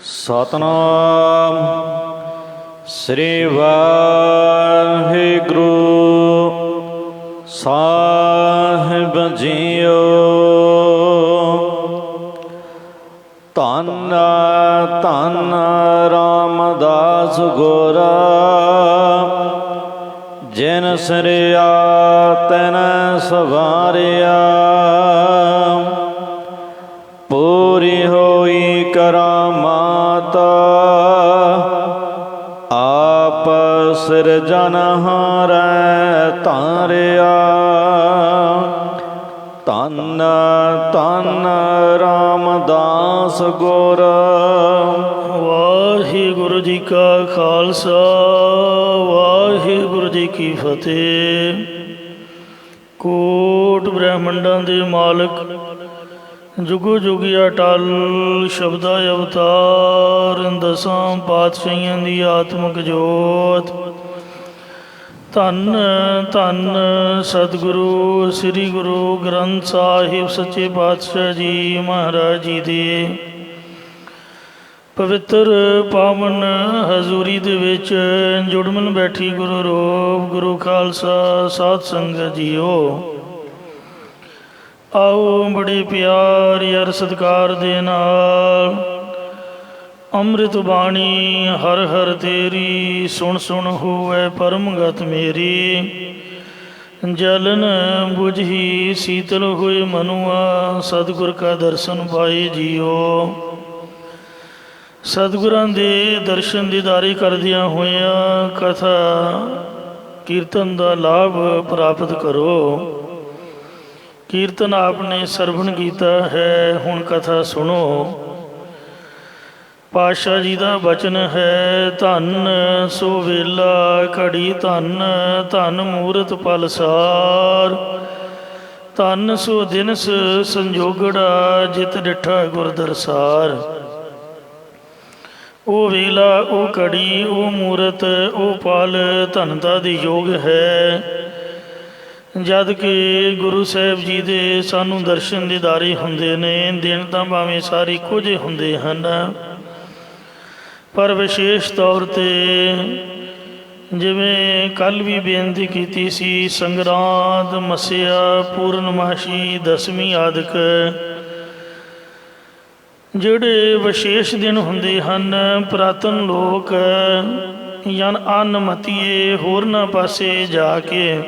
ਸਤਨਾਮ ਸ੍ਰੀ ਵਾਹਿਗੁਰੂ ਸਾਹਿਬ JIO. ਧੰਨ ਧੰਨ ਰਾਮਦਾਸ ਗੁਰਾ, ਜਿਨ ਸਿਰਿਆ ਤਿਨ ਸਵਾਰਿਆ। ਪੂਰੀ ਹੋਈ ਕਰਾਮਾਤ, ਆਪ ਸਿਰਜਨਹਾਰੈ ਧਾਰਿਆ। ਧੰਨ ਧੰਨ ਰਾਮਦਾਸ ਗੁਰ। ਵਾਹਿਗੁਰੂ ਜੀ ਕਾ ਖਾਲਸਾ, ਵਾਹਿਗੁਰੂ ਜੀ ਕੀ ਫਤਿਹ। ਕੋਟ ਬ੍ਰਹਮੰਡਾਂ ਦੇ ਮਾਲਕ, ਜੁਗੋ ਜੁਗੀ ਅਟਲ ਸ਼ਬਦਾ ਅਵਤਾਰ, ਦਸਾਂ ਪਾਤਸ਼ਾਹੀਆਂ ਦੀ ਆਤਮਿਕ ਜੋਤ। ਧੰਨ ਧੰਨ ਸਤਿਗੁਰੂ ਸ੍ਰੀ ਗੁਰੂ ਗ੍ਰੰਥ ਸਾਹਿਬ ਸੱਚੇ ਪਾਤਸ਼ਾਹ ਜੀ ਮਹਾਰਾਜ ਜੀ ਦੇ ਪਵਿੱਤਰ ਪਾਵਨ ਹਜ਼ੂਰੀ ਦੇ ਵਿੱਚ ਜੁੜਮਨ ਬੈਠੀ ਗੁਰੂ ਰੂਪ ਗੁਰੂ ਖਾਲਸਾ ਸਾਧ ਸੰਗਤ ਜੀਓ। ਆਓ ਬੜੇ ਪਿਆਰ ਯਾਰ ਸਤਿਕਾਰ ਦੇ ਨਾਲ ਅੰਮ੍ਰਿਤ ਬਾਣੀ ਹਰ ਹਰ ਤੇਰੀ, ਸੁਣ ਸੁਣ ਹੋਵੇ ਪਰਮਗਤ ਮੇਰੀ। ਜਲਨ ਬੁਝੀ ਸੀਤਲ ਹੋਏ ਮਨੁਆ, ਸਤਿਗੁਰ ਕਾ ਦਰਸ਼ਨ ਪਾਏ ਜੀਓ। ਸਤਿਗੁਰਾਂ ਦੇ ਦਰਸ਼ਨ ਦੀਦਾਰੇ ਕਰਦਿਆਂ ਹੋਇਆਂ ਕਥਾ ਕੀਰਤਨ ਦਾ ਲਾਭ ਪ੍ਰਾਪਤ ਕਰੋ। ਕੀਰਤਨ ਆਪਨੇ ਸਰਵਣ ਕੀਤਾ ਹੈ, ਹੁਣ ਕਥਾ ਸੁਣੋ। ਪਾਤਸ਼ਾਹ ਜੀ ਦਾ ਬਚਨ ਹੈ, ਧੰਨ ਸੋ ਵੇਲਾ ਘੜੀ ਧੰਨ, ਧੰਨ ਮੂਰਤ ਪਲਸਾਰ। ਧੰਨ ਸੋ ਦਿਨਸ ਸੰਜੋਗੜਾ, ਜਿਤ ਡਿਠਾ ਗੁਰ ਦਰਸਾਰ। ਉਹ ਵੇਲਾ, ਉਹ ਘੜੀ, ਉਹ ਮੂਰਤ, ਉਹ ਪਲ ਧਨਤਾ ਦੀ ਯੋਗ ਹੈ, ਜਦ ਕਿ ਗੁਰੂ ਸਾਹਿਬ ਜੀ ਦੇ ਸਾਨੂੰ ਦਰਸ਼ਨ ਦੀਦਾਰੇ ਹੁੰਦੇ ਨੇ। ਦਿਨ ਤਾਂ ਭਾਵੇਂ ਸਾਰੇ ਇੱਕੋ ਜਿਹੇ ਹੁੰਦੇ ਹਨ, ਪਰ ਵਿਸ਼ੇਸ਼ ਤੌਰ 'ਤੇ ਜਿਵੇਂ ਕੱਲ੍ਹ ਵੀ ਬੇਨਤੀ ਕੀਤੀ ਸੀ, ਸੰਗਰਾਂਦ, ਮੱਸਿਆ, ਪੂਰਨਮਾਸ਼ੀ, ਦਸਵੀਂ ਆਦਿਕ ਜਿਹੜੇ ਵਿਸ਼ੇਸ਼ ਦਿਨ ਹੁੰਦੇ ਹਨ, ਪੁਰਾਤਨ ਲੋਕ ਯਾਨ ਅਨਮਤੀਏ ਹੋਰਨਾਂ ਪਾਸੇ ਜਾ ਕੇ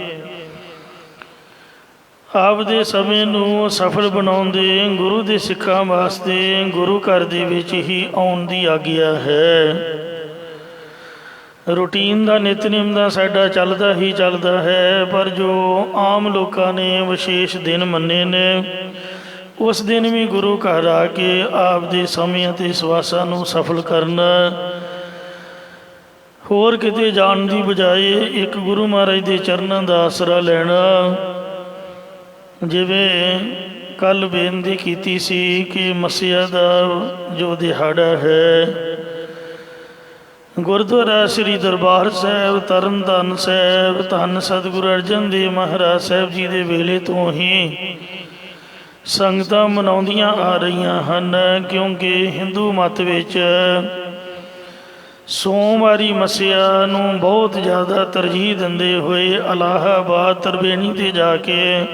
ਆਪਦੇ ਸਮੇਂ ਨੂੰ ਸਫਲ ਬਣਾਉਂਦੇ ਗੁਰੂ ਦੇ ਸਿੱਖਾਂ ਵਾਸਤੇ ਗੁਰੂ ਘਰ ਦੇ ਵਿੱਚ ਹੀ ਆਉਣ ਦੀ ਆਗਿਆ ਹੈ। ਰੂਟੀਨ ਦਾ ਨਿਤਨੇਮ ਦਾ ਸਾਡਾ ਚੱਲਦਾ ਹੀ ਚੱਲਦਾ ਹੈ, ਪਰ ਜੋ ਆਮ ਲੋਕਾਂ ਨੇ ਵਿਸ਼ੇਸ਼ ਦਿਨ ਮੰਨੇ ਨੇ, ਉਸ ਦਿਨ ਵੀ ਗੁਰੂ ਘਰ ਆ ਕੇ ਆਪਦੇ ਸਮੇਂ ਅਤੇ ਸਵਾਸਾਂ ਨੂੰ ਸਫਲ ਕਰਨਾ, ਹੋਰ ਕਿਤੇ ਜਾਣ ਦੀ ਬਜਾਏ ਇੱਕ ਗੁਰੂ ਮਹਾਰਾਜ ਦੇ ਚਰਨਾਂ ਦਾ ਆਸਰਾ ਲੈਣਾ। ਜਿਵੇਂ ਕੱਲ੍ਹ ਬੇਨਤੀ ਕੀਤੀ ਸੀ ਕਿ ਮੱਸਿਆ ਦਾ ਜੋ ਦਿਹਾੜਾ ਹੈ, ਗੁਰਦੁਆਰਾ ਸ੍ਰੀ ਦਰਬਾਰ ਸਾਹਿਬ ਤਰਨ ਤਾਰਨ ਸਾਹਿਬ ਧੰਨ ਸਤਿਗੁਰੂ ਅਰਜਨ ਦੇਵ ਮਹਾਰਾਜ ਸਾਹਿਬ ਜੀ ਦੇ ਵੇਲੇ ਤੋਂ ਹੀ ਸੰਗਤਾਂ ਮਨਾਉਂਦੀਆਂ ਆ ਰਹੀਆਂ ਹਨ, ਕਿਉਂਕਿ ਹਿੰਦੂ ਮੱਤ ਵਿੱਚ ਸੋਮਵਾਰੀ ਮੱਸਿਆ ਨੂੰ ਬਹੁਤ ਜ਼ਿਆਦਾ ਤਰਜੀਹ ਦਿੰਦੇ ਹੋਏ ਇਲਾਹਾਬਾਦ ਤ੍ਰਿਵੇਣੀ 'ਤੇ ਜਾ ਕੇ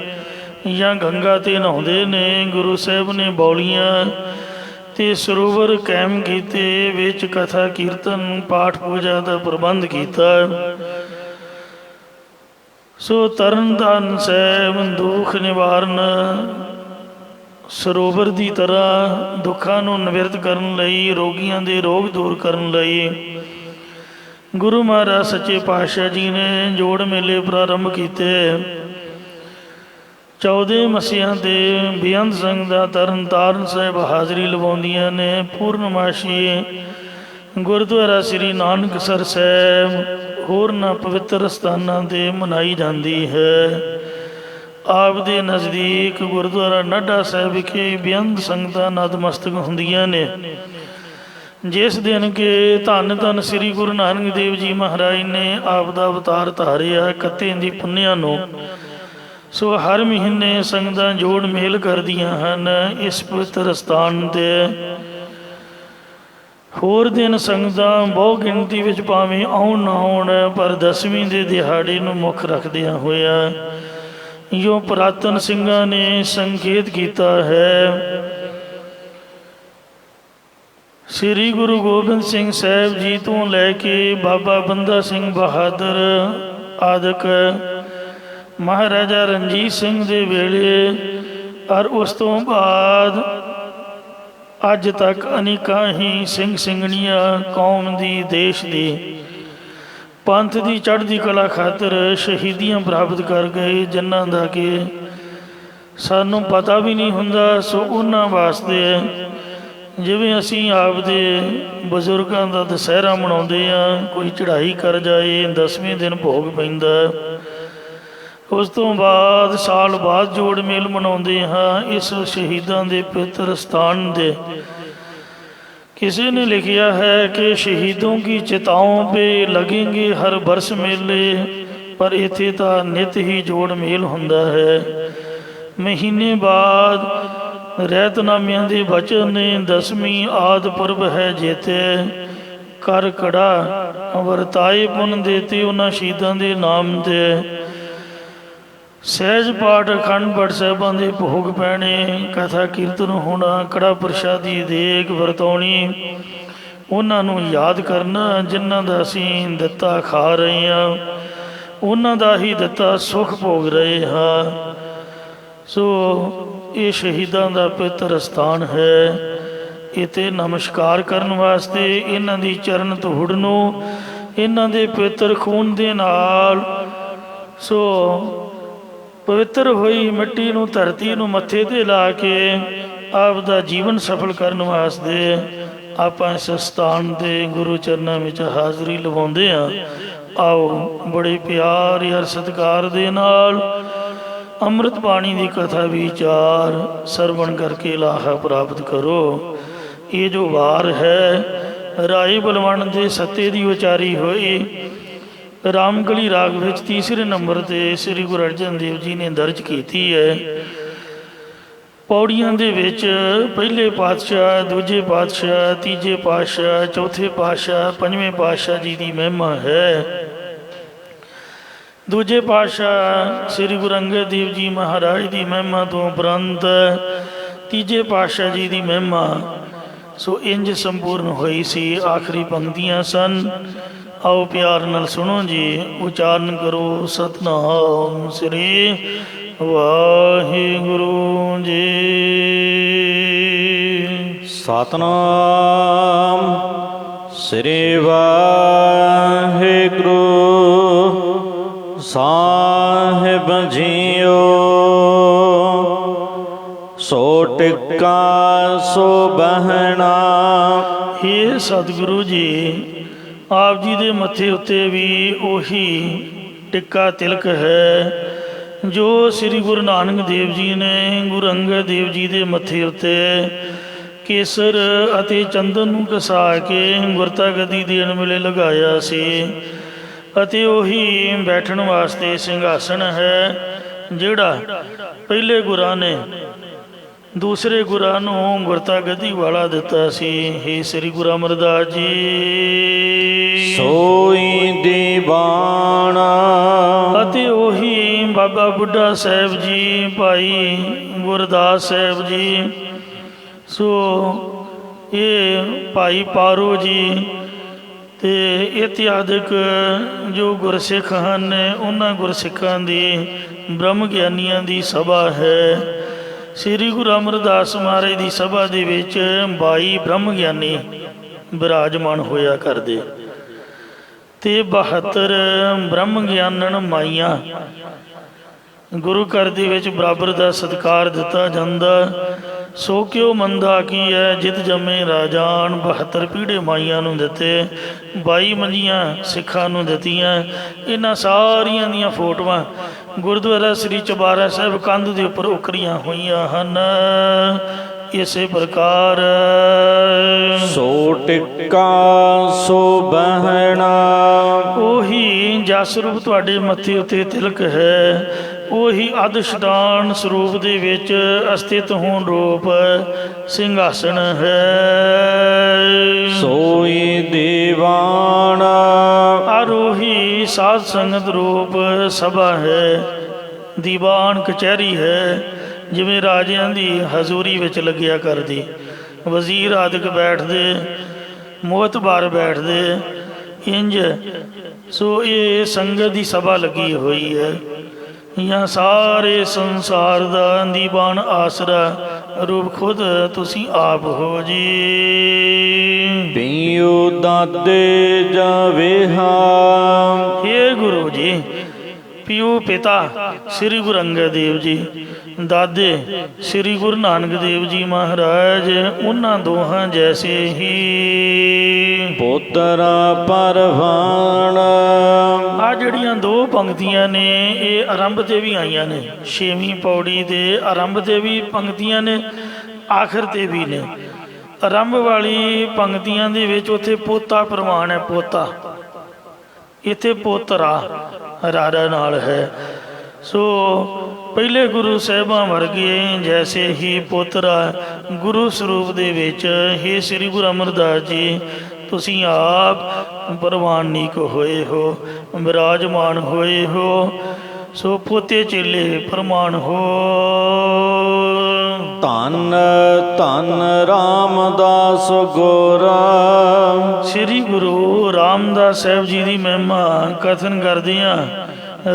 ਜਾਂ ਗੰਗਾ 'ਤੇ ਨਹਾਉਂਦੇ ਨੇ। ਗੁਰੂ ਸਾਹਿਬ ਨੇ ਬੌਲੀਆਂ ਅਤੇ ਸਰੋਵਰ ਕਾਇਮ ਕੀਤੇ, ਵਿੱਚ ਕਥਾ ਕੀਰਤਨ ਪਾਠ ਪੂਜਾ ਦਾ ਪ੍ਰਬੰਧ ਕੀਤਾ। ਸੋ ਤਰਨ ਤਾਰਨ ਸਾਹਿਬ ਦੁੱਖ ਨਿਵਾਰਨ ਸਰੋਵਰ ਦੀ ਤਰ੍ਹਾਂ ਦੁੱਖਾਂ ਨੂੰ ਨਿਵਰਤ ਕਰਨ ਲਈ, ਰੋਗੀਆਂ ਦੇ ਰੋਗ ਦੂਰ ਕਰਨ ਲਈ ਗੁਰੂ ਮਹਾਰਾਜ ਸੱਚੇ ਪਾਤਸ਼ਾਹ ਜੀ ਨੇ ਜੋੜ ਮੇਲੇ ਪ੍ਰਾਰੰਭ ਕੀਤੇ। 14 ਮੱਸਿਆਂ 'ਤੇ ਬੇਅੰਤ ਸੰਗਤਾਂ ਤਰਨ ਤਾਰਨ ਸਾਹਿਬ ਹਾਜ਼ਰੀ ਲਵਾਉਂਦੀਆਂ ਨੇ। ਪੂਰਨਮਾਸ਼ੀ ਗੁਰਦੁਆਰਾ ਸ੍ਰੀ ਨਾਨਕਸਰ ਸਾਹਿਬ ਹੋਰਨਾਂ ਪਵਿੱਤਰ ਸਥਾਨਾਂ 'ਤੇ ਮਨਾਈ ਜਾਂਦੀ ਹੈ। ਆਪ ਦੇ ਨਜ਼ਦੀਕ ਗੁਰਦੁਆਰਾ ਨਾਢਾ ਸਾਹਿਬ ਵਿਖੇ ਬੇਅੰਤ ਸੰਗਤਾਂ ਨਤਮਸਤਕ ਹੁੰਦੀਆਂ ਨੇ, ਜਿਸ ਦਿਨ ਕਿ ਧੰਨ ਧੰਨ ਸ੍ਰੀ ਗੁਰੂ ਨਾਨਕ ਦੇਵ ਜੀ ਮਹਾਰਾਜ ਨੇ ਆਪ ਦਾ ਅਵਤਾਰ ਧਾਰਿਆ 31 ਦੀ ਪੁੰਨਿਆਂ ਨੂੰ। ਸੋ ਹਰ ਮਹੀਨੇ ਸੰਗਤਾਂ ਜੋੜ ਮੇਲ ਕਰਦੀਆਂ ਹਨ ਇਸ ਪਵਿੱਤਰ ਸਥਾਨ 'ਤੇ। ਹੋਰ ਦਿਨ ਸੰਗਤਾਂ ਬਹੁ ਗਿਣਤੀ ਵਿੱਚ ਭਾਵੇਂ ਆਉਣ ਨਾ ਆਉਣ, ਪਰ ਦਸਵੀਂ ਦੇ ਦਿਹਾੜੇ ਨੂੰ ਮੁੱਖ ਰੱਖਦਿਆਂ ਹੋਇਆ ਜੋ ਪੁਰਾਤਨ ਸਿੰਘਾਂ ਨੇ ਸੰਕੇਤ ਕੀਤਾ ਹੈ। ਸ੍ਰੀ ਗੁਰੂ ਗੋਬਿੰਦ ਸਿੰਘ ਸਾਹਿਬ ਜੀ ਤੋਂ ਲੈ ਕੇ ਬਾਬਾ ਬੰਦਾ ਸਿੰਘ ਬਹਾਦਰ ਆਦਿਕ, ਮਹਾਰਾਜਾ ਰਣਜੀਤ ਸਿੰਘ ਦੇ ਵੇਲੇ ਔਰ ਉਸ ਤੋਂ ਬਾਅਦ ਅੱਜ ਤੱਕ ਅਨੇਕਾਂ ਹੀ ਸਿੰਘ ਸਿੰਘਣੀਆਂ ਕੌਮ ਦੀ, ਦੇਸ਼ ਦੀ, ਪੰਥ ਦੀ ਚੜ੍ਹਦੀ ਕਲਾ ਖਾਤਰ ਸ਼ਹੀਦੀਆਂ ਪ੍ਰਾਪਤ ਕਰ ਗਏ, ਜਿਨ੍ਹਾਂ ਦਾ ਕਿ ਸਾਨੂੰ ਪਤਾ ਵੀ ਨਹੀਂ ਹੁੰਦਾ। ਸੋ ਉਹਨਾਂ ਵਾਸਤੇ ਜਿਵੇਂ ਅਸੀਂ ਆਪਦੇ ਬਜ਼ੁਰਗਾਂ ਦਾ ਦੁਸਹਿਰਾ ਮਨਾਉਂਦੇ ਹਾਂ, ਕੋਈ ਚੜ੍ਹਾਈ ਕਰ ਜਾਏ 10ਵੇਂ ਦਿਨ ਭੋਗ ਪੈਂਦਾ, ਉਸ ਤੋਂ ਬਾਅਦ ਸਾਲ ਬਾਅਦ ਜੋੜ ਮੇਲ ਮਨਾਉਂਦੇ ਹਾਂ ਇਸ ਸ਼ਹੀਦਾਂ ਦੇ ਪਵਿੱਤਰ ਸਥਾਨ ਦੇ। किसी ने लिखा है कि शहीदों की चिताओं पे लगेंगे हर बरस मेले, पर इत्थे तां नित ही जोड़ मेल हुंदा है। महीने बाद रहतनामिਆਂ ਦੇ ਬਚਨ ਨੇ 10ਵੀਂ ਆਦ ਪੁਰਬ ਹੈ ਜੇਤੇ ਕਰ ਕੜਾ ਵਰਤਾਏ ਪੁੰਨ ਦੇਤੇ ਉਹਨਾਂ ਸ਼ਹੀਦਾਂ ਦੇ ਨਾਮ ਤੇ। ਸਹਿਜ ਪਾਠ ਅਖੰਡ ਪਾਠ ਸਾਹਿਬਾਂ ਦੇ ਭੋਗ ਪੈਣੇ, ਕਥਾ ਕੀਰਤਨ ਹੋਣਾ, ਕੜਾ ਪ੍ਰਸ਼ਾਦੀ ਦੇਗ ਵਰਤਾਉਣੀ, ਉਹਨਾਂ ਨੂੰ ਯਾਦ ਕਰਨਾ ਜਿਨ੍ਹਾਂ ਦਾ ਅਸੀਂ ਦਿੱਤਾ ਖਾ ਰਹੇ ਹਾਂ, ਉਹਨਾਂ ਦਾ ਹੀ ਦਿੱਤਾ ਸੁੱਖ ਭੋਗ ਰਹੇ ਹਾਂ। ਸੋ ਇਹ ਸ਼ਹੀਦਾਂ ਦਾ ਪਵਿੱਤਰ ਸਥਾਨ ਹੈ। ਇੱਥੇ ਨਮਸਕਾਰ ਕਰਨ ਵਾਸਤੇ ਇਹਨਾਂ ਦੀ ਚਰਨ ਧੂੜ ਨੂੰ ਇਹਨਾਂ ਦੇ ਪਵਿੱਤਰ ਖੂਨ ਦੇ ਨਾਲ ਸੋ ਪਵਿੱਤਰ ਹੋਈ ਮਿੱਟੀ ਨੂੰ, ਧਰਤੀ ਨੂੰ ਮੱਥੇ 'ਤੇ ਲਾ ਕੇ ਆਪ ਦਾ ਜੀਵਨ ਸਫਲ ਕਰਨ ਵਾਸਤੇ ਆਪਾਂ ਇਸ ਸਥਾਨ ਦੇ ਗੁਰੂ ਚਰਨਾਂ ਵਿੱਚ ਹਾਜ਼ਰੀ ਲਵਾਉਂਦੇ ਹਾਂ। ਆਓ ਬੜੇ ਪਿਆਰ ਔਰ ਸਤਿਕਾਰ ਦੇ ਨਾਲ ਅੰਮ੍ਰਿਤ ਬਾਣੀ ਦੀ ਕਥਾ ਵਿਚਾਰ ਸਰਵਣ ਕਰਕੇ ਲਾਹਾ ਪ੍ਰਾਪਤ ਕਰੋ। ਇਹ ਜੋ ਵਾਰ ਹੈ ਰਾਏ ਬਲਵੰਡ ਦੇ ਸੱਤੇ ਦੀ ਉਚਾਰੀ ਹੋਈ ਰਾਮਕਲੀ ਰਾਗ ਵਿੱਚ ਤੀਸਰੇ ਨੰਬਰ 'ਤੇ ਸ੍ਰੀ ਗੁਰੂ ਅਰਜਨ ਦੇਵ ਜੀ ਨੇ ਦਰਜ ਕੀਤੀ ਹੈ। ਪੌੜੀਆਂ ਦੇ ਵਿੱਚ ਪਹਿਲੇ ਪਾਤਸ਼ਾਹ, ਦੂਜੇ ਪਾਤਸ਼ਾਹ, ਤੀਜੇ ਪਾਤਸ਼ਾਹ, ਚੌਥੇ ਪਾਤਸ਼ਾਹ, ਪੰਜਵੇਂ ਪਾਤਸ਼ਾਹ ਜੀ ਦੀ ਮਹਿਮਾ ਹੈ। ਦੂਜੇ ਪਾਤਸ਼ਾਹ ਸ੍ਰੀ ਗੁਰੂ ਅੰਗਦ ਦੇਵ ਜੀ ਮਹਾਰਾਜ ਦੀ ਮਹਿਮਾ ਤੋਂ ਉਪਰੰਤ ਤੀਜੇ ਪਾਤਸ਼ਾਹ ਜੀ ਦੀ ਮਹਿਮਾ ਸੋ ਇੰਜ ਸੰਪੂਰਨ ਹੋਈ ਸੀ। ਆਖਰੀ ਪੰਕਤੀਆਂ ਸਨ। आओ प्यार नाल सुनो जी, उचारण करो सतनाम श्री वाहिगुरु जी। सतनाम श्री वाहिगुरु साहिब जीओ, सो टिक्का सो बहना। हे सतगुरु जी, ਆਪ ਜੀ ਦੇ ਮੱਥੇ ਉੱਤੇ ਵੀ ਉਹੀ ਟਿੱਕਾ ਤਿਲਕ ਹੈ ਜੋ ਸ੍ਰੀ ਗੁਰੂ ਨਾਨਕ ਦੇਵ ਜੀ ਨੇ ਗੁਰੂ ਅੰਗਦ ਦੇਵ ਜੀ ਦੇ ਮੱਥੇ ਉੱਤੇ ਕੇਸਰ ਅਤੇ ਚੰਦਨ ਨੂੰ ਘਸਾ ਕੇ ਗੁਰਤਾ ਗੱਦੀ ਦੇਣ ਵੇਲੇ ਲਗਾਇਆ ਸੀ। ਅਤੇ ਉਹੀ ਬੈਠਣ ਵਾਸਤੇ ਸਿੰਘਾਸਣ ਹੈ ਜਿਹੜਾ ਪਹਿਲੇ ਗੁਰਾਂ ਨੇ ਦੂਸਰੇ ਗੁਰਾਂ ਨੂੰ ਗੁਰਤਾ ਗੱਦੀ ਵਾਲਾ ਦਿੱਤਾ ਸੀ। ਹੇ ਸ੍ਰੀ ਗੁਰੂ ਅਮਰਦਾਸ ਜੀ ਸੋਈ ਦੀਵਾਨ। ਅਤੇ ਉਹੀ ਬਾਬਾ ਬੁੱਢਾ ਸਾਹਿਬ ਜੀ, ਭਾਈ ਗੁਰਦਾਸ ਸਾਹਿਬ ਜੀ, ਸੋ ਇਹ ਭਾਈ ਪਾਰੋ ਜੀ ਤੇ ਇਤਿਆਦਿਕ ਜੋ ਗੁਰਸਿੱਖ ਹਨ, ਉਹਨਾਂ ਗੁਰਸਿੱਖਾਂ ਦੀ ਬ੍ਰਹਮ ਗਿਆਨੀਆਂ ਦੀ ਸਭਾ ਹੈ। ਸ੍ਰੀ ਗੁਰੂ ਅਮਰਦਾਸ ਮਹਾਰਾਜ ਦੀ ਸਭਾ ਦੇ ਵਿੱਚ 22 ਬ੍ਰਹਮ ਗਿਆਨੀ ਬਿਰਾਜਮਾਨ ਹੋਇਆ ਕਰਦੇ ਤੇ 72 ਬ੍ਰਹਮ ਗਿਆਨਣ ਮਾਈਆਂ ਗੁਰੂ ਘਰ ਦੇ ਵਿੱਚ ਬਰਾਬਰ ਦਾ ਸਤਿਕਾਰ ਦਿੱਤਾ ਜਾਂਦਾ। ਸੋ ਕਿਉ ਮੰਦਾ ਕੀ ਹੈ ਜਿਤ ਜੰਮੇ ਰਾਜਾਨ, 72 ਪੀੜੇ ਮਾਈਆਂ ਨੂੰ ਦਿੱਤੇ, 22 ਮੰਜੀਆਂ ਸਿੱਖਾਂ ਨੂੰ ਦਿੱਤੀਆਂ। ਇਹਨਾਂ ਸਾਰੀਆਂ ਦੀਆਂ ਫੋਟੋਆਂ ਗੁਰਦੁਆਰਾ ਸ੍ਰੀ ਚੁਬਾਰਾ ਸਾਹਿਬ ਕੰਧ ਦੇ ਉੱਪਰ ਉਕਰੀਆਂ ਹੋਈਆਂ ਹਨ। ਇਸੇ ਪ੍ਰਕਾਰ ਸੋ ਟਿੱਕਾ ਸੋ ਬਹਿਣਾ। ਉਹੀ ਜਸ ਰੂਪ ਤੁਹਾਡੇ ਮੱਥੇ ਉੱਤੇ ਤਿਲਕ ਹੈ, ਉਹੀ ਅਧਿਸ਼ਟਾਨ ਸਰੂਪ ਦੇ ਵਿੱਚ ਅਸਥਿਤ ਹੋਣ ਰੂਪ ਸਿੰਘਾਸਣ ਹੈ। ਸੋ ਸਾਧ ਸੰਗਤ ਰੂਪ ਸਭਾ ਹੈ, ਦੀਵਾਨ ਕਚਹਿਰੀ ਹੈ, ਜਿਵੇਂ ਰਾਜਿਆਂ ਦੀ ਹਜ਼ੂਰੀ ਵਿੱਚ ਲੱਗਿਆ ਕਰਦੀ। ਵਜ਼ੀਰ ਆਦਿਕ ਬੈਠਦੇ, ਮੋਹਤਬਾਰ ਬੈਠਦੇ, ਇੰਜ ਸੋ ਇਹ ਸੰਗਤ ਦੀ ਸਭਾ ਲੱਗੀ ਹੋਈ ਹੈ। ਜਾਂ ਸਾਰੇ ਸੰਸਾਰ ਦਾ ਦੀਵਾਨ ਆਸਰਾ ਰੂਪ ਖੁਦ ਤੁਸੀਂ ਆਪ ਹੋ ਜੀ। ਪੀਓ ਦਾਦੇ ਜਾਵੇ ਹਾਂ। ਹੇ ਗੁਰੂ ਜੀ, ਪਿਓ ਪਿਤਾ ਸ੍ਰੀ ਗੁਰੂ ਅੰਗਦ ਦੇਵ ਜੀ, ਦਾਦੇ ਸ੍ਰੀ ਗੁਰੂ ਨਾਨਕ ਦੇਵ ਜੀ ਮਹਾਰਾਜ, ਉਹਨਾਂ ਦੋਹਾਂ ਜੈਸੇ ਹੀ ਪੁੱਤਰਾ ਪਰਵਾਨ। ਆ ਜਿਹੜੀਆਂ ਦੋ ਪੰਕਤੀਆਂ ਨੇ ਇਹ ਆਰੰਭ ਤੇ ਵੀ ਆਈਆਂ ਨੇ, 6ਵੀਂ ਪੌੜੀ ਦੇ ਆਰੰਭ ਤੇ ਵੀ ਪੰਕਤੀਆਂ ਨੇ, ਆਖਰ ਤੇ ਵੀ ਨੇ। ਆਰੰਭ ਵਾਲੀ ਪੰਕਤੀਆਂ ਦੇ ਵਿੱਚ ਉੱਥੇ ਪੋਤਾ ਪ੍ਰਵਾਨ ਹੈ, ਪੋਤਾ, ਇੱਥੇ ਪੋਤਰਾ ਰਾਰਾ ਨਾਲ ਹੈ। ਸੋ ਪਹਿਲੇ ਗੁਰੂ ਸਾਹਿਬਾਂ ਵਰਗੇ ਜੈਸੇ ਹੀ ਪੋਤਰਾ ਗੁਰੂ ਸਰੂਪ ਦੇ ਵਿੱਚ ਹੀ ਸ੍ਰੀ ਗੁਰੂ ਅਮਰਦਾਸ ਜੀ ਤੁਸੀਂ ਆਪ ਪ੍ਰਵਾਨਿਕ ਹੋਏ ਹੋ, ਵਿਰਾਜਮਾਨ ਹੋਏ ਹੋ। ਸੋ ਪੋਤੇ ਚੇਲੇ ਪ੍ਰਮਾਣ ਹੋ। ਧੰਨ ਧੰਨ ਰਾਮਦਾਸ ਗੁਰਾ। ਸ੍ਰੀ ਗੁਰੂ ਰਾਮਦਾਸ ਸਾਹਿਬ ਜੀ ਦੀ ਮਹਿਮਾ ਕਥਨ ਕਰਦਿਆਂ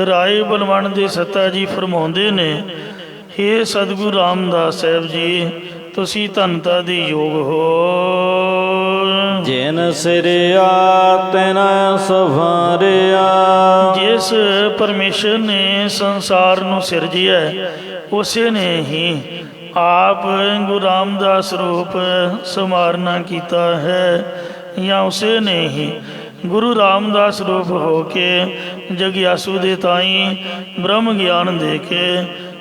ਰਾਏ ਬਲਵੰਡ ਦੇ ਸੱਤਾ ਜੀ ਫਰਮਾਉਂਦੇ ਨੇ, ਹੇ ਸਤਿਗੁਰੂ ਰਾਮਦਾਸ ਸਾਹਿਬ ਜੀ, ਤੁਸੀਂ ਧੰਨਤਾ ਦੇ ਯੋਗ ਹੋ। ਜਿਨ ਸਿਰਿਆ ਤਿਨ ਸਵਾਰਿਆ। ਜਿਸ ਪਰਮੇਸ਼ਰ ਨੇ ਸੰਸਾਰ ਨੂੰ ਸਿਰਜਿਆ ਉਸੇ ਨੇ ਹੀ ਆਪ ਗੁਰੂ ਰਾਮਦਾਸ ਰੂਪ ਸਮਾਰਨਾ ਕੀਤਾ ਹੈ, ਜਾਂ ਉਸੇ ਨੇ ਹੀ ਗੁਰੂ ਰਾਮਦਾਸ ਰੂਪ ਹੋ ਕੇ ਜਗਿਆਸੂ ਦੇ ਤਾਈਂ ਬ੍ਰਹਮ ਗਿਆਨ ਦੇ ਕੇ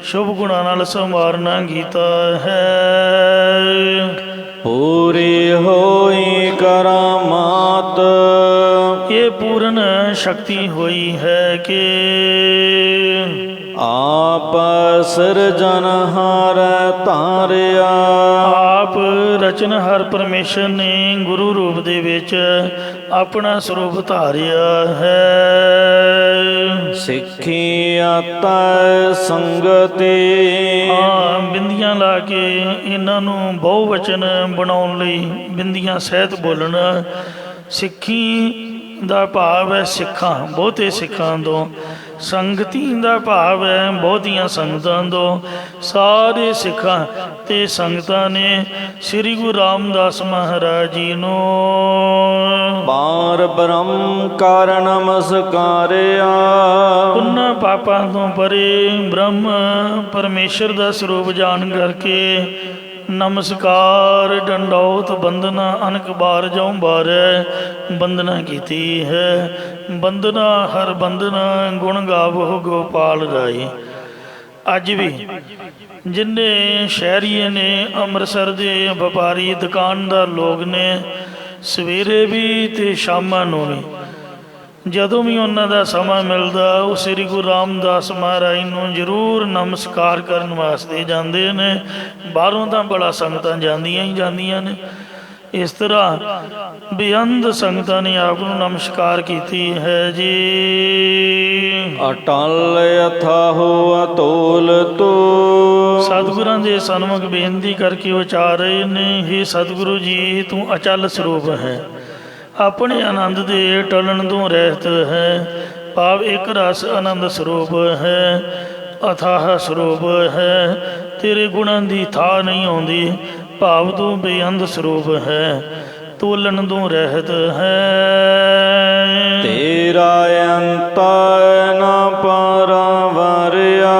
ਸ਼ੁਭ ਗੁਣਾਂ ਨਾਲ ਸਮਾਰਨਾ ਕੀਤਾ ਹੈ। ਪੂਰੀ ਹੋਈ ਕਰਾਮਾਤ। ਇਹ ਪੂਰਨ ਸ਼ਕਤੀ ਹੋਈ ਹੈ ਕਿ ਆਪ ਸਿਰਜਨਹਾਰ ਧਾਰਿਆ। ਆਪ ਰਚਨਹਾਰ ਪਰਮੇਸ਼ਰ ਨੇ ਗੁਰੂ ਰੂਪ ਦੇ ਵਿੱਚ ਆਪਣਾ ਸਰੂਪ ਧਾਰਿਆ ਹੈ। ਸਿੱਖੀ ਆਤੈ ਸੰਗਤੀ। ਹਾਂ, ਬਿੰਦੀਆਂ ਲਾ ਕੇ ਇਹਨਾਂ ਨੂੰ ਬਹੁਵਚਨ ਬਣਾਉਣ ਲਈ ਬਿੰਦੀਆਂ ਸਹਿਤ ਬੋਲਣਾ। ਸਿੱਖੀ ਦਾ ਭਾਵ ਹੈ ਸਿੱਖਾਂ, ਬਹੁਤੇ ਸਿੱਖਾਂ ਤੋਂ। ਸੰਗਤੀ ਦਾ ਭਾਵ ਹੈ ਬਹੁਤੀਆਂ ਸੰਗਤਾਂ ਤੋਂ। ਸਾਰੇ ਸਿੱਖਾਂ ਤੇ ਸੰਗਤਾਂ ਨੇ ਸ੍ਰੀ ਗੁਰੂ ਰਾਮਦਾਸ ਮਹਾਰਾਜ ਜੀ ਨੂੰ ਬਾਰ ਬ੍ਰਹਮ ਕਰ ਨਮਸਕਾਰਿਆ। ਉਹਨਾਂ ਪਾਪਾਂ ਤੋਂ ਪਰੇ ਬ੍ਰਹਮ ਪਰਮੇਸ਼ਰ ਦਾ ਸਰੂਪ ਜਾਣ ਕਰਕੇ ਨਮਸਕਾਰ ਡੰਡੌਤ ਬੰਦਨਾ ਅਨਕ ਬਾਰ ਜਾਉ ਬਾਰੈ ਬੰਦਨਾ ਕੀਤੀ ਹੈ। ਬੰਦਨਾ ਹਰ ਬੰਦਨਾ ਗੁਣ ਗਾਵੋ ਗੋਪਾਲ ਰਾਏ। ਅੱਜ ਵੀ ਜਿੰਨੇ ਸ਼ਹਿਰੀਏ ਨੇ, ਅੰਮ੍ਰਿਤਸਰ ਦੇ ਵਪਾਰੀ ਦੁਕਾਨਦਾਰ ਲੋਕ ਨੇ, ਸਵੇਰੇ ਵੀ ਤੇ ਸ਼ਾਮਾਂ ਨੂੰ ਵੀ ਜਦੋਂ ਵੀ ਉਹਨਾਂ ਦਾ ਸਮਾਂ ਮਿਲਦਾ ਉਹ ਸ੍ਰੀ ਗੁਰੂ ਰਾਮਦਾਸ ਮਹਾਰਾਜ ਨੂੰ ਜ਼ਰੂਰ ਨਮਸਕਾਰ ਕਰਨ ਵਾਸਤੇ ਜਾਂਦੇ ਨੇ। ਬਾਹਰੋਂ ਤਾਂ ਬੜਾ ਸੰਗਤਾਂ ਜਾਂਦੀਆਂ ਹੀ ਜਾਂਦੀਆਂ ਨੇ। ਇਸ ਤਰ੍ਹਾਂ ਬੇਅੰਤ ਸੰਗਤਾਂ ਨੇ ਆਪ ਨੂੰ ਨਮਸਕਾਰ ਕੀਤੀ ਹੈ ਜੀ। ਅਟਲ ਅਥਾਹੁ ਅਤੋਲ ਤੋ। ਸਤਿਗੁਰਾਂ ਦੇ ਸਨਮੁਖ ਬੇਨਤੀ ਕਰਕੇ ਉਚਾਰ ਰਹੇ ਨੇ, ਹੇ ਸਤਿਗੁਰੂ ਜੀ, ਤੂੰ ਅਚਲ ਸਰੂਪ ਹੈ, ਆਪਣੇ ਆਨੰਦ ਦੇ ਟਲਣ ਤੋਂ ਰਹਿਤ ਹੈ। ਭਾਵ ਇੱਕ ਰਸ ਆਨੰਦ ਸਰੂਪ ਹੈ, ਅਥਾਹ ਸਰੂਪ ਹੈ। ਤੇਰੇ ਗੁਣਾਂ ਦੀ ਥਾਂ ਨਹੀਂ ਆਉਂਦੀ। ਭਾਵ ਤੂੰ ਬੇਅੰਤ ਸਰੂਪ ਹੈ, ਤੋਲਣ ਤੋਂ ਰਹਿਤ ਹੈ। ਤੇਰਾ ਅੰਤ ਨਾ ਪਰਵਾਰਿਆ।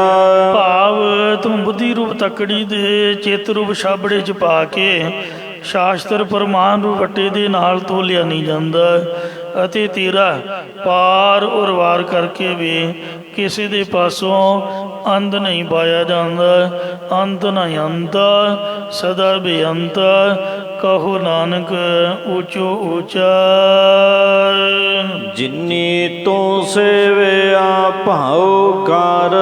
ਭਾਵ ਤੂੰ ਬੁੱਧੀ ਰੂਪ ਤੱਕੜੀ ਦੇ ਚਿੱਤ ਰੂਪ ਛਾਬੜੇ 'ਚ ਪਾ ਕੇ ਸ਼ਾਸਤਰ ਪ੍ਰਮਾਣ ਰੂਪ ਵੱਟੇ ਦੇ ਨਾਲ ਤੋਲਿਆ ਨਹੀਂ ਜਾਂਦਾ, ਅਤੇ ਤੇਰਾ ਪਾਰ ਔਰ ਵਾਰ ਕਰਕੇ ਵੀ ਕਿਸੇ ਦੇ ਪਾਸੋਂ ਅੰਤ ਨਹੀਂ ਪਾਇਆ ਜਾਂਦਾ। ਅੰਤ ਨਾ ਅੰਤ ਸਦਾ ਬੇਅੰਤ, ਕਹੋ ਨਾਨਕ ਊਚੋ ਊਚਾ। ਜਿਨੀ ਤੂੰ ਸੇਵਿਆ ਭਾਉ ਕਰ।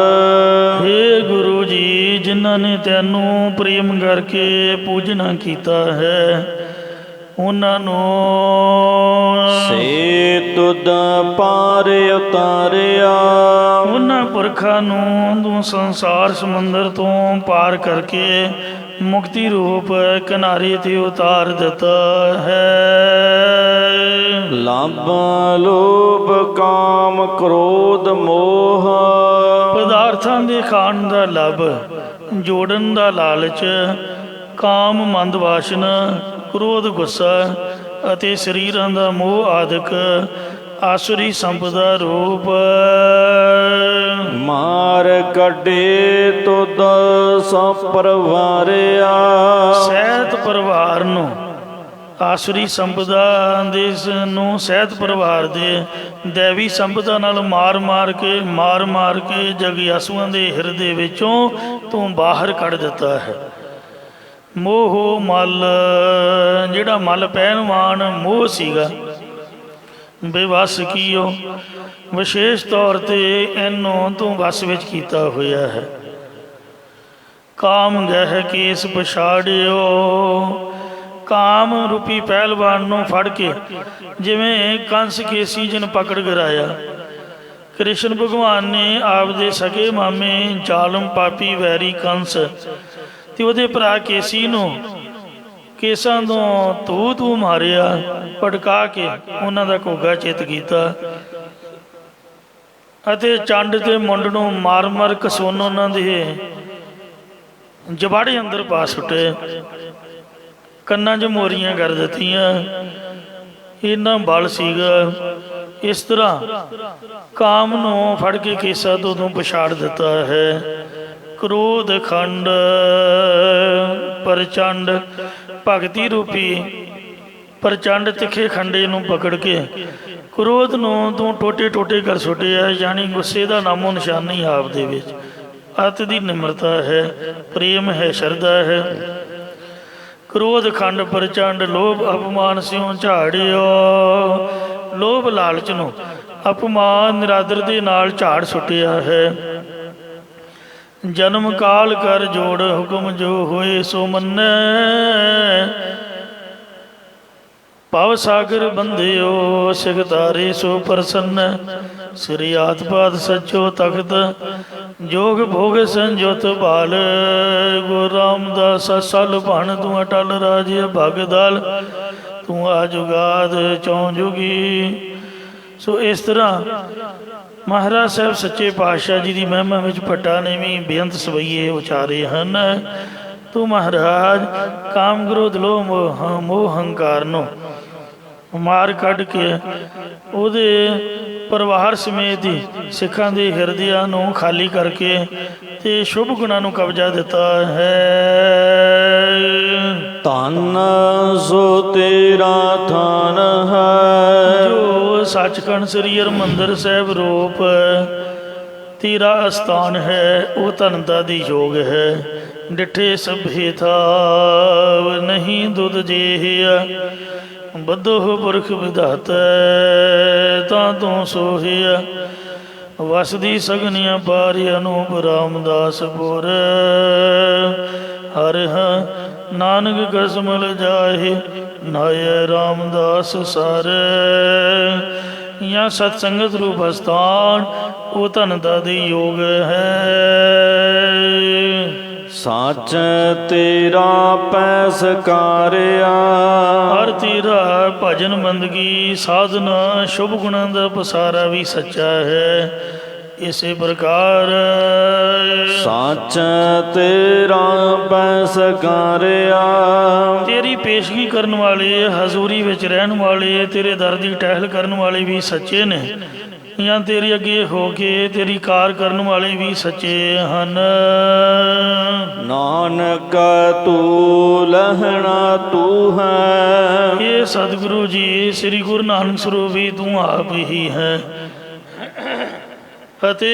ਹੇ ਗੁਰੂ ਜੀ, ਜਿਨ੍ਹਾਂ ਨੇ ਤੈਨੂੰ ਪ੍ਰੇਮ ਕਰਕੇ ਪੂਜਣਾ ਕੀਤਾ ਹੈ ਉਹਨਾਂ ਨੂੰ ਸੇ ਤੁਧ ਪਾਰ ਪਾਰ ਉਤਾਰਿਆ। ਉਹਨਾਂ ਪੁਰਖਾਂ ਨੂੰ ਤੂੰ ਸੰਸਾਰ ਸਮੁੰਦਰ ਤੋਂ ਪਾਰ ਕਰਕੇ ਮੁਕਤੀ ਰੂਪ ਕਿਨਾਰੇ ਤੇ ਉਤਾਰ ਦਿੱਤਾ ਹੈ। ਲੱਭ ਲੋਭ ਕਾਮ ਕ੍ਰੋਧ ਮੋਹ, ਪਦਾਰਥਾਂ ਦੇ ਖਾਣ ਦਾ ਲੱਭ, ਜੋੜਨ ਦਾ ਲਾਲਚ, ਕਾਮ ਮੰਦ ਵਾਸ਼ਨਾ, ਕ੍ਰੋਧ ਗੁੱਸਾ ਅਤੇ ਸਰੀਰਾਂ ਦਾ ਮੋਹ ਆਦਿਕ ਆਸੁਰੀ ਸੰਪਦਾ ਰੂਪ। ਮਾਰ ਕੱਢੇ ਤੁਧ ਸਭ ਪਰਵਾਰਿਆ। ਸਹਿਤ ਪਰਿਵਾਰ ਨੂੰ, ਆਸੁਰੀ ਸੰਪਦਾ ਦੇ ਨੂੰ ਸਹਿਤ ਪਰਿਵਾਰ ਦੇ ਦੇਵੀ ਸੰਪਦਾ ਨਾਲ ਮਾਰ ਮਾਰ ਕੇ ਜਗਿਆਸੂਆਂ ਦੇ ਹਿਰਦੇ ਵਿੱਚੋਂ ਤੂੰ ਬਾਹਰ ਕੱਢ ਦਿੱਤਾ ਹੈ। ਮੋਹ ਮਲ, ਜਿਹੜਾ ਮਲ ਪਹਿਲਵਾਨ ਮੋਹ ਸੀਗਾ, ਬੇਵੱਸ ਕੀਓ, ਵਿਸ਼ੇਸ਼ ਤੌਰ ਤੇ ਇਹਨੂੰ ਤੂੰ ਵਸ ਵਿੱਚ ਕੀਤਾ ਹੋਇਆ ਹੈ। ਕਾਮ ਗਹਿ ਕੇਸ ਪਛਾੜਿਓ, ਕਾਮ ਰੂਪੀ ਪਹਿਲਵਾਨ ਨੂੰ ਫੜ ਕੇ ਜਿਵੇਂ ਕੰਸ ਕੇਸੀ ਜਿਨ ਪਕੜ ਗਿਰਾਇਆ, ਕ੍ਰਿਸ਼ਨ ਭਗਵਾਨ ਨੇ ਆਪ ਦੇ ਸਕੇ ਮਾਮੇ ਜ਼ਾਲਮ ਪਾਪੀ ਵੈਰੀ ਕੰਸ ਤੇ ਉਹਦੇ ਭਰਾ ਕੇਸੀ ਨੂੰ ਕੇਸਾਂ ਤੋਂ ਤੂੰ ਮਾਰਿਆ, ਭੜਕਾ ਕੇ ਉਹਨਾਂ ਦਾ ਘੋਗਾ ਚਿੱਤ ਕੀਤਾ ਅਤੇ ਚੰਡ ਤੇ ਮੁੰਡ ਨੂੰ ਮਾਰ ਮਾਰ ਕਸੋਨ ਉਹਨਾਂ ਦੇ ਜਬਾੜੇ ਅੰਦਰ ਪਾ ਸੁੱਟੇ, ਕੰਨਾਂ 'ਚ ਮੋਰੀਆਂ ਕਰ ਦਿੱਤੀਆਂ। ਇੰਨਾ ਬਲ ਸੀਗਾ। ਇਸ ਤਰ੍ਹਾਂ ਕਾਮ ਨੂੰ ਫੜ ਕੇ ਕੇਸਾਂ ਤੋਂ ਤੂੰ ਪਛਾੜ ਦਿੱਤਾ ਹੈ। ਕ੍ਰੋਧ ਖੰਡ ਪ੍ਰਚੰਡ, ਭਗਤੀ ਰੂਪੀ ਪ੍ਰਚੰਡ ਤਿੱਖੇ ਖੰਡੇ ਨੂੰ ਪਕੜ ਕੇ ਕ੍ਰੋਧ ਨੂੰ ਤੂੰ ਟੋਟੇ ਟੋਟੇ ਕਰ ਸੁੱਟਿਆ, ਯਾਨੀ ਗੁੱਸੇ ਦਾ ਨਾਮੋ ਨਿਸ਼ਾਨ ਨਹੀਂ ਆਪ ਦੇ ਵਿੱਚ। ਅਤ ਦੀ ਨਿਮਰਤਾ ਹੈ, ਪ੍ਰੇਮ ਹੈ, ਸ਼ਰਧਾ ਹੈ। ਕ੍ਰੋਧ ਖੰਡ ਪ੍ਰਚੰਡ ਲੋਭ ਅਪਮਾਨ ਸਿਉ ਝਾੜਿਓ, ਲੋਭ ਲਾਲਚ ਨੂੰ ਅਪਮਾਨ ਨਿਰਾਦਰ ਦੇ ਨਾਲ ਝਾੜ ਸੁੱਟਿਆ ਹੈ। ਜਨਮ ਕਾਲ ਕਰ ਜੋੜ ਹੁਕਮ ਜੋ ਹੋਏ ਸੋ ਮੰਨੈ, ਭਵ ਸਾਗਰ ਬੰਧਿਓ ਸਿਖ ਤਾਰੇ ਸੋ ਪ੍ਰਸੰਨ। ਸ੍ਰੀ ਆਤਪਾਦ ਸੱਚੋ ਤਖਤ ਜੋਗ ਭੋਗ ਸੰਜੋਤ ਬਾਲ, ਗੁਰੂ ਰਾਮਦਾਸ ਸਲ ਭਣ ਤੂੰ ਅਟਲ ਰਾਜ ਭਗਦਲ, ਤੂੰ ਆ ਜੁਗਾਦ ਚੌਂ ਜੁਗੀ। ਸੋ ਇਸ ਤਰ੍ਹਾਂ ਮਹਾਰਾਜ ਸਾਹਿਬ ਸੱਚੇ ਪਾਤਸ਼ਾਹ ਜੀ ਦੀ ਮਹਿਮਾ ਵਿੱਚ ਭੱਟਾ ਨੇ ਵੀ ਬੇਅੰਤ ਸਵਈਏ ਉਚਾਰੇ ਹਨ। ਤੂੰ ਮਹਾਰਾਜ ਕਾਮ ਕ੍ਰੋਧ ਲੋਭ ਮੋਹ ਹੰਕਾਰ ਨੂੰ ਮਾਰ ਕੱਢ ਕੇ ਉਹਦੇ ਪਰਿਵਾਰ ਸਮੇਤ ਹੀ ਸਿੱਖਾਂ ਦੇ ਹਿਰਦਿਆਂ ਨੂੰ ਖਾਲੀ ਕਰਕੇ ਤੇ ਸ਼ੁਭ ਗੁਣਾਂ ਨੂੰ ਕਬਜ਼ਾ ਦਿੱਤਾ ਹੈ। ਧੰਨ ਸੋ ਤੇਰਾ ਥਾਨ ਹੈ, ਜੋ ਸੱਚਖੰਡ ਸ੍ਰੀ ਹਰਿਮੰਦਰ ਸਾਹਿਬ ਰੂਪ ਤੇਰਾ ਅਸਥਾਨ ਹੈ, ਉਹ ਧਨਤਾ ਦੀ ਯੋਗ ਹੈ। ਡਿਠੇ ਸਭੇ ਥਾਵ ਨਹੀਂ ਦੁੱਧ ਜੇਹਿਆ, ਬੱਧੋ ਪੁਰਖ ਵਿਧਾਤਾ ਤਾਂ ਤੂੰ ਸੋਹਿਆ। ਵਸਦੀ ਸਗਨੀਆਂ ਪਾਰਿ ਅਨੂਪ ਰਾਮਦਾਸ ਪੁਰ, ਹਰਿ ਨਾਨਕ ਕਸਮਲ ਜਾਏ ਨਾਇ ਰਾਮਦਾਸ ਸਰ। ਜਾਂ ਸਤ ਸੰਗਤ ਰੂਪ ਅਸਥਾਨ ਉਹ ਧਨਤਾ ਦੇ ਯੋਗ ਹੈ। ਸੱਚ ਤੇਰਾ ਪੈ ਸਕਾਰਿਆ, ਹਰ ਤੇਰਾ ਭਜਨ ਬੰਦਗੀ ਸਾਧਨਾ ਸ਼ੁਭ ਗੁਣਾਂ ਦਾ ਪਸਾਰਾ ਵੀ ਸੱਚਾ ਹੈ। ਇਸੇ ਪ੍ਰਕਾਰ ਸੱਚ ਤੇਰਾ ਪੈ ਸਕਾਰਿਆ, ਤੇਰੀ ਪੇਸ਼ਗੀ ਕਰਨ ਵਾਲੇ, ਹਜ਼ੂਰੀ ਵਿੱਚ ਰਹਿਣ ਵਾਲੇ, ਤੇਰੇ ਦਰ ਦੀ ਟਹਿਲ ਕਰਨ ਵਾਲੇ ਵੀ ਸੱਚੇ ਨੇ, ਜਾਂ ਤੇਰੇ ਅੱਗੇ ਹੋ ਕੇ ਤੇਰੀ ਕਾਰ ਕਰਨ ਵਾਲੇ ਵੀ ਸੱਚੇ ਹਨ। ਨਾਨਕ ਤੂੰ ਲਹਿਣਾ ਤੂੰ ਹੈ, ਇਹ ਸਤਿਗੁਰੂ ਜੀ ਸ੍ਰੀ ਗੁਰੂ ਨਾਨਕ ਸਰੂਪ ਵੀ ਤੂੰ ਆਪ ਹੀ ਹੈ। ਅਤੇ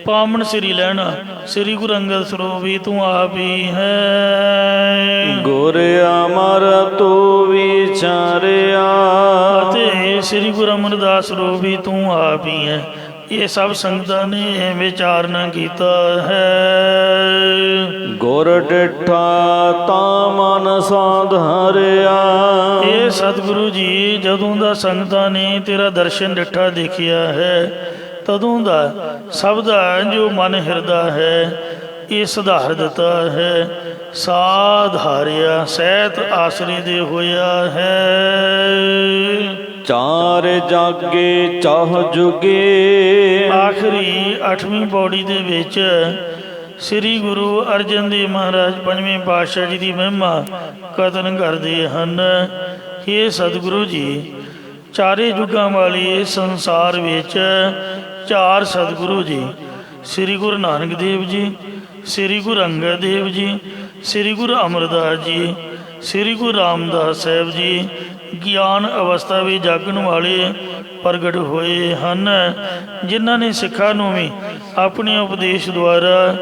ਪਾਵਨ ਸ੍ਰੀ ਲਹਿਣਾ ਸ੍ਰੀ ਗੁਰੂ ਅੰਗਦ ਸਰੂਪ ਵੀ ਤੂੰ ਆਪ ਹੀ ਹੈ। ਗੁਰ ਅਮਰ ਤੂੰ ਵਿਚਾਰਿਆ, ਅਤੇ ਸ੍ਰੀ ਗੁਰੂ ਅਮਰਦਾਸ ਸਰੂਪ ਵੀ ਤੂੰ ਆਪ ਹੀ ਹੈ। ਇਹ ਸਭ ਸੰਗਤਾਂ ਨੇ ਵਿਚਾਰਨਾ ਕੀਤਾ ਹੈ। ਗੁਰ ਡਿਠਾ ਤਾਂ ਮਨ ਸਾਧਾਰਿਆ। ਇਹ ਸਤਿਗੁਰੂ ਜੀ, ਜਦੋਂ ਦਾ ਸੰਗਤਾਂ ਨੇ ਤੇਰਾ ਦਰਸ਼ਨ ਡਿੱਠਾ ਦੇਖਿਆ ਹੈ, ਤਦੋਂ ਦਾ ਸਭ ਦਾ ਜੋ ਮਨ ਹਿਰਦਾ ਹੈ ਇਹ ਸੁਧਾਰ ਦਿੱਤਾ ਹੈ। ਸਾਧਾਰਿਆ ਸਹਿਤ ਆਸਰੇ ਦੇ ਹੋਇਆ ਹੈ। ਚਾਰ ਜਾਗੇ ਚਾਹ ਜੁਗੇ। ਆਖਰੀ 8ਵੀਂ ਪੌੜੀ ਦੇ ਵਿੱਚ ਸ੍ਰੀ ਗੁਰੂ ਅਰਜਨ ਦੇਵ ਮਹਾਰਾਜ ਪੰਜਵੇਂ ਪਾਤਸ਼ਾਹ ਜੀ ਦੀ ਮਹਿਮਾ ਕਥਨ ਕਰਦੇ ਹਨ। ਇਹ ਸਤਿਗੁਰੂ ਜੀ, ਚਾਰੇ ਯੁੱਗਾਂ ਵਾਲੇ ਸੰਸਾਰ ਵਿੱਚ ਚਾਰ ਸਤਿਗੁਰੂ ਜੀ, ਸ੍ਰੀ ਗੁਰੂ ਨਾਨਕ ਦੇਵ ਜੀ, ਸ੍ਰੀ ਗੁਰੂ ਅੰਗਦ ਦੇਵ ਜੀ, ਸ੍ਰੀ ਗੁਰੂ ਅਮਰਦਾਸ ਜੀ, ਸ੍ਰੀ ਗੁਰੂ ਰਾਮਦਾਸ ਸਾਹਿਬ ਜੀ ਗਿਆਨ ਅਵਸਥਾ ਵਿੱਚ ਜਾਗਣ ਵਾਲੇ ਪ੍ਰਗਟ ਹੋਏ ਹਨ, ਜਿਨ੍ਹਾਂ ਨੇ ਸਿੱਖਾਂ ਨੂੰ ਵੀ ਆਪਣੇ ਉਪਦੇਸ਼ ਦੁਆਰਾ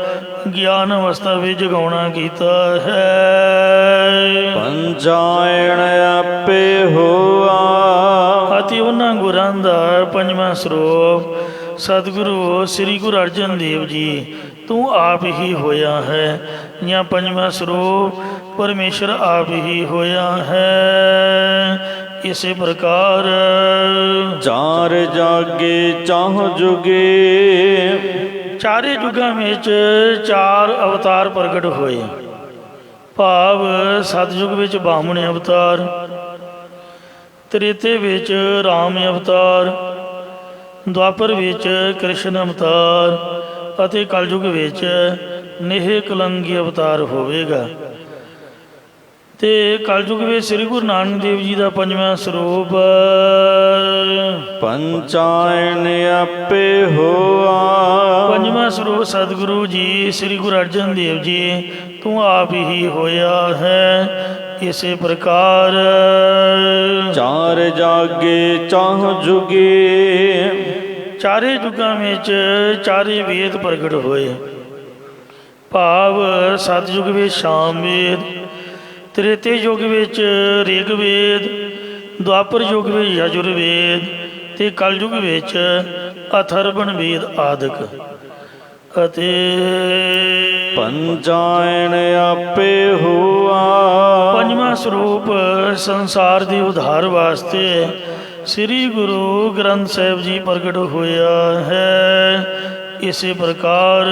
ਗਿਆਨ ਅਵਸਥਾ ਵਿੱਚ ਜਗਾਉਣਾ ਕੀਤਾ ਹੈ। ਪੰਚਾਇਣ ਆਪੇ ਹੋਆ। ਅਤੇ ਉਹਨਾਂ ਗੁਰਾਂ ਦਾ ਪੰਜਵਾਂ ਸਰੂਪ ਸਤਿਗੁਰੂ ਸ੍ਰੀ ਗੁਰੂ ਅਰਜਨ ਦੇਵ ਜੀ ਤੂੰ ਆਪ ਹੀ ਹੋਇਆ ਹੈ, ਜਾਂ ਪੰਜਵਾਂ ਸਰੂਪ ਪਰਮੇਸ਼ਰ ਆਪ ਹੀ ਹੋਇਆ ਹੈ। ਇਸੇ ਪ੍ਰਕਾਰ ਚਾਰ ਜਾਗੇ ਚਾਹ ਜੁਗੇ। ਚਾਰੇ ਯੁੱਗਾਂ ਵਿੱਚ ਚਾਰ ਅਵਤਾਰ ਪ੍ਰਗਟ ਹੋਏ। ਭਾਵ ਸਤਿਯੁਗ ਵਿੱਚ ਬਾਮਣ ਅਵਤਾਰ, ਤ੍ਰੇਤੇ ਵਿੱਚ ਰਾਮ ਅਵਤਾਰ, ਦੁਆਪਰ ਵਿੱਚ ਕ੍ਰਿਸ਼ਨ ਅਵਤਾਰ ਅਤੇ ਕਲਯੁਗ ਵਿੱਚ ਨੇਹ ਕਲੰਗੀ ਅਵਤਾਰ ਹੋਵੇਗਾ। ਤੇ ਕਲਯੁਗ ਵਿੱਚ ਸ੍ਰੀ ਗੁਰੂ ਨਾਨਕ ਦੇਵ ਜੀ ਦਾ ਪੰਜਵਾਂ ਸਰੂਪ ਪੰਚਾਇਣ ਆਪੇ ਹੋਆ। ਪੰਜਵਾਂ ਸਰੂਪ ਸਤਿਗੁਰੂ ਜੀ ਸ੍ਰੀ ਗੁਰੂ ਅਰਜਨ ਦੇਵ ਜੀ ਤੂੰ ਆਪ ਹੀ ਹੋਇਆ ਹੈ। ਇਸੇ ਪ੍ਰਕਾਰ ਚਾਰ ਜਾਗੇ ਚਾਹ ਜੁਗੇ। ਚਾਰੇ ਯੁੱਗਾਂ ਵਿੱਚ ਚਾਰੇ ਵੇਦ ਪ੍ਰਗਟ ਹੋਏ। ਭਾਵ ਸਤਿਯੁਗ ਵਿੱਚ ਸਾਮ ਵੇਦ, ਤ੍ਰੇਤੇ ਯੁੱਗ ਵਿੱਚ ਰਿਗਵੇਦ, ਦੁਆਪਰ ਯੁੱਗ ਵਿੱਚ ਯਜੁਰਵੇਦ ਤੇ ਕਲਯੁਗ ਵਿੱਚ ਅਥਰਵਣ ਵੇਦ ਆਦਿਕ। ਅਤੇ ਪੰਚਾਇਣ ਆਪੇ ਹੋਆ। ਪੰਜਵਾਂ ਸਰੂਪ ਸੰਸਾਰ ਦੇ ਉਧਾਰ ਵਾਸਤੇ ਸ੍ਰੀ ਗੁਰੂ ਗ੍ਰੰਥ ਸਾਹਿਬ ਜੀ ਪ੍ਰਗਟ ਹੋਇਆ ਹੈ। ਇਸੇ ਪ੍ਰਕਾਰ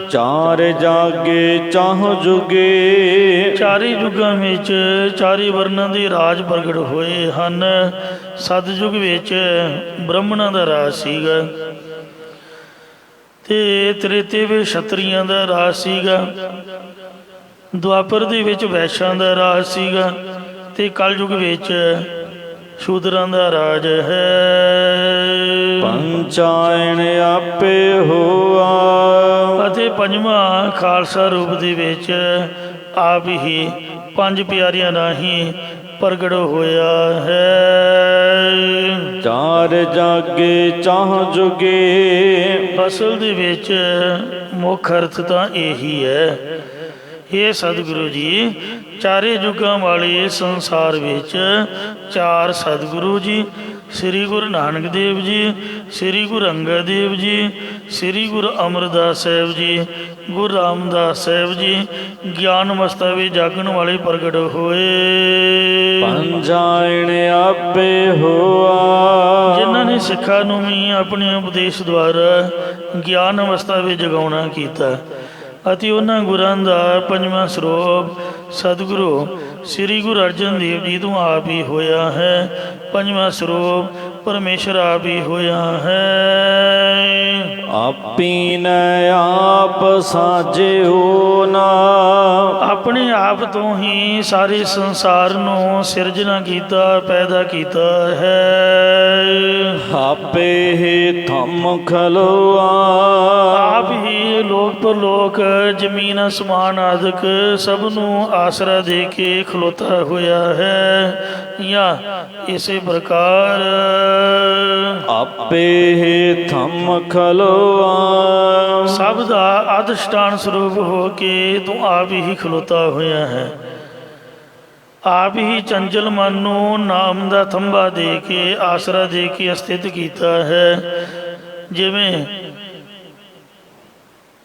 ਚਾਰ ਜਾਗੇ ਚਾਹ ਜੁਗੇ। ਚਾਰੇ ਯੁੱਗਾਂ ਵਿੱਚ ਚਾਰੇ ਵਰਨਾਂ ਦੇ ਰਾਜ ਪ੍ਰਗਟ ਹੋਏ ਹਨ। ਸਤਿਯੁਗ ਵਿੱਚ ਬ੍ਰਾਹਮਣਾਂ ਦਾ ਰਾਜ ਸੀਗਾ, ਤੇ ਤ੍ਰੇਤੇ ਵਿੱਚ ਛਤਰੀਆਂ ਦਾ ਰਾਜ ਸੀਗਾ, ਦੁਆਪਰ ਦੇ ਵਿੱਚ ਵੈਸ਼ਾਂ ਦਾ ਰਾਜ ਸੀਗਾ, ਤੇ ਕਲਯੁਗ ਵਿੱਚ ਸ਼ੂਦਰਾਂ ਦਾ ਰਾਜ ਹੈ। ਪੰਚਾਇਣ ਆਪੇ ਹੋਆ। ਅਤੇ ਪੰਜਵਾਂ ਖਾਲਸਾ ਰੂਪ ਦੇ ਵਿੱਚ ਆਪ ਹੀ ਪੰਜ ਪਿਆਰਿਆਂ ਰਾਹੀਂ ਪ੍ਰਗਟ ਹੋਇਆ ਹੈ। ਚਾਰ ਜਾਗੇ ਚਾਹ ਜੁਗੇ। ਅਸਲ ਦੇ ਵਿੱਚ ਮੁੱਖ ਅਰਥ ਤਾਂ ਇਹੀ ਹੈ। ਇਹ ਸਤਿਗੁਰੂ ਜੀ, ਚਾਰੇ ਯੁੱਗਾਂ ਵਾਲੇ ਸੰਸਾਰ ਵਿੱਚ ਚਾਰ ਸਤਿਗੁਰੂ ਜੀ, ਸ੍ਰੀ ਗੁਰੂ ਨਾਨਕ ਦੇਵ ਜੀ, ਸ੍ਰੀ ਗੁਰੂ ਅੰਗਦ ਦੇਵ ਜੀ, ਸ੍ਰੀ ਗੁਰੂ ਅਮਰਦਾਸ ਸਾਹਿਬ ਜੀ, ਗੁਰੂ ਰਾਮਦਾਸ ਸਾਹਿਬ ਜੀ ਗਿਆਨ ਅਵਸਥਾ ਵਿੱਚ ਜਾਗਣ ਵਾਲੇ ਪ੍ਰਗਟ ਹੋਏ। ਪੰਚਾਇਣ ਆਪੇ ਹੋਆ। ਜਿਨ੍ਹਾਂ ਨੇ ਸਿੱਖਾਂ ਨੂੰ ਵੀ ਆਪਣੇ ਉਪਦੇਸ਼ ਦੁਆਰਾ ਗਿਆਨ ਅਵਸਥਾ ਵਿੱਚ ਜਗਾਉਣਾ ਕੀਤਾ। ਅਤੇ ਉਹਨਾਂ ਗੁਰਾਂ ਦਾ ਪੰਜਵਾਂ ਸਰੂਪ ਸਤਿਗੁਰੂ ਸ੍ਰੀ ਗੁਰੂ ਅਰਜਨ ਦੇਵ ਜੀ ਤੋਂ ਆਪ ਹੀ ਹੋਇਆ ਹੈ। ਪੰਜਵਾਂ ਸਰੂਪ ਪਰਮੇਸ਼ਰ ਆਪ ਹੀ ਹੋਇਆ ਹੈ। ਆਪੀ ਨੇ ਆਪ ਸਾਜਿਓ ਨਾ। ਆਪਣੇ ਆਪ ਤੋਂ ਹੀ ਸਾਰੇ ਸੰਸਾਰ ਨੂੰ ਸਿਰਜਣਾ ਕੀਤਾ, ਪੈਦਾ ਕੀਤਾ ਹੈ। ਆਪੇ ਹੀ ਥੰਮ ਖਲੋਆ। ਆਪ ਹੀ ਲੋਕ ਪਰਲੋਕ ਜ਼ਮੀਨ ਅਸਮਾਨ ਆਦਿਕ ਸਭ ਨੂੰ ਆਸਰਾ ਦੇ ਕੇ ਖਲੋਤਾ ਹੋਇਆ ਹੈ। ਜਾਂ ਇਸੇ ਪ੍ਰਕਾਰ ਆਪੇ ਹੀ ਥੰਮ ਖਲੋਆ। ਸਭ ਦਾ ਅਧਿਸ਼ਠਾਨ ਸਰੂਪ ਹੋ ਕੇ ਤੂੰ ਆਪ ਹੀ ਖਲੋਤਾ ਹੋਇਆ ਹੈ। ਆਪ ਹੀ ਚੰਚਲ ਮਨ ਨੂੰ ਨਾਮ ਦਾ ਥੰਬਾ ਦੇ ਕੇ ਆਸਰਾ ਦੇ ਕੇ ਸਥਿਤ ਕੀਤਾ ਹੈ। ਜਿਵੇਂ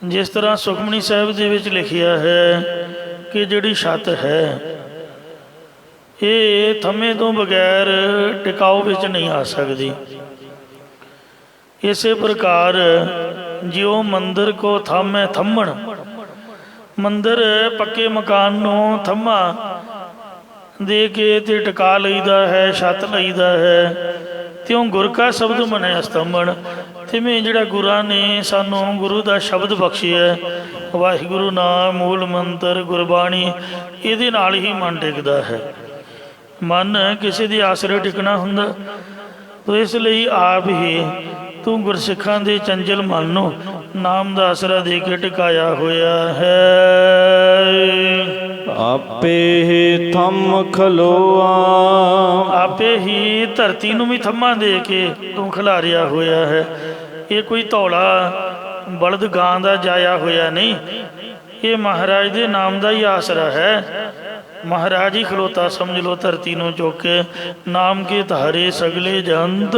ਜਿਸ ਤਰ੍ਹਾਂ ਸੁਖਮਨੀ ਸਾਹਿਬ ਦੇ ਵਿੱਚ ਲਿਖਿਆ ਹੈ ਕਿ ਜਿਹੜੀ ਛੱਤ ਹੈ ਇਹ ਥੰਮੇ ਤੋਂ ਬਗੈਰ ਟਿਕਾਓ ਵਿੱਚ ਨਹੀਂ ਆ ਸਕਦੀ। ਇਸੇ ਪ੍ਰਕਾਰ ਜਿਉ ਮੰਦਰ ਕੋ ਥਾਮੈ ਥੰਮਣ, ਮੰਦਰ ਪੱਕੇ ਮਕਾਨ ਨੂੰ ਥੰਮਾ ਦੇ ਕੇ ਤੇ ਟਿਕਾ ਲਈਦਾ ਹੈ, ਛੱਤ ਲਈਦਾ ਹੈ, ਤਿਉਂ ਗੁਰ ਕਾ ਸ਼ਬਦ ਮਨੈ ਅਸਤੰਭਣ। ਤਿਵੇਂ ਜਿਹੜਾ ਗੁਰਾਂ ਨੇ ਸਾਨੂੰ ਗੁਰੂ ਦਾ ਸ਼ਬਦ ਬਖਸ਼ਿਆ, ਵਾਹਿਗੁਰੂ ਨਾਮ ਮੂਲ ਮੰਤਰ ਗੁਰਬਾਣੀ, ਇਹਦੇ ਨਾਲ ਹੀ ਮਨ ਟਿਕਦਾ ਹੈ। ਮਨ ਕਿਸੇ ਦੇ ਆਸਰੇ ਟਿਕਣਾ ਹੁੰਦਾ, ਤੋ ਇਸ ਲਈ ਆਪ ਹੀ ਤੂੰ ਗੁਰਸਿੱਖਾਂ ਦੇ ਚੰਚਲ ਮਨ ਨੂੰ ਨਾਮ ਦਾ ਆਸਰਾ ਦੇ ਕੇ ਟਿਕਾਇਆ ਹੋਇਆ ਹੈ। ਆਪੇ ਹੀ ਥੰਮ ਖਲੋਆ, ਆਪੇ ਹੀ ਧਰਤੀ ਨੂੰ ਵੀ ਥੰਮਾ ਦੇ ਕੇ ਤੂੰ ਖਿਲਾਰਿਆ ਹੋਇਆ ਹੈ। ਇਹ ਕੋਈ ਧੌਲਾ ਬਲਦ ਗਾਂ ਦਾ ਜਾਇਆ ਹੋਇਆ ਨਹੀਂ, ਇਹ ਮਹਾਰਾਜ ਦੇ ਨਾਮ ਦਾ ਹੀ ਆਸਰਾ ਹੈ। ਮਹਾਰਾਜ ਹੀ ਖਲੋਤਾ ਸਮਝ ਲੋ ਧਰਤੀ ਨੂੰ ਚੁੱਕ ਕੇ। ਨਾਮ ਕੇ ਧਾਰੇ ਸਗਲੇ ਜੰਤ,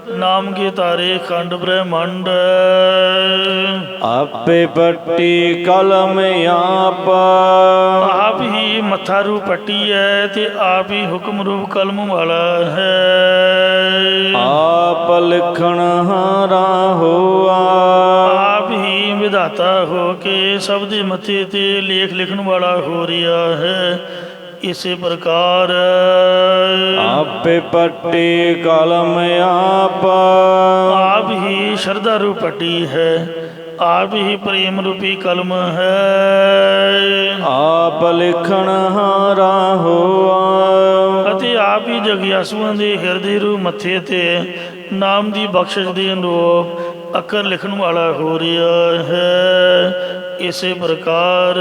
ਨਾਮ ਕੇ ਧਾਰੇ ਖੰਡ ਬ੍ਰਹਮੰਡ। ਆਪੇ ਪੱਟੀ ਕਲਮ ਆਪ, ਆਪ ਹੀ ਮੱਥਾ ਰੂਪ ਪੱਟੀ ਹੈ ਤੇ ਆਪ ਹੀ ਹੁਕਮ ਰੂਪ ਕਲਮ ਵਾਲਾ ਹੈ। ਆਪ ਲਿਖਣ ਹਾਰਾ ਹੋਆ, ਆਪ ਹੀ ਵਿਧਾਤਾ ਹੋ ਕੇ ਸਭ ਦੇ ਮੱਥੇ ਤੇ ਲੇਖ ਲਿਖਣ ਵਾਲਾ ਹੋ ਰਿਹਾ ਹੈ। ਇਸੇ ਪ੍ਰਕਾਰ ਆਪੇ ਪੱਟੀ ਕਲਮ ਆਪ, ਆਪ ਹੀ ਸ਼ਰਧਾ ਰੂਪ ਪੱਟੀ ਹੈ, ਆਪ ਹੀ ਪ੍ਰੇਮ ਰੂਪੀ ਕਲਮ ਹੈ। ਆਪ ਲਿਖਣ ਹਾਰਾ ਹੋਆ, ਅਤੇ ਆਪ ਹੀ ਜਗਿਆਸੂਆਂ ਦੇ ਹਿਰਦੇ ਰੂ ਮੱਥੇ ਤੇ ਨਾਮ ਦੀ ਬਖਸ਼ਿਸ਼ ਦੇ ਅਨੁਰੂਪ ਅੱਖਰ ਲਿਖਣ ਵਾਲਾ ਹੋ ਰਿਹਾ ਹੈ। ਇਸੇ ਪ੍ਰਕਾਰ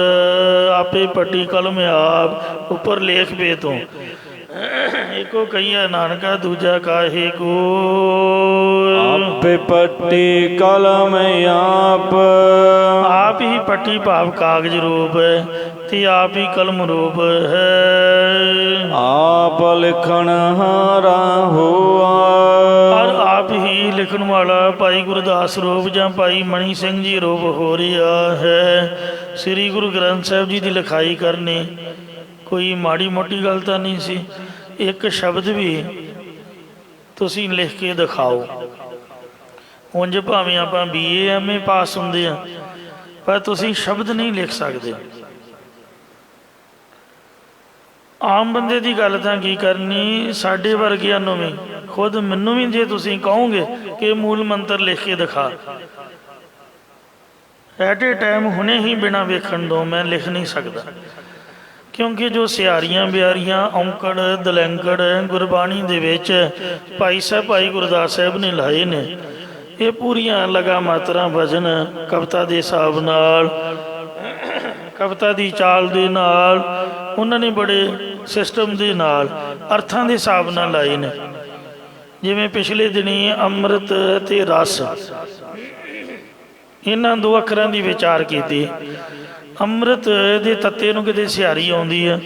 ਆਪੇ ਪੱਟੀ ਕਲਮ ਆਪ, ਉੱਪਰ ਲੇਖ ਪੇ ਤੋਂ ਇੱਕੋ ਕਹੀਆ ਨਾਨਕਾ ਦੂਜਾ ਕਾਹੇ ਕੋ। ਆਪੇ ਪੱਟੀ ਕਲਮ ਆਪ, ਆਪ ਹੀ ਪੱਟੀ ਭਾਵ ਕਾਗਜ਼ ਰੂਪ ਹੈ ਤੇ ਆਪ ਹੀ ਕਲਮ ਰੂਪ ਹੈ। ਆਪ ਲਿਖਣ ਹਾਰਾ ਹੋਆ, ਔਰ ਆਪ ਹੀ ਲਿਖਣ ਵਾਲਾ ਭਾਈ ਗੁਰਦਾਸ ਰੂਪ ਜਾਂ ਭਾਈ ਮਣੀ ਸਿੰਘ ਜੀ ਰੂਪ ਹੋ ਰਿਹਾ ਹੈ। ਸ੍ਰੀ ਗੁਰੂ ਗ੍ਰੰਥ ਸਾਹਿਬ ਜੀ ਦੀ ਲਿਖਾਈ ਕਰਨੀ ਕੋਈ ਮਾੜੀ ਮੋਟੀ ਗੱਲ ਤਾਂ ਨਹੀਂ ਸੀ। ਇੱਕ ਸ਼ਬਦ ਵੀ ਤੁਸੀਂ ਲਿਖ ਕੇ ਦਿਖਾਓ। ਉਂਝ ਭਾਵੇਂ ਆਪਾਂ BA MA ਪਾਸ ਹੁੰਦੇ ਆ, ਪਰ ਤੁਸੀਂ ਸ਼ਬਦ ਨਹੀਂ ਲਿਖ ਸਕਦੇ। ਆਮ ਬੰਦੇ ਦੀ ਗੱਲ ਤਾਂ ਕੀ ਕਰਨੀ, ਸਾਡੇ ਵਰਗਿਆਂ ਨੂੰ ਵੀ, ਖੁਦ ਮੈਨੂੰ ਵੀ ਜੇ ਤੁਸੀਂ ਕਹੋਗੇ ਕਿ ਮੂਲ ਮੰਤਰ ਲਿਖ ਕੇ ਦਿਖਾ, ਐਟ ਏ ਟਾਈਮ ਹੁਣੇ ਹੀ ਬਿਨਾਂ ਵੇਖਣ ਤੋਂ ਮੈਂ ਲਿਖ ਨਹੀਂ ਸਕਦਾ। ਕਿਉਂਕਿ ਜੋ ਸਿਆਰੀਆਂ ਬਿਆਰੀਆਂ ਔਂਕੜ ਦਲੈਂਕੜ ਗੁਰਬਾਣੀ ਦੇ ਵਿੱਚ ਭਾਈ ਸਾਹਿਬ ਭਾਈ ਗੁਰਦਾਸ ਸਾਹਿਬ ਨੇ ਲਾਏ ਨੇ, ਇਹ ਪੂਰੀਆਂ ਲਗਾ ਮਾਤਰਾ ਭਜਨ ਕਵਿਤਾ ਦੇ ਹਿਸਾਬ ਨਾਲ, ਕਵਿਤਾ ਦੀ ਚਾਲ ਦੇ ਨਾਲ, ਉਹਨਾਂ ਨੇ ਬੜੇ ਸਿਸਟਮ ਦੇ ਨਾਲ ਅਰਥਾਂ ਦੇ ਹਿਸਾਬ ਨਾਲ ਲਾਏ ਨੇ। ਜਿਵੇਂ ਪਿਛਲੇ ਦਿਨੀ ਅੰਮ੍ਰਿਤ ਤੇ ਰਸ, ਇਹਨਾਂ ਦੋ ਅੱਖਰਾਂ ਦੀ ਵਿਚਾਰ ਕੀਤੀ। ਅੰਮ੍ਰਿਤ ਦੇ ਤੱਤੇ ਨੂੰ ਕਿਤੇ ਸਿਹਾਰੀ ਆਉਂਦੀ ਹੈ,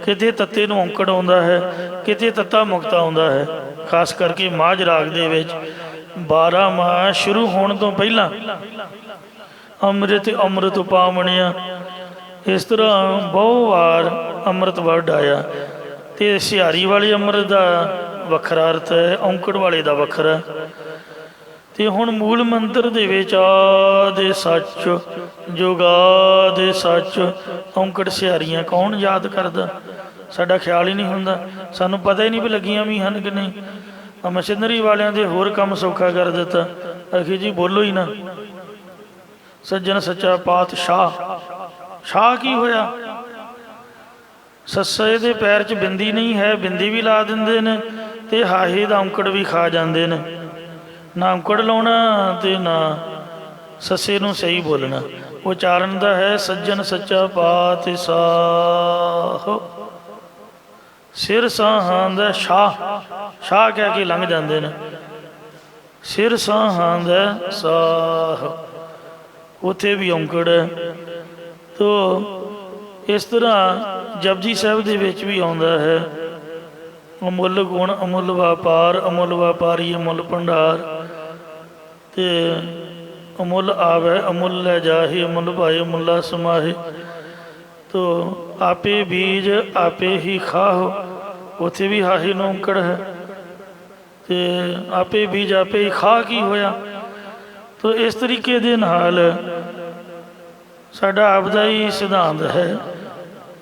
ਕਿਤੇ ਤੱਤੇ ਨੂੰ ਔਂਕੜ ਆਉਂਦਾ ਹੈ, ਕਿਤੇ ਤੱਤਾ ਮੁਕਤਾ ਆਉਂਦਾ ਹੈ। ਖਾਸ ਕਰਕੇ ਮਾਝ ਰਾਗ ਦੇ ਵਿੱਚ 12 ਮਾਹ ਸ਼ੁਰੂ ਹੋਣ ਤੋਂ ਪਹਿਲਾਂ ਅੰਮ੍ਰਿਤ ਅੰਮ੍ਰਿਤ ਉਪਾਵਣਿਆ, ਇਸ ਤਰ੍ਹਾਂ ਬਹੁਤ ਵਾਰ ਅੰਮ੍ਰਿਤ ਵਰਡ ਆਇਆ। ਤੇ ਸਿਹਾਰੀ ਵਾਲੇ ਅੰਮ੍ਰਿਤ ਦਾ ਵੱਖਰਾ ਅਰਥ ਹੈ, ਔਂਕੜ ਵਾਲੇ ਦਾ ਵੱਖਰਾ। ਤੇ ਹੁਣ ਮੂਲ ਮੰਤਰ ਦੇ ਵਿੱਚ ਆ ਦੇ ਸੱਚ ਜੋਗਾ ਦੇ ਸੱਚ, ਔਂਕੜ ਸਿਹਾਰੀਆਂ ਕੌਣ ਯਾਦ ਕਰਦਾ? ਸਾਡਾ ਖਿਆਲ ਹੀ ਨਹੀਂ ਹੁੰਦਾ, ਸਾਨੂੰ ਪਤਾ ਹੀ ਨਹੀਂ ਵੀ ਲੱਗੀਆਂ ਵੀ ਹਨ ਕਿ ਨਹੀਂ। ਮਸ਼ੀਨਰੀ ਵਾਲਿਆਂ ਦੇ ਹੋਰ ਕੰਮ ਸੌਖਾ ਕਰ ਦਿੱਤਾ, ਆਖੀ ਜੀ ਬੋਲੋ ਹੀ ਨਾ, ਸੱਜਣ ਸੱਚਾ ਪਾਤਸ਼ਾਹ। ਸ਼ਾਹ ਕੀ ਹੋਇਆ? ਸੱਸੇ ਦੇ ਪੈਰ 'ਚ ਬਿੰਦੀ ਨਹੀਂ ਹੈ, ਬਿੰਦੀ ਵੀ ਲਾ ਦਿੰਦੇ ਨੇ ਤੇ ਹਾਹੇ ਦਾ ਔਂਕੜ ਵੀ ਖਾ ਜਾਂਦੇ ਨੇ। ਨਾ ਔਂਕੜ ਲਾਉਣਾ ਤੇ ਨਾ ਸੱਸੇ ਨੂੰ ਸਹੀ ਬੋਲਣਾ। ਉਚਾਰਨ ਦਾ ਹੈ ਸੱਜਣ ਸੱਚਾ ਪਾਤਸ਼ਾਹ। ਸਿਰ ਸਾਹਾਂ ਦਾ ਸ਼ਾਹ, ਸ਼ਾਹ ਕਹਿ ਕੇ ਲੰਘ ਜਾਂਦੇ ਨੇ। ਸਿਰ ਸਾਹਾਂ ਦਾ ਸਾਹ, ਉੱਥੇ ਵੀ ਔਂਕੜ ਹੈ। ਤੋ ਇਸ ਤਰ੍ਹਾਂ ਜਪਜੀ ਸਾਹਿਬ ਦੇ ਵਿੱਚ ਵੀ ਆਉਂਦਾ ਹੈ, ਅਮੁੱਲ ਗੁਣ ਅਮੁੱਲ ਵਪਾਰ, ਅਮੁੱਲ ਵਪਾਰੀ ਅਮੁੱਲ ਭੰਡਾਰ। ਤੇ ਅਮੁੱਲ ਆਵੈ ਅਮੁੱਲ ਲੈ ਜਾਹੇ, ਅਮੁੱਲ ਭਾਏ ਮੁੱਲਾ ਸਮਾਹੇ। ਤੋ ਆਪੇ ਬੀਜ ਆਪੇ ਹੀ ਖਾਹੋ, ਉੱਥੇ ਵੀ ਹਾਹੀ ਨੂੰ ਔਂਕੜ ਹੈ। ਤੇ ਆਪੇ ਬੀਜ ਆਪੇ ਹੀ ਖਾ ਕੀ ਹੋਇਆ। ਤੋ ਇਸ ਤਰੀਕੇ ਦੇ ਨਾਲ ਸਾਡਾ ਆਪਦਾ ਹੀ ਸਿਧਾਂਤ ਹੈ।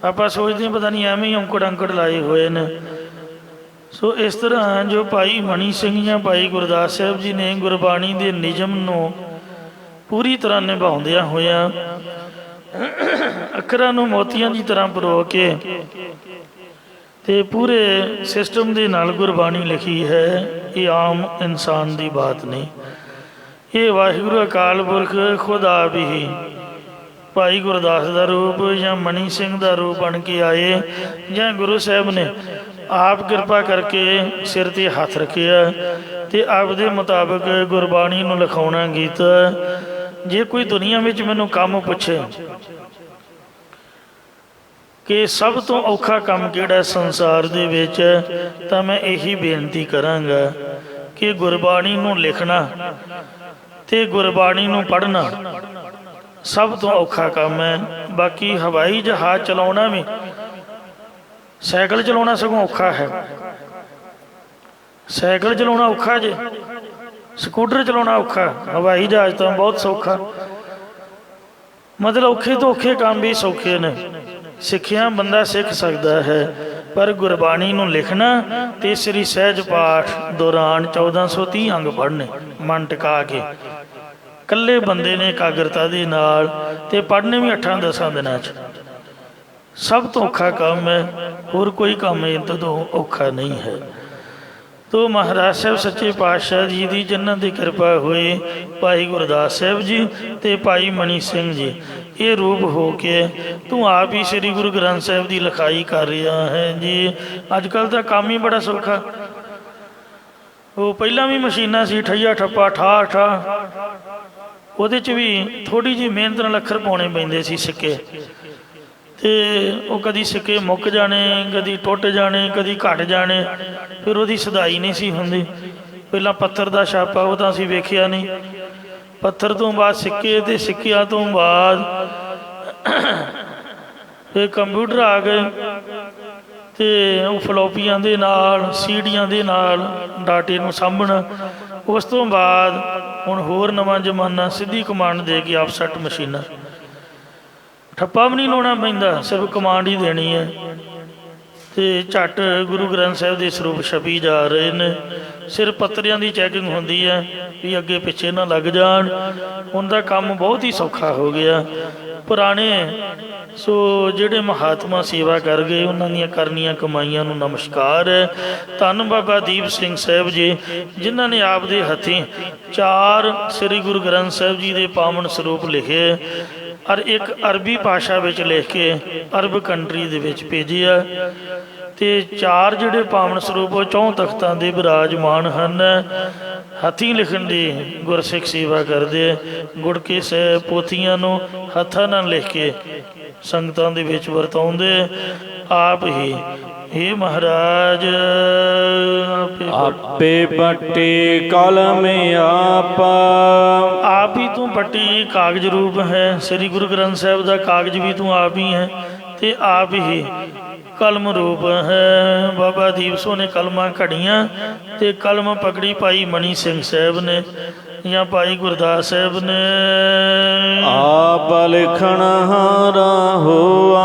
ਆਪਾਂ ਸੋਚਦੇ ਹਾਂ ਪਤਾ ਨਹੀਂ ਐਵੇਂ ਹੀ ਔਂਕੜ ਅੰਕੜ ਲਾਏ ਹੋਏ ਨੇ। ਸੋ ਇਸ ਤਰ੍ਹਾਂ ਜੋ ਭਾਈ ਮਣੀ ਸਿੰਘ ਜਾਂ ਭਾਈ ਗੁਰਦਾਸ ਸਾਹਿਬ ਜੀ ਨੇ ਗੁਰਬਾਣੀ ਦੇ ਨਿਯਮ ਨੂੰ ਪੂਰੀ ਤਰ੍ਹਾਂ ਨਿਭਾਉਂਦਿਆਂ ਹੋਇਆਂ ਅੱਖਰਾਂ ਨੂੰ ਮੋਤੀਆਂ ਦੀ ਤਰ੍ਹਾਂ ਪਰੋ ਕੇ ਤੇ ਪੂਰੇ ਸਿਸਟਮ ਦੇ ਨਾਲ ਗੁਰਬਾਣੀ ਲਿਖੀ ਹੈ, ਇਹ ਆਮ ਇਨਸਾਨ ਦੀ ਬਾਤ ਨਹੀਂ। ਇਹ ਵਾਹਿਗੁਰੂ ਅਕਾਲ ਪੁਰਖ ਖੁਦ ਆਪ ਹੀ ਭਾਈ ਗੁਰਦਾਸ ਦਾ ਰੂਪ ਜਾਂ ਮਣੀ ਸਿੰਘ ਦਾ ਰੂਪ ਬਣ ਕੇ ਆਏ, ਜਾਂ ਗੁਰੂ ਸਾਹਿਬ ਨੇ ਆਪ ਕਿਰਪਾ ਕਰਕੇ ਸਿਰ 'ਤੇ ਹੱਥ ਰੱਖਿਆ ਅਤੇ ਆਪਦੇ ਮੁਤਾਬਕ ਗੁਰਬਾਣੀ ਨੂੰ ਲਿਖਾਉਣਾ ਕੀਤਾ। ਜੇ ਕੋਈ ਦੁਨੀਆ ਵਿੱਚ ਮੈਨੂੰ ਕੰਮ ਪੁੱਛੇ ਕਿ ਸਭ ਤੋਂ ਔਖਾ ਕੰਮ ਕਿਹੜਾ ਸੰਸਾਰ ਦੇ ਵਿੱਚ, ਤਾਂ ਮੈਂ ਇਹੀ ਬੇਨਤੀ ਕਰਾਂਗਾ ਕਿ ਗੁਰਬਾਣੀ ਨੂੰ ਲਿਖਣਾ ਅਤੇ ਗੁਰਬਾਣੀ ਨੂੰ ਪੜ੍ਹਨਾ ਸਭ ਤੋਂ ਔਖਾ ਕੰਮ ਹੈ। ਬਾਕੀ ਹਵਾਈ ਜਹਾਜ਼ ਚਲਾਉਣਾ ਵੀ, ਸਾਈਕਲ ਚਲਾਉਣਾ ਸਗੋਂ ਔਖਾ ਹੈ। ਸਾਈਕਲ ਚਲਾਉਣਾ ਔਖਾ ਜੇ, ਸਕੂਟਰ ਚਲਾਉਣਾ ਔਖਾ, ਹਵਾਈ ਜਹਾਜ਼ ਤਾਂ ਬਹੁਤ ਸੌਖਾ। ਮਤਲਬ ਔਖੇ ਤੋਂ ਔਖੇ ਕੰਮ ਵੀ ਸੌਖੇ ਨੇ। ਸਿੱਖਿਆ ਬੰਦਾ ਸਿੱਖ ਸਕਦਾ ਹੈ, ਪਰ ਗੁਰਬਾਣੀ ਨੂੰ ਲਿਖਣਾ ਤੇ ਸ੍ਰੀ ਸਹਿਜ ਪਾਠ ਦੌਰਾਨ 1430 ਅੰਗ ਪੜ੍ਹਨੇ ਮਨ ਟਿਕਾ ਕੇ, ਇਕੱਲੇ ਬੰਦੇ ਨੇ ਇਕਾਗਰਤਾ ਦੇ ਨਾਲ, ਤੇ ਪੜ੍ਹਨੇ ਵੀ 8-10 ਦਿਨਾਂ 'ਚ। ਸਭ ਤੋਂ ਔਖਾ ਕੰਮ ਹੈ, ਹੋਰ ਕੋਈ ਕੰਮ ਇਹ ਤੋਂ ਔਖਾ ਨਹੀਂ ਹੈ। ਤੋ ਮਹਾਰਾਜ ਸਾਹਿਬ ਸੱਚੇ ਪਾਤਸ਼ਾਹ ਜੀ ਦੀ ਜਿਨ੍ਹਾਂ ਦੀ ਕਿਰਪਾ ਹੋਈ, ਭਾਈ ਗੁਰਦਾਸ ਸਾਹਿਬ ਜੀ ਅਤੇ ਭਾਈ ਮਣੀ ਸਿੰਘ ਜੀ, ਇਹ ਰੂਪ ਹੋ ਕੇ ਤੂੰ ਆਪ ਹੀ ਸ੍ਰੀ ਗੁਰੂ ਗ੍ਰੰਥ ਸਾਹਿਬ ਦੀ ਲਿਖਾਈ ਕਰ ਰਿਹਾ ਹੈ ਜੀ। ਅੱਜ ਕੱਲ੍ਹ ਤਾਂ ਕੰਮ ਹੀ ਬੜਾ ਸੌਖਾ। ਉਹ ਪਹਿਲਾਂ ਵੀ ਮਸ਼ੀਨਾਂ ਸੀ, ਠਈਆ ਠੱਪਾ ਠਾ ਠਾ, ਉਹਦੇ 'ਚ ਵੀ ਥੋੜ੍ਹੀ ਜਿਹੀ ਮਿਹਨਤ ਨਾਲ ਅੱਖਰ ਪਾਉਣੇ ਪੈਂਦੇ ਸੀ ਸਿੱਕੇ, ਅਤੇ ਉਹ ਕਦੀ ਸਿੱਕੇ ਮੁੱਕ ਜਾਣੇ, ਕਦੀ ਟੁੱਟ ਜਾਣੇ, ਕਦੀ ਘੱਟ ਜਾਣੇ, ਫਿਰ ਉਹਦੀ ਸਦਾਈ ਨਹੀਂ ਸੀ ਹੁੰਦੀ। ਪਹਿਲਾਂ ਪੱਥਰ ਦਾ ਛਾਪਾ, ਉਹ ਤਾਂ ਅਸੀਂ ਵੇਖਿਆ ਨਹੀਂ। ਪੱਥਰ ਤੋਂ ਬਾਅਦ ਸਿੱਕੇ, ਅਤੇ ਸਿੱਕਿਆਂ ਤੋਂ ਬਾਅਦ ਫਿਰ ਕੰਪਿਊਟਰ ਆ ਗਏ, ਅਤੇ ਉਹ ਫਲੋਪੀਆਂ ਦੇ ਨਾਲ, ਸੀਡੀਆਂ ਦੇ ਨਾਲ ਡਾਟੇ ਨੂੰ ਸਾਂਭਣਾ। ਉਸ ਤੋਂ ਬਾਅਦ ਹੁਣ ਹੋਰ ਨਵਾਂ ਜ਼ਮਾਨਾ, ਸਿੱਧੀ ਕਮਾਂਡ ਦੇ ਕੇ ਆਫਸੈਟ ਮਸ਼ੀਨਾਂ, ਠੱਪਾ ਵੀ ਨਹੀਂ ਲਾਉਣਾ ਪੈਂਦਾ, ਸਿਰਫ ਕਮਾਂਡ ਹੀ ਦੇਣੀ ਹੈ, ਅਤੇ ਝੱਟ ਗੁਰੂ ਗ੍ਰੰਥ ਸਾਹਿਬ ਦੇ ਸਰੂਪ ਛਪੀ ਜਾ ਰਹੇ ਨੇ। ਸਿਰ ਪੱਤਰਿਆਂ ਦੀ ਚੈਕਿੰਗ ਹੁੰਦੀ ਹੈ ਵੀ ਅੱਗੇ ਪਿੱਛੇ ਨਾ ਲੱਗ ਜਾਣ। ਹੁਣ ਦਾ ਕੰਮ ਬਹੁਤ ਹੀ ਸੌਖਾ ਹੋ ਗਿਆ। ਪੁਰਾਣੇ ਸੋ ਜਿਹੜੇ ਮਹਾਤਮਾ ਸੇਵਾ ਕਰ ਗਏ, ਉਹਨਾਂ ਦੀਆਂ ਕਰਨੀਆਂ ਕਮਾਈਆਂ ਨੂੰ ਨਮਸਕਾਰ ਹੈ। ਧੰਨ ਬਾਬਾ ਦੀਪ ਸਿੰਘ ਸਾਹਿਬ ਜੀ, ਜਿਨ੍ਹਾਂ ਨੇ ਆਪ ਦੇ ਹੱਥੀਂ 4 ਸ੍ਰੀ ਗੁਰੂ ਗ੍ਰੰਥ ਸਾਹਿਬ ਜੀ ਦੇ ਪਾਵਨ ਸਰੂਪ ਲਿਖੇ, ਔਰ ਇੱਕ ਅਰਬੀ ਭਾਸ਼ਾ ਵਿੱਚ ਲਿਖ ਕੇ ਅਰਬ ਕੰਟਰੀ ਦੇ ਵਿੱਚ ਭੇਜਿਆ, ਅਤੇ 4 ਜਿਹੜੇ ਪਾਵਨ ਸਰੂਪ ਉਹ 4 ਤਖਤਾਂ ਦੇ ਵਿਰਾਜਮਾਨ ਹਨ। ਹੱਥੀਂ ਲਿਖਣ ਦੀ ਗੁਰਸਿੱਖ ਸੇਵਾ ਕਰਦੇ, ਗੁੜਕੇ ਸਾਹਿਬ ਪੋਥੀਆਂ ਨੂੰ ਹੱਥਾਂ ਨਾਲ ਲਿਖ ਕੇ ਸੰਗਤਾਂ ਦੇ ਵਿੱਚ ਵਰਤਾਉਂਦੇ ਆਪ ਹੀ। हे ਮਹਾਰਾਜ ਆਪੇ ਪੱਟੀ ਕਲਮ ਆਪ ਹੀ ਤੂੰ ਪੱਟੀ ਕਾਗਜ਼ ਰੂਪ ਹੈ। ਸ੍ਰੀ ਗੁਰੂ ਗ੍ਰੰਥ ਸਾਹਿਬ ਦਾ ਕਾਗਜ਼ ਵੀ ਤੂੰ ਆਪ ਹੀ ਹੈ, ਅਤੇ ਆਪ ਹੀ ਕਲਮ ਰੂਪ ਹੈ। ਬਾਬਾ ਦੀਪ ਸਿੰਘ ਨੇ ਕਲਮਾਂ ਘੜੀਆਂ, ਅਤੇ ਕਲਮ ਪਕੜੀ ਭਾਈ ਮਣੀ ਸਿੰਘ ਸਾਹਿਬ ਨੇ ਜਾਂ ਭਾਈ ਗੁਰਦਾਸ ਸਾਹਿਬ ਨੇ। ਆਪ ਲਿਖਣ ਹਾਰਾ ਹੋਆ,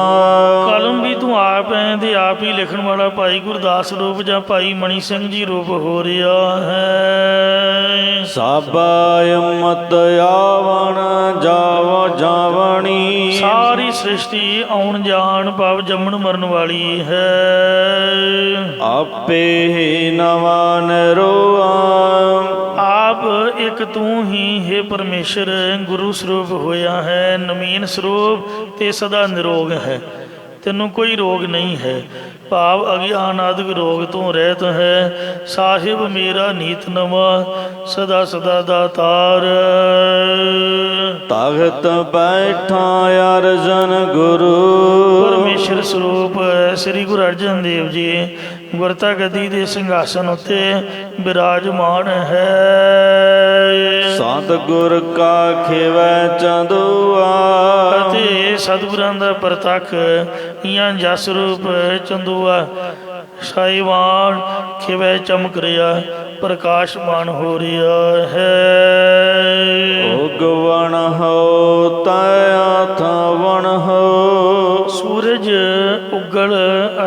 ਕਲਮ ਵੀ ਤੂੰ ਆਪ ਹੈ, ਅਤੇ ਆਪ ਹੀ ਲਿਖਣ ਵਾਲਾ ਭਾਈ ਗੁਰਦਾਸ ਰੂਪ ਜਾਂ ਭਾਈ ਮਣੀ ਸਿੰਘ ਜੀ ਰੂਪ ਹੋ ਰਿਹਾ ਹੈ। ਸਭ ਅੰਮ੍ਰਿਤ ਆਵਣ ਜਾਵ ਜਾਵਣੀ, ਸਾਰੀ ਸ੍ਰਿਸ਼ਟੀ ਆਉਣ ਜਾਣ ਭਾਵ ਜੰਮਣ ਮਰਨ ਵਾਲੀ ਹੈ। ਆਪੇ ਨਵਾਂ ਨਰੋਆ, ਆਪ ਇੱਕ ਤੂੰ ਹੀ ਹੈ ਪਰਮੇਸ਼ਰ ਗੁਰੂ ਸਰੂਪ ਹੋਇਆ ਹੈ, ਨਵੀਨ ਸਰੂਪ ਤੇ ਸਦਾ ਨਿਰੋਗ ਹੈ। ਤੈਨੂੰ ਕੋਈ ਰੋਗ ਨਹੀਂ ਹੈ, ਭਾਵ ਅਗਿਆਨ ਆਦਿਕ ਰੋਗ ਤੋਂ ਰਹਿਤ ਹੈ। ਸਾਹਿਬ ਮੇਰਾ ਨੀਤ ਨਵਾਂ, ਸਦਾ ਸਦਾ ਦਾਤਾਰ। ਤਖਤ ਬੈਠਾ ਅਰਜਨ ਗੁਰੂ, ਪਰਮੇਸ਼ਰ ਸਰੂਪ ਹੈ ਸ੍ਰੀ ਗੁਰੂ ਅਰਜਨ ਦੇਵ ਜੀ। ਗੁਰਤਾ ਗੱਦੀ ਦੇ ਸਿੰਘਾਸਨ ਉੱਤੇ ਬਿਰਾਜਮਾਨ ਹੈ। ਸਤਿਗੁਰ ਕਾ ਖੇਵੈ ਚੰਦੂਆ ਅਤੇ ਸਤਿਗੁਰਾਂ ਦਾ ਪ੍ਰਤੱਖ ਜਾਂ ਜਸ ਰੂਪ ਚੰਦੂਆ ਸਾਈਵਾਨ ਖਿਵੈ ਚਮਕ ਰਿਹਾ, ਪ੍ਰਕਾਸ਼ਮਾਨ ਹੋ ਰਿਹਾ ਹੈ। ਉਗਵਣ ਹੋ ਤੈ ਥਵਣ ਹੋ ਸੂਰਜ ਉਗਲ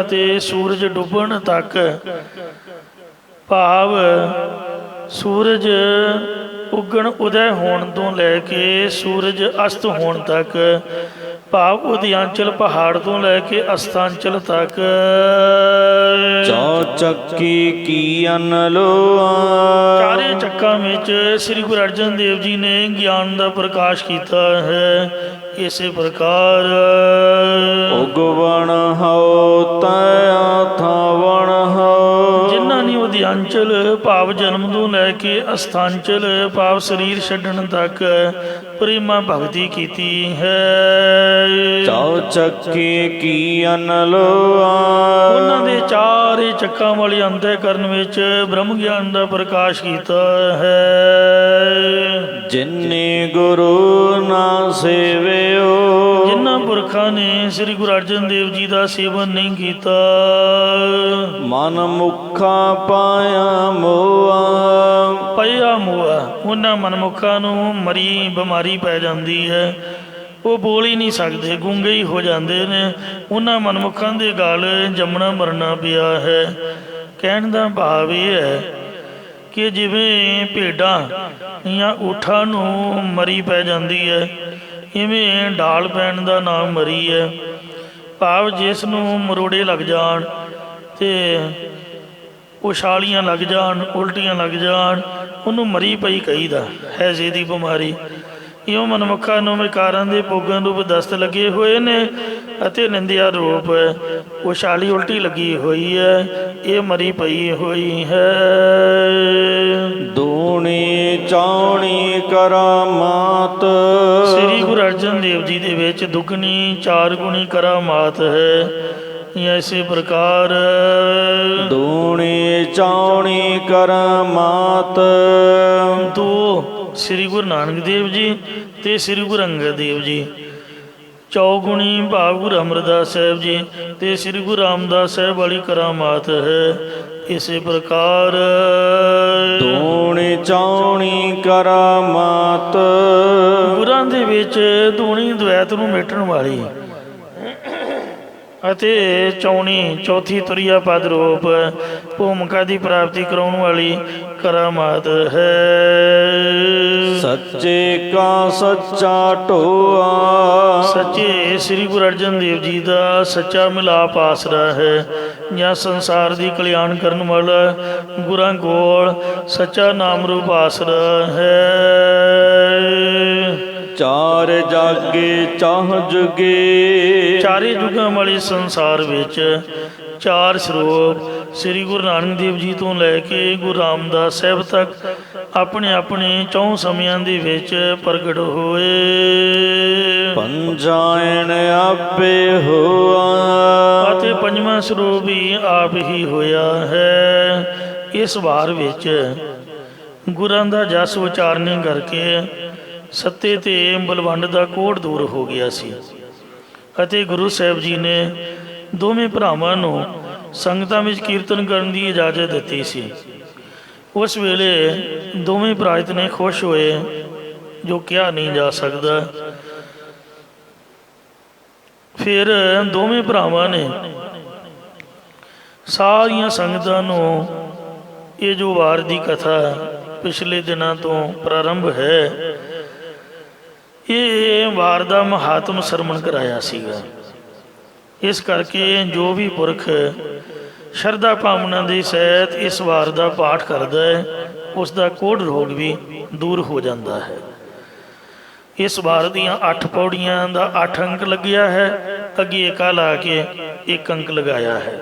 ਅਤੇ ਸੂਰਜ ਡੁੱਬਣ ਤੱਕ, ਭਾਵ ਸੂਰਜ ਉਗਣ ਉਦੈ ਹੋਣ ਤੋਂ ਲੈ ਕੇ ਸੂਰਜ ਅਸਤ ਹੋਣ ਤੱਕ, ਭਾਵ ਉਦਿਆਂਚਲ ਪਹਾੜ ਤੋਂ ਲੈ ਕੇ ਅਸਤਾਂਚਲ ਤੱਕ। ਚੌ ਚੱਕੀ ਕੀ ਅਨਲੋਆ ਚਾਰੇ ਚੱਕਾਂ ਵਿੱਚ ਸ੍ਰੀ ਗੁਰੂ ਅਰਜਨ ਦੇਵ ਜੀ ਨੇ ਗਿਆਨ ਦਾ ਪ੍ਰਕਾਸ਼ ਕੀਤਾ ਹੈ। ਇਸੇ ਪ੍ਰਕਾਰ ਉਗਵਣ ਹੋ ਤੈ ਥਵਣ ਹੋ ਜਿਨ੍ਹਾਂ ਨੇ ਉਦਿਆਂਚਲ ਭਾਵ ਜਨਮ ਤੋਂ ਲੈ ਕੇ ਅਸਥਾਂਚਲ ਭਾਵ ਸਰੀਰ ਛੱਡਣ ਤੱਕ ਪ੍ਰੇਮਾ ਭਗਤੀ ਕੀਤੀ ਹੈ। ਚੌ ਚੱਕੀ ਕੀ ਅਨਲੋਆ ਉਹਨਾਂ ਦੇ ਚਾਰੇ ਚੱਕਾਂ ਵਾਲੇ ਅੰਤःਕਰਨ ਵਿੱਚ ਬ੍ਰਹਮ ਗਿਆਨ ਦਾ ਪ੍ਰਕਾਸ਼ ਕੀਤਾ ਹੈ। ਜਿਨੇ ਗੁਰੂ ਨਾ ਸੇਵਿਓ ਜਿਨ੍ਹਾਂ ਪੁਰਖਾਂ ਨੇ ਸ੍ਰੀ ਗੁਰੂ ਅਰਜਨ ਦੇਵ ਜੀ ਦਾ ਸੇਵਨ ਨਹੀਂ ਕੀਤਾ, ਮਨ ਮੁਖਾ ਪਾਇਆ ਮੋਆ ਪਿਆ ਮੋਆ, ਉਹਨਾਂ ਮਨਮੁਖਾਂ ਨੂੰ ਮਰੀ ਬਿਮਾਰੀ ਪੈ ਜਾਂਦੀ ਹੈ। ਉਹ ਬੋਲ ਹੀ ਨਹੀਂ ਸਕਦੇ, ਗੂੰਗੇ ਹੀ ਹੋ ਜਾਂਦੇ ਨੇ। ਉਹਨਾਂ ਮਨਮੁਖਾਂ ਦੇ ਗਲ ਜੰਮਣਾ ਮਰਨਾ ਪਿਆ ਹੈ। ਕਹਿਣ ਦਾ ਭਾਵ ਇਹ ਹੈ ਕਿ ਜਿਵੇਂ ਭੇਡਾਂ ਜਾਂ ਊਠਾਂ ਨੂੰ ਮਰੀ ਪੈ ਜਾਂਦੀ ਹੈ, ਇਵੇਂ ਢਾਲ ਪੈਣ ਦਾ ਨਾਮ ਮਰੀ ਹੈ। ਭਾਵ ਜਿਸ ਨੂੰ ਮਰੋੜੇ ਲੱਗ ਜਾਣ ਅਤੇ ਉਛਾਲੀਆਂ ਲੱਗ ਜਾਣ, ਉਲਟੀਆਂ ਲੱਗ ਜਾਣ, ਉਹਨੂੰ ਮਰੀ ਪਈ ਕਹੀਦਾ, ਹੈਜ਼ੇ ਦੀ ਬਿਮਾਰੀ। ਇਉਂ ਮਨਮੁਖਾਂ ਨੂੰ ਵਿਕਾਰਾਂ ਦੇ ਭੋਗਾਂ ਰੂਪ ਦਸਤ ਲੱਗੇ ਹੋਏ ਨੇ ਅਤੇ ਨਿੰਦਿਆ ਰੂਪ ਉਛਾਲੀ ਉਲਟੀ ਲੱਗੀ ਹੋਈ ਹੈ, ਇਹ ਮਰੀ ਪਈ ਹੋਈ ਹੈ। ਦੂਣੀ ਚਾਉਣੀ ਕਰਾਮਾਤ ਸ੍ਰੀ ਗੁਰੂ ਅਰਜਨ ਦੇਵ ਜੀ ਦੇ ਵਿੱਚ ਦੁੱਗਣੀ ਚਾਰ ਗੁਣੀ ਕਰਾਮਾਤ ਹੈ। ਇਸੇ ਪ੍ਰਕਾਰ ਦੂਣੀ ਚਾਉਣੀ ਕਰਾਮਾਤ ਦੋ ਸ੍ਰੀ ਗੁਰੂ ਨਾਨਕ ਦੇਵ ਜੀ ਤੇ ਸ੍ਰੀ ਗੁਰੂ ਅੰਗਦ ਦੇਵ ਜੀ, ਚੌਗੁਣੀ ਭਾਵ ਗੁਰੂ ਅਮਰਦਾਸ ਸਾਹਿਬ ਜੀ ਤੇ ਸ੍ਰੀ ਗੁਰੂ ਰਾਮਦਾਸ ਸਾਹਿਬ ਵਾਲੀ ਕਰਾਮਾਤ ਹੈ। ਇਸੇ ਪ੍ਰਕਾਰ ਦੂਣੀ ਚਾਉਣੀ ਕਰਾਮਾਤ ਗੁਰਾਂ ਦੇ ਵਿੱਚ ਦੂਣੀ ਦਵੈਤ ਨੂੰ ਮਿਟਣ ਵਾਲੀ ਅਤੇ ਚੌਣੀ ਚੌਥੀ ਤੁਰੀਆ ਪਦ ਰੂਪ ਭੂਮਿਕਾ ਦੀ ਪ੍ਰਾਪਤੀ ਕਰਾਉਣ ਵਾਲੀ ਕਰਾਮਾਤ ਹੈ। ਸੱਚੇ ਕਾ ਸੱਚਾ ਢੋਆ ਸੱਚੇ ਸ੍ਰੀ ਗੁਰੂ ਅਰਜਨ ਦੇਵ ਜੀ ਦਾ ਸੱਚਾ ਮਿਲਾਪ ਆਸਰਾ ਹੈ, ਜਾਂ ਸੰਸਾਰ ਦੀ ਕਲਿਆਣ ਕਰਨ ਵਾਲਾ ਗੁਰਾਂ ਕੋਲ ਸੱਚਾ ਨਾਮ ਰੂਪ ਆਸਰਾ ਹੈ। ਚਾਰ ਜਾਗੇ ਚਾਹ ਜੁਗੇ ਚਾਰੇ ਯੁੱਗਾਂ ਵਾਲੇ ਸੰਸਾਰ ਵਿੱਚ ਚਾਰ ਸਰੂਪ ਸ੍ਰੀ ਗੁਰੂ ਨਾਨਕ ਦੇਵ ਜੀ ਤੋਂ ਲੈ ਕੇ ਗੁਰੂ ਰਾਮਦਾਸ ਸਾਹਿਬ ਤੱਕ ਆਪਣੇ ਆਪਣੇ ਚੌਂ ਸਮਿਆਂ ਦੇ ਵਿੱਚ ਪ੍ਰਗਟ ਹੋਏ। ਪੰਜਾਇਣ ਆਪੇ ਹੋਆ ਅਤੇ ਪੰਜਵਾਂ ਸਰੂਪ ਵੀ ਆਪ ਹੀ ਹੋਇਆ ਹੈ। ਇਸ ਵਾਰ ਵਿੱਚ ਗੁਰਾਂ ਦਾ ਜਸ ਉਚਾਰਨ ਕਰਕੇ ਸੱਤੇ ਤੇ ਬਲਵੰਡ ਦਾ ਕੋੜ ਦੂਰ ਹੋ ਗਿਆ ਸੀ ਅਤੇ ਗੁਰੂ ਸਾਹਿਬ ਜੀ ਨੇ ਦੋਵੇਂ ਭਰਾਵਾਂ ਨੂੰ ਸੰਗਤਾਂ ਵਿੱਚ ਕੀਰਤਨ ਕਰਨ ਦੀ ਇਜਾਜ਼ਤ ਦਿੱਤੀ ਸੀ। ਉਸ ਵੇਲੇ ਦੋਵੇਂ ਭਰਾ ਇਤਨੇ ਖੁਸ਼ ਹੋਏ ਜੋ ਕਿਹਾ ਨਹੀਂ ਜਾ ਸਕਦਾ। ਫਿਰ ਦੋਵੇਂ ਭਰਾਵਾਂ ਨੇ ਸਾਰੀਆਂ ਸੰਗਤਾਂ ਨੂੰ ਇਹ ਜੋ ਵਾਰ ਦੀ ਕਥਾ ਪਿਛਲੇ ਦਿਨਾਂ ਤੋਂ ਪ੍ਰਾਰੰਭ ਹੈ, ਇਹ ਵਾਰ ਦਾ ਮਹਾਤਮ ਸਰਵਣ ਕਰਾਇਆ ਸੀਗਾ। ਇਸ ਕਰਕੇ ਜੋ ਵੀ ਪੁਰਖ ਸ਼ਰਧਾ ਭਾਵਨਾ ਦੇ ਸਹਿਤ ਇਸ ਵਾਰ ਦਾ ਪਾਠ ਕਰਦਾ ਹੈ, ਉਸ ਦਾ ਕੋੜ ਰੋਗ ਵੀ ਦੂਰ ਹੋ ਜਾਂਦਾ ਹੈ। ਇਸ ਵਾਰ ਦੀਆਂ 8 ਪੌੜੀਆਂ ਦਾ 8 ਅੰਕ ਲੱਗਿਆ ਹੈ, ਅੱਗੇ ਏਕਾ ਲਾ ਕੇ 1 ਅੰਕ ਲਗਾਇਆ ਹੈ।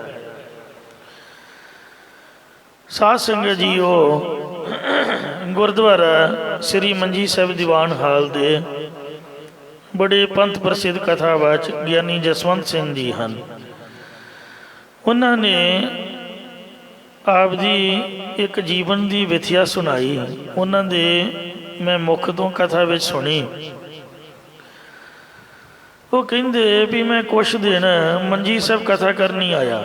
ਸਾਧ ਸੰਗਤ ਜੀਓ, ਗੁਰਦੁਆਰਾ ਸ੍ਰੀ ਮੰਜੀ ਸਾਹਿਬ ਦੀਵਾਨ ਹਾਲ ਦੇ ਬੜੇ ਪੰਥ ਪ੍ਰਸਿੱਧ ਕਥਾਵਾਚਕ ਗਿਆਨੀ ਜਸਵੰਤ ਸਿੰਘ ਜੀ ਹਨ। ਉਹਨਾਂ ਨੇ ਆਪ ਦੀ ਇੱਕ ਜੀਵਨ ਦੀ ਵਿਥਿਆ ਸੁਣਾਈ। ਉਹਨਾਂ ਦੇ ਮੈਂ ਮੁੱਖ ਤੋਂ ਕਥਾ ਵਿੱਚ ਸੁਣੀ। ਉਹ ਕਹਿੰਦੇ ਵੀ ਮੈਂ ਕੁਛ ਦਿਨ ਮੰਜੀ ਸਾਹਿਬ ਕਥਾ ਕਰਨੀ ਆਇਆ,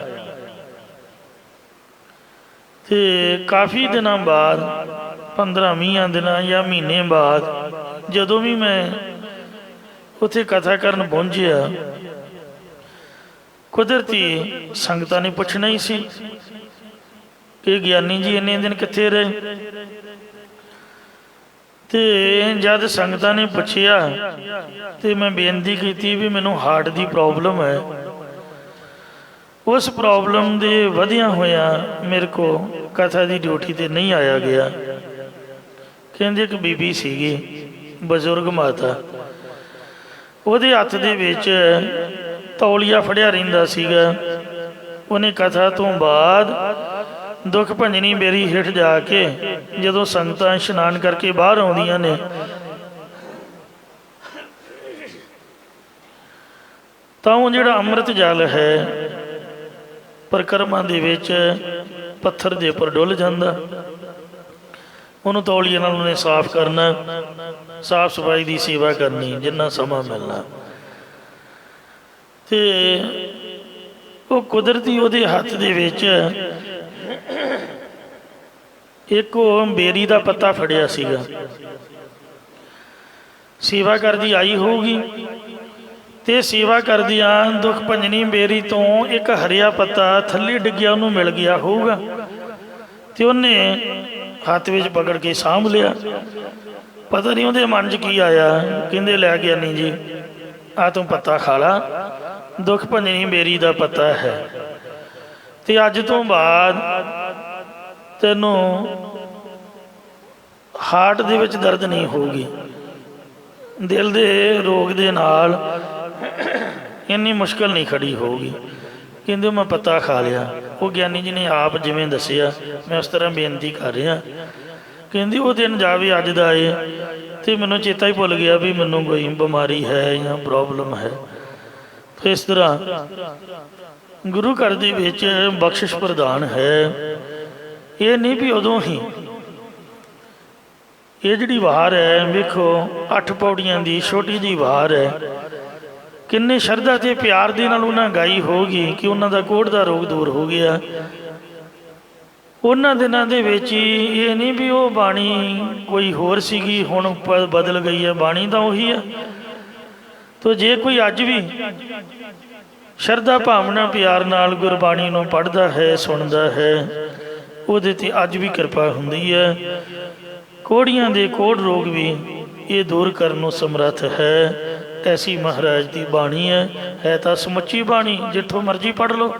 ਤੇ ਕਾਫੀ ਦਿਨਾਂ ਬਾਅਦ 15-20 ਦਿਨਾਂ ਜਾਂ ਮਹੀਨੇ ਬਾਅਦ ਜਦੋਂ ਵੀ ਮੈਂ ਉੱਥੇ ਕਥਾ ਕਰਨ ਪਹੁੰਚਿਆ, ਕੁਦਰਤੀ ਸੰਗਤਾਂ ਨੇ ਪੁੱਛਣਾ ਹੀ ਸੀ ਕਿ ਗਿਆਨੀ ਜੀ ਇੰਨੇ ਦਿਨ ਕਿੱਥੇ ਰਹੇ। ਤੇ ਜਦ ਸੰਗਤਾਂ ਨੇ ਪੁੱਛਿਆ ਤੇ ਮੈਂ ਬੇਨਤੀ ਕੀਤੀ ਵੀ ਮੈਨੂੰ ਹਾਰਟ ਦੀ ਪ੍ਰੋਬਲਮ ਹੈ। ਉਸ ਪ੍ਰੋਬਲਮ ਦੇ ਵਧਿਆ ਹੋਇਆ ਮੇਰੇ ਕੋ ਕਥਾ ਦੀ ਡਿਊਟੀ ਤੇ ਨਹੀਂ ਆਇਆ ਗਿਆ। ਕਹਿੰਦੇ ਇੱਕ ਬੀਬੀ ਸੀਗੀ, ਬਜ਼ੁਰਗ ਮਾਤਾ, ਉਹਦੇ ਹੱਥ ਦੇ ਵਿੱਚ ਤੌਲੀਆ ਫੜਿਆ ਰਹਿੰਦਾ ਸੀਗਾ। ਉਹਨੇ ਕਥਾ ਤੋਂ ਬਾਅਦ ਦੁੱਖ ਭੰਜਨੀ ਬੇਰੀ ਹੇਠ ਜਾ ਕੇ ਜਦੋਂ ਸੰਗਤਾਂ ਇਸ਼ਨਾਨ ਕਰਕੇ ਬਾਹਰ ਆਉਂਦੀਆਂ ਨੇ ਤਾਂ ਉਹ ਜਿਹੜਾ ਅੰਮ੍ਰਿਤ ਜਲ ਹੈ ਪਰਿਕਰਮਾ ਦੇ ਵਿੱਚ ਪੱਥਰ ਦੇ ਉੱਪਰ ਡੁੱਲ ਜਾਂਦਾ। ਉਹਨੂੰ ਤੌਲੀਏ ਨਾਲ ਉਹਨੇ ਸਾਫ਼ ਕਰਨਾ, ਸਾਫ਼ ਸਫਾਈ ਦੀ ਸੇਵਾ ਕਰਨੀ ਜਿੰਨਾ ਸਮਾਂ ਮਿਲਣਾ। ਤੇ ਉਹ ਕੁਦਰਤੀ ਉਹਦੇ ਹੱਥ ਦੇ ਵਿੱਚ ਇੱਕ ਉਹ ਬੇਰੀ ਦਾ ਪੱਤਾ ਫੜਿਆ ਸੀਗਾ। ਸੇਵਾ ਕਰਦੀ ਆਈ ਹੋਊਗੀ ਤੇ ਸੇਵਾ ਕਰਦਿਆਂ ਦੁੱਖ ਭੰਜਨੀ ਬੇਰੀ ਤੋਂ ਇੱਕ ਹਰਿਆ ਪੱਤਾ ਥੱਲੇ ਡਿੱਗਿਆ ਉਹਨੂੰ ਮਿਲ ਗਿਆ ਹੋਊਗਾ ਤੇ ਉਹਨੇ ਹੱਥ ਵਿੱਚ ਪਕੜ ਕੇ ਸਾਂਭ ਲਿਆ। ਪਤਾ ਨਹੀਂ ਉਹਦੇ ਮਨ 'ਚ ਕੀ ਆਇਆ। ਕਹਿੰਦੇ ਲੈ ਗਿਆ ਨਹੀਂ ਜੀ, ਆ ਤੂੰ ਪੱਤਾ ਖਾ ਲਾ, ਦੁੱਖ ਭੰਜਨੀ ਬੇਰੀ ਦਾ ਪੱਤਾ ਹੈ ਤੇ ਅੱਜ ਤੋਂ ਬਾਅਦ ਤੈਨੂੰ ਹਾਰਟ ਦੇ ਵਿੱਚ ਦਰਦ ਨਹੀਂ ਹੋਊਗੀ, ਦਿਲ ਦੇ ਰੋਗ ਦੇ ਨਾਲ ਇੰਨੀ ਮੁਸ਼ਕਲ ਨਹੀਂ ਖੜੀ ਹੋਊਗੀ। ਕਹਿੰਦੇ ਮੈਂ ਪੱਤਾ ਖਾ ਲਿਆ। ਉਹ ਗਿਆਨੀ ਜੀ ਨੇ ਆਪ ਜਿਵੇਂ ਦੱਸਿਆ ਮੈਂ ਉਸ ਤਰ੍ਹਾਂ ਬੇਨਤੀ ਕਰ ਰਿਹਾ। ਕਹਿੰਦੀ ਉਹ ਦਿਨ ਜਾਵੇ ਅੱਜ ਦਾ ਏ ਤੇ ਮੈਨੂੰ ਚੇਤਾ ਹੀ ਭੁੱਲ ਗਿਆ ਵੀ ਮੈਨੂੰ ਕੋਈ ਬਿਮਾਰੀ ਹੈ ਜਾਂ ਪ੍ਰੋਬਲਮ ਹੈ। ਤੇ ਇਸ ਤਰ੍ਹਾਂ ਗੁਰੂ ਘਰ ਦੇ ਵਿੱਚ ਬਖਸ਼ਿਸ਼ ਪ੍ਰਦਾਨ ਹੈ। ਇਹ ਨਹੀਂ ਵੀ ਉਦੋਂ ਹੀ। ਇਹ ਜਿਹੜੀ ਵਾਰ ਹੈ ਵੇਖੋ 8 ਪੌੜੀਆਂ ਦੀ ਛੋਟੀ ਜਿਹੀ ਵਾਰ ਹੈ। ਕਿੰਨੇ ਸ਼ਰਧਾ ਤੇ ਪਿਆਰ ਦੇ ਨਾਲ ਉਹਨਾਂ ਗਾਈ ਹੋਗੀ ਕਿ ਉਹਨਾਂ ਦਾ ਕੋਹੜ ਦਾ ਰੋਗ ਦੂਰ ਹੋ ਗਿਆ। ਉਹਨਾਂ ਦਿਨਾਂ ਦੇ ਵਿੱਚ ਹੀ ਇਹ ਨਹੀਂ ਵੀ ਉਹ ਬਾਣੀ ਕੋਈ ਹੋਰ ਸੀਗੀ ਹੁਣ ਬਦਲ ਗਈ ਹੈ, ਬਾਣੀ ਤਾਂ ਉਹੀ ਹੈ। ਤੋ ਜੇ ਕੋਈ ਅੱਜ ਵੀ ਸ਼ਰਧਾ ਭਾਵਨਾ ਪਿਆਰ ਨਾਲ ਗੁਰਬਾਣੀ ਨੂੰ ਪੜ੍ਹਦਾ ਹੈ, ਸੁਣਦਾ ਹੈ, ਉਹਦੇ ਤੇ ਅੱਜ ਵੀ ਕਿਰਪਾ ਹੁੰਦੀ ਹੈ। ਕੋੜੀਆਂ ਦੇ ਕੋੜ ਰੋਗ ਵੀ ਇਹ ਦੂਰ ਕਰਨ ਨੂੰ ਸਮਰੱਥ ਹੈ। ਐਸੀ ਮਹਾਰਾਜ ਦੀ ਬਾਣੀ ਹੈ ਤਾਂ ਸਮੁੱਚੀ ਬਾਣੀ ਜਿੱਥੋਂ ਮਰਜ਼ੀ ਪੜ੍ਹ ਲਓ।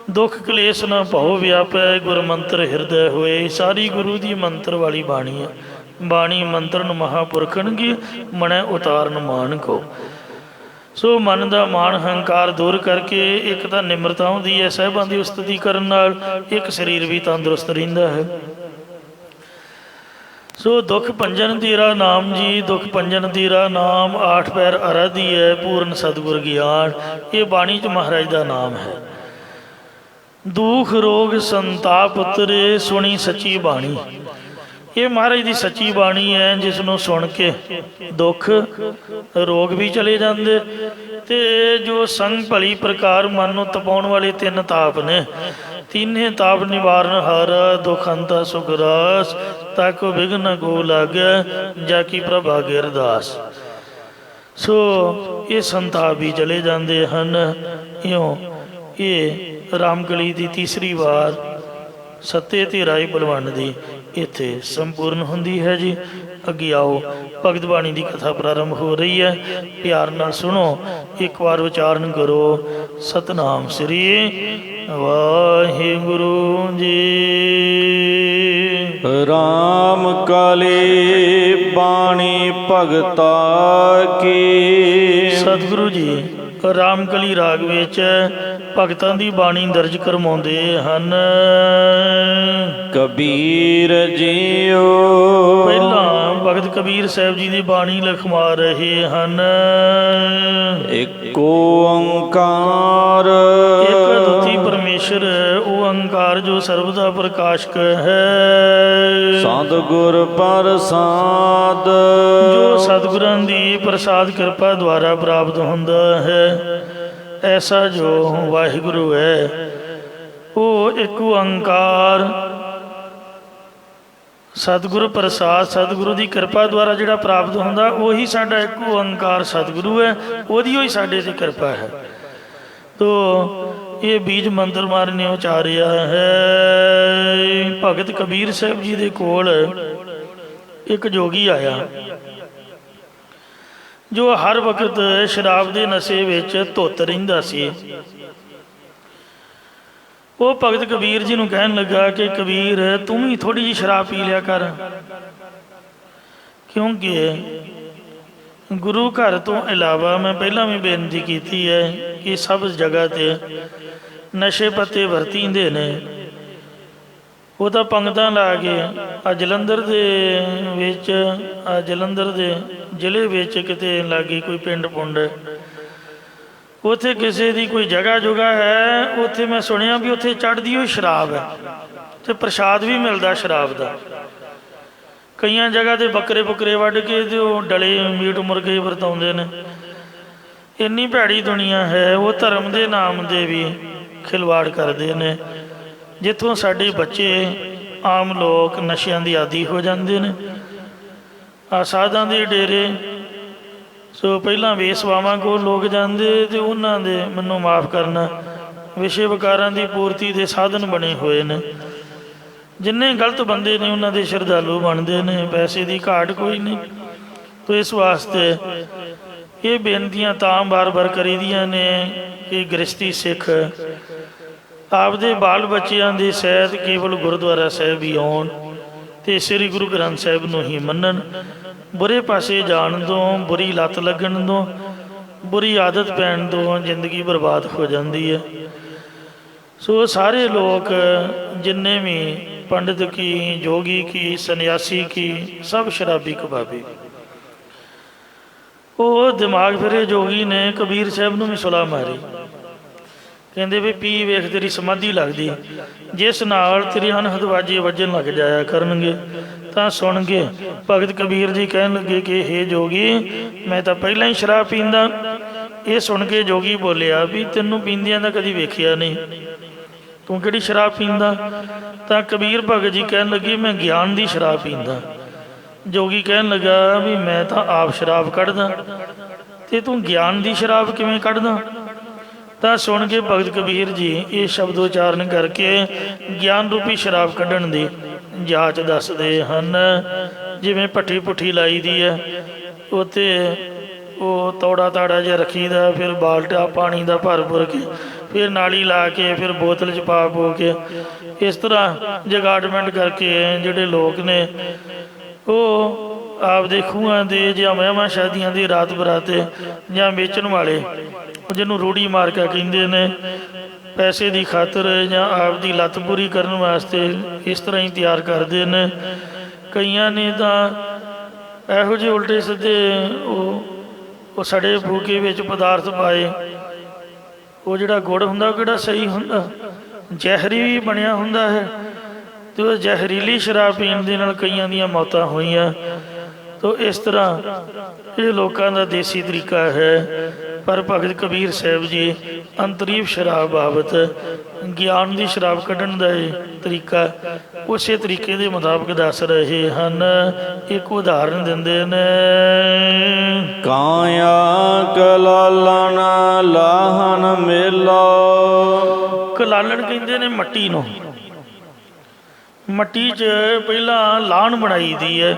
ਦੁੱਖ ਕਲੇਸ਼ ਨਾ ਭਉ ਵਿਆਪੈ, ਗੁਰ ਮੰਤਰ ਹਿਰਦੈ ਹੋਏ। ਸਾਰੀ ਗੁਰੂ ਦੀ ਮੰਤਰ ਵਾਲੀ ਬਾਣੀ ਹੈ। ਬਾਣੀ ਮੰਤਰਨ ਮਹਾਂਪੁਰਖਨ ਕੀ, ਮਨੈ ਉਤਾਰਨ ਮਾਨ ਕੋ। ਸੋ ਮਨ ਦਾ ਮਾਣ ਹੰਕਾਰ ਦੂਰ ਕਰਕੇ ਇੱਕ ਤਾਂ ਨਿਮਰਤਾ ਹੁੰਦੀ ਹੈ ਸਾਹਿਬਾਂ ਦੀ ਉਸਤਤੀ ਕਰਨ ਨਾਲ, ਇੱਕ ਸਰੀਰ ਵੀ ਤੰਦਰੁਸਤ ਰਹਿੰਦਾ ਹੈ। ਸੋ ਦੁੱਖ ਭੰਜਨ ਤੇਰਾ ਨਾਮ ਜੀ, ਦੁੱਖ ਭੰਜਨ ਤੇਰਾ ਨਾਮ, 8 ਪੈਰ ਅਰਾਧੀ ਹੈ ਪੂਰਨ ਸਤਿਗੁਰ ਗਿਆਨ। ਇਹ ਬਾਣੀ 'ਚ ਮਹਾਰਾਜ ਦਾ ਨਾਮ ਹੈ। ਦੁੱਖ ਰੋਗ ਸੰਤਾਪ ਉਤਰੇ, ਸੁਣੀ ਸੱਚੀ ਬਾਣੀ। ਇਹ ਮਹਾਰਾਜ ਦੀ ਸੱਚੀ ਬਾਣੀ ਹੈ ਜਿਸ ਨੂੰ ਸੁਣ ਕੇ ਦੁੱਖ ਰੋਗ ਵੀ ਚਲੇ ਜਾਂਦੇ। ਤੇ ਜੋ ਸੰਗ ਭਲੀ ਪ੍ਰਕਾਰ ਮਨ ਨੂੰ ਤਪਾਉਣ ਵਾਲੇ 3 ਤਾਪ ਨੇ, ਤੀਨੇ ਤਾਪ ਨਿਵਾਰਨ ਹਾਰ, ਦੁਖ ਅੰਤਾ ਸੁਖ ਰਾਸ, ਤਾਕੋ ਵਿਘਨ ਕੋ ਲਾਗੈ, ਜਾ ਕੀ ਪ੍ਰਭ ਆਗੇ ਅਰਦਾਸ। ਸੋ ਇਹ ਸੰਤਾਪ ਵੀ ਚਲੇ ਜਾਂਦੇ ਹਨ। ਇਉਂ ਇਹ ਰਾਮਕਲੀ ਦੀ ਤੀਸਰੀ ਵਾਰ ਸੱਤੇ ਤੇ ਰਾਏ ਬਲਵੰਡ ਦੀ ਇੱਥੇ ਸੰਪੂਰਨ ਹੁੰਦੀ ਹੈ ਜੀ। ਅੱਗੇ ਆਓ, ਭਗਤ ਬਾਣੀ ਦੀ ਕਥਾ ਪ੍ਰਾਰੰਭ ਹੋ ਰਹੀ ਹੈ। ਪਿਆਰ ਨਾਲ ਸੁਣੋ, ਇੱਕ ਵਾਰ ਉਚਾਰਨ ਕਰੋ, ਸਤਨਾਮ ਸ੍ਰੀ ਵਾਹਿਗੁਰੂ ਜੀ। ਰਾਮ ਕਲੀ ਬਾਣੀ ਭਗਤਾ ਕੀ। ਸਤਿਗੁਰੂ ਜੀ ਰਾਮਕਲੀ ਰਾਗ ਵਿੱਚ ਭਗਤਾਂ ਦੀ ਬਾਣੀ ਦਰਜ ਕਰਵਾਉਂਦੇ ਹਨ। ਕਬੀਰ ਜੀਓ ਪਹਿਲਾਂ ਭਗਤ ਕਬੀਰ ਸਾਹਿਬ ਜੀ ਦੀ ਬਾਣੀ ਲਿਖਵਾ ਰਹੇ ਹਨ। ਏਕ ਓੰਕਾਰ ਇੱਕ ਅਦੁੱਤੀ ਪਰਮੇਸ਼ਰ ਓੰਕਾਰ ਜੋ ਸਰਬ ਦਾ ਪ੍ਰਕਾਸ਼ਕ ਹੈ। ਸਤਿਗੁਰ ਪ੍ਰਸਾਦ ਜੋ ਸਤਿਗੁਰਾਂ ਦੀ ਪ੍ਰਸਾਦ ਕਿਰਪਾ ਦੁਆਰਾ ਪ੍ਰਾਪਤ ਹੁੰਦਾ ਹੈ। ਐਸਾ ਜੋ ਵਾਹਿਗੁਰੂ ਹੈ ਉਹ ਇੱਕ ਓੰਕਾਰ ਸਤਿਗੁਰੂ ਪ੍ਰਸਾਦ, ਸਤਿਗੁਰੂ ਦੀ ਕਿਰਪਾ ਦੁਆਰਾ ਜਿਹੜਾ ਪ੍ਰਾਪਤ ਹੁੰਦਾ ਉਹੀ ਸਾਡਾ ਇੱਕ ਓੰਕਾਰ ਸਤਿਗੁਰੂ ਹੈ, ਉਹਦੀ ਹੋਈ ਸਾਡੇ 'ਤੇ ਕਿਰਪਾ ਹੈ। ਤੋ ਇਹ ਬੀਜ ਮੰਤਰ ਮਾਰ ਨੇ ਉਚਾਰਿਆ ਹੈ। ਭਗਤ ਕਬੀਰ ਸਾਹਿਬ ਜੀ ਦੇ ਕੋਲ ਇੱਕ ਜੋਗੀ ਆਇਆ ਜੋ ਹਰ ਵਕਤ ਸ਼ਰਾਬ ਦੇ ਨਸ਼ੇ ਵਿੱਚ ਧੁੱਤ ਰਹਿੰਦਾ ਸੀ। ਉਹ ਭਗਤ ਕਬੀਰ ਜੀ ਨੂੰ ਕਹਿਣ ਲੱਗਾ ਕਿ ਕਬੀਰ ਤੂੰ ਵੀ ਥੋੜ੍ਹੀ ਜਿਹੀ ਸ਼ਰਾਬ ਪੀ ਲਿਆ ਕਰ, ਕਿਉਂਕਿ ਗੁਰੂ ਘਰ ਤੋਂ ਇਲਾਵਾ ਮੈਂ ਪਹਿਲਾਂ ਵੀ ਬੇਨਤੀ ਕੀਤੀ ਹੈ ਕਿ ਸਭ ਜਗ੍ਹਾ 'ਤੇ ਨਸ਼ੇ ਪੱਤੇ ਵਰਤੀਂਦੇ ਨੇ। ਉਹ ਤਾਂ ਪੰਗਤਾਂ ਲਾ ਕੇ ਜਲੰਧਰ ਦੇ ਵਿੱਚ ਜਲੰਧਰ ਦੇ ਜ਼ਿਲ੍ਹੇ ਵਿੱਚ ਕਿਤੇ ਲਾਗੇ ਕੋਈ ਪਿੰਡ ਪੁੰਡ, ਉੱਥੇ ਕਿਸੇ ਦੀ ਕੋਈ ਜਗ੍ਹਾ ਜੁਗਾ ਹੈ, ਉੱਥੇ ਮੈਂ ਸੁਣਿਆ ਵੀ ਉੱਥੇ ਚੜ੍ਹਦੀ ਹੋਈ ਸ਼ਰਾਬ ਹੈ ਅਤੇ ਪ੍ਰਸ਼ਾਦ ਵੀ ਮਿਲਦਾ ਸ਼ਰਾਬ ਦਾ। ਕਈਆਂ ਜਗ੍ਹਾ 'ਤੇ ਬੱਕਰੇ ਵੱਢ ਕੇ ਅਤੇ ਉਹ ਡਲੇ ਮੀਟ ਮੁਰਗੇ ਵਰਤਾਉਂਦੇ ਨੇ। ਇੰਨੀ ਭੈੜੀ ਦੁਨੀਆ ਹੈ। ਉਹ ਧਰਮ ਦੇ ਨਾਮ ਦੇ ਵੀ ਖਿਲਵਾੜ ਕਰਦੇ ਨੇ, ਜਿੱਥੋਂ ਸਾਡੇ ਬੱਚੇ ਆਮ ਲੋਕ ਨਸ਼ਿਆਂ ਦੀ ਆਦੀ ਹੋ ਜਾਂਦੇ ਨੇ। ਸਾਧਾਂ ਦੇ ਡੇਰੇ ਸੋ ਪਹਿਲਾਂ ਵੇਸਵਾਵਾਂ ਕੋਲ ਲੋਕ ਜਾਂਦੇ ਅਤੇ ਉਹਨਾਂ ਦੇ, ਮੈਨੂੰ ਮਾਫ਼ ਕਰਨਾ, ਵਿਸ਼ੇ ਵਿਕਾਰਾਂ ਦੀ ਪੂਰਤੀ ਦੇ ਸਾਧਨ ਬਣੇ ਹੋਏ ਨੇ। ਜਿੰਨੇ ਗਲਤ ਬੰਦੇ ਨੇ ਉਹਨਾਂ ਦੇ ਸ਼ਰਧਾਲੂ ਬਣਦੇ ਨੇ। ਪੈਸੇ ਦੀ ਘਾਟ ਕੋਈ ਨਹੀਂ। ਤੋ ਇਸ ਵਾਸਤੇ ਇਹ ਬੇਨਤੀਆਂ ਤਾਂ ਬਾਰ-ਬਾਰ ਕਰੀਦੀਆਂ ਨੇ ਕਿ ਗ੍ਰਸਤੀ ਸਿੱਖ ਆਪਦੇ ਬਾਲ ਬੱਚਿਆਂ ਦੇ ਸਹਿਤ ਕੇਵਲ ਗੁਰਦੁਆਰਾ ਸਾਹਿਬ ਹੀ ਆਉਣ ਅਤੇ ਸ੍ਰੀ ਗੁਰੂ ਗ੍ਰੰਥ ਸਾਹਿਬ ਨੂੰ ਹੀ ਮੰਨਣ। ਬੁਰੇ ਪਾਸੇ ਜਾਣ ਤੋਂ, ਬੁਰੀ ਲੱਤ ਲੱਗਣ ਤੋਂ, ਬੁਰੀ ਆਦਤ ਪੈਣ ਤੋਂ ਜ਼ਿੰਦਗੀ ਬਰਬਾਦ ਹੋ ਜਾਂਦੀ ਹੈ। ਸੋ ਸਾਰੇ ਲੋਕ ਜਿੰਨੇ ਵੀ ਪੰਡਿਤ ਕੀ, ਜੋਗੀ ਕੀ, ਸੰਨਿਆਸੀ ਕੀ, ਸਭ ਸ਼ਰਾਬੀ ਕਬਾਬੀ। ਉਹ ਦਿਮਾਗ ਫਿਰੇ ਜੋਗੀ ਨੇ ਕਬੀਰ ਸਾਹਿਬ ਨੂੰ ਵੀ ਸੁਲਾਹ ਮਾਰੀ। ਕਹਿੰਦੇ ਵੀ ਪੀ ਵੇਖ ਤੇਰੀ ਸਮਾਧੀ ਲੱਗਦੀ, ਜਿਸ ਨਾਲ ਤੇਰੀ ਅਨਹਦ ਵਾਜੇ ਵੱਜਣ ਲੱਗ ਜਾਇਆ ਕਰਨਗੇ। ਤਾਂ ਸੁਣ ਕੇ ਭਗਤ ਕਬੀਰ ਜੀ ਕਹਿਣ ਲੱਗੇ ਕਿ ਹੇ ਜੋਗੀ, ਮੈਂ ਤਾਂ ਪਹਿਲਾਂ ਹੀ ਸ਼ਰਾਬ ਪੀਂਦਾ। ਇਹ ਸੁਣ ਕੇ ਜੋਗੀ ਬੋਲਿਆ ਵੀ ਤੈਨੂੰ ਪੀਂਦਿਆਂ ਦਾ ਕਦੀ ਵੇਖਿਆ ਨਹੀਂ, ਤੂੰ ਕਿਹੜੀ ਸ਼ਰਾਬ ਪੀਂਦਾ। ਤਾਂ ਕਬੀਰ ਭਗਤ ਜੀ ਕਹਿਣ ਲੱਗੇ ਮੈਂ ਗਿਆਨ ਦੀ ਸ਼ਰਾਬ ਪੀਂਦਾ। ਜੋਗੀ ਕਹਿਣ ਲੱਗਾ ਵੀ ਮੈਂ ਤਾਂ ਆਪ ਸ਼ਰਾਬ ਕੱਢਦਾ ਅਤੇ ਤੂੰ ਗਿਆਨ ਦੀ ਸ਼ਰਾਬ ਕਿਵੇਂ ਕੱਢਦਾ। ਤਾਂ ਸੁਣ ਕੇ ਭਗਤ ਕਬੀਰ ਜੀ ਇਹ ਸ਼ਬਦ ਉਚਾਰਨ ਕਰਕੇ ਗਿਆਨ ਰੂਪੀ ਸ਼ਰਾਬ ਕੱਢਣ ਦੀ ਜਾਂਚ ਦੱਸਦੇ ਹਨ। ਜਿਵੇਂ ਭੱਠੀ ਪੁੱਠੀ ਲਾਈ ਦੀ ਹੈ, ਉੱਥੇ ਉਹ ਤੌੜਾ ਤਾੜਾ ਜਿਹਾ ਰੱਖੀਦਾ, ਫਿਰ ਬਾਲਟਾ ਪਾਣੀ ਦਾ ਭਰ ਕੇ, ਫਿਰ ਨਾਲੀ ਲਾ ਕੇ, ਫਿਰ ਬੋਤਲ 'ਚ ਪਾ ਕੇ, ਇਸ ਤਰ੍ਹਾਂ ਜਗਾਡਮੈਂਟ ਕਰਕੇ ਜਿਹੜੇ ਲੋਕ ਨੇ ਉਹ ਆਪਦੇ ਖੂਹਾਂ ਦੇ ਜਾਂ ਵਿਆਹਾਂ ਸ਼ਾਦੀਆਂ ਦੀ ਰਾਤ ਬਰਾਤੇ ਜਾਂ ਵੇਚਣ ਵਾਲੇ, ਜਿਹਨੂੰ ਰੂੜੀ ਮਾਰਕਾ ਕਹਿੰਦੇ ਨੇ, ਪੈਸੇ ਦੀ ਖਾਤਰ ਜਾਂ ਆਪਦੀ ਲੱਤ ਪੂਰੀ ਕਰਨ ਵਾਸਤੇ ਇਸ ਤਰ੍ਹਾਂ ਹੀ ਤਿਆਰ ਕਰਦੇ ਨੇ। ਕਈਆਂ ਨੇ ਤਾਂ ਇਹੋ ਜਿਹੇ ਉਲਟੇ ਸਿੱਧੇ ਉਹ ਸੜੇ ਫੂਕੇ ਵਿੱਚ ਪਦਾਰਥ ਪਾਏ। ਉਹ ਜਿਹੜਾ ਗੁੜ ਹੁੰਦਾ ਉਹ ਕਿਹੜਾ ਸਹੀ ਹੁੰਦਾ, ਜ਼ਹਿਰੀ ਵੀ ਬਣਿਆ ਹੁੰਦਾ ਹੈ। ਅਤੇ ਉਹ ਜ਼ਹਿਰੀਲੀ ਸ਼ਰਾਬ ਪੀਣ ਦੇ ਨਾਲ ਕਈਆਂ ਦੀਆਂ ਮੌਤਾਂ ਹੋਈਆਂ। ਤੋ ਇਸ ਤਰ੍ਹਾਂ ਇਹ ਲੋਕਾਂ ਦਾ ਦੇਸੀ ਤਰੀਕਾ ਹੈ। ਪਰ ਭਗਤ ਕਬੀਰ ਸਾਹਿਬ ਜੀ ਅੰਤਰੀਵ ਸ਼ਰਾਬ ਬਾਬਤ ਗਿਆਨ ਦੀ ਸ਼ਰਾਬ ਕੱਢਣ ਦਾ ਇਹ ਤਰੀਕਾ ਉਸੇ ਤਰੀਕੇ ਦੇ ਮੁਤਾਬਕ ਦੱਸ ਰਹੇ ਹਨ। ਇੱਕ ਉਦਾਹਰਨ ਦਿੰਦੇ ਨੇ। ਕਾਇਆ ਕਲਾਲਨ ਲਾਹਨ ਮੇਲਾ। ਕਲਾਲਣ ਕਹਿੰਦੇ ਨੇ ਮੱਟੀ ਨੂੰ। ਮੱਟੀ 'ਚ ਪਹਿਲਾਂ ਲਾਹਣ ਬਣਾਈ ਦੀ ਹੈ।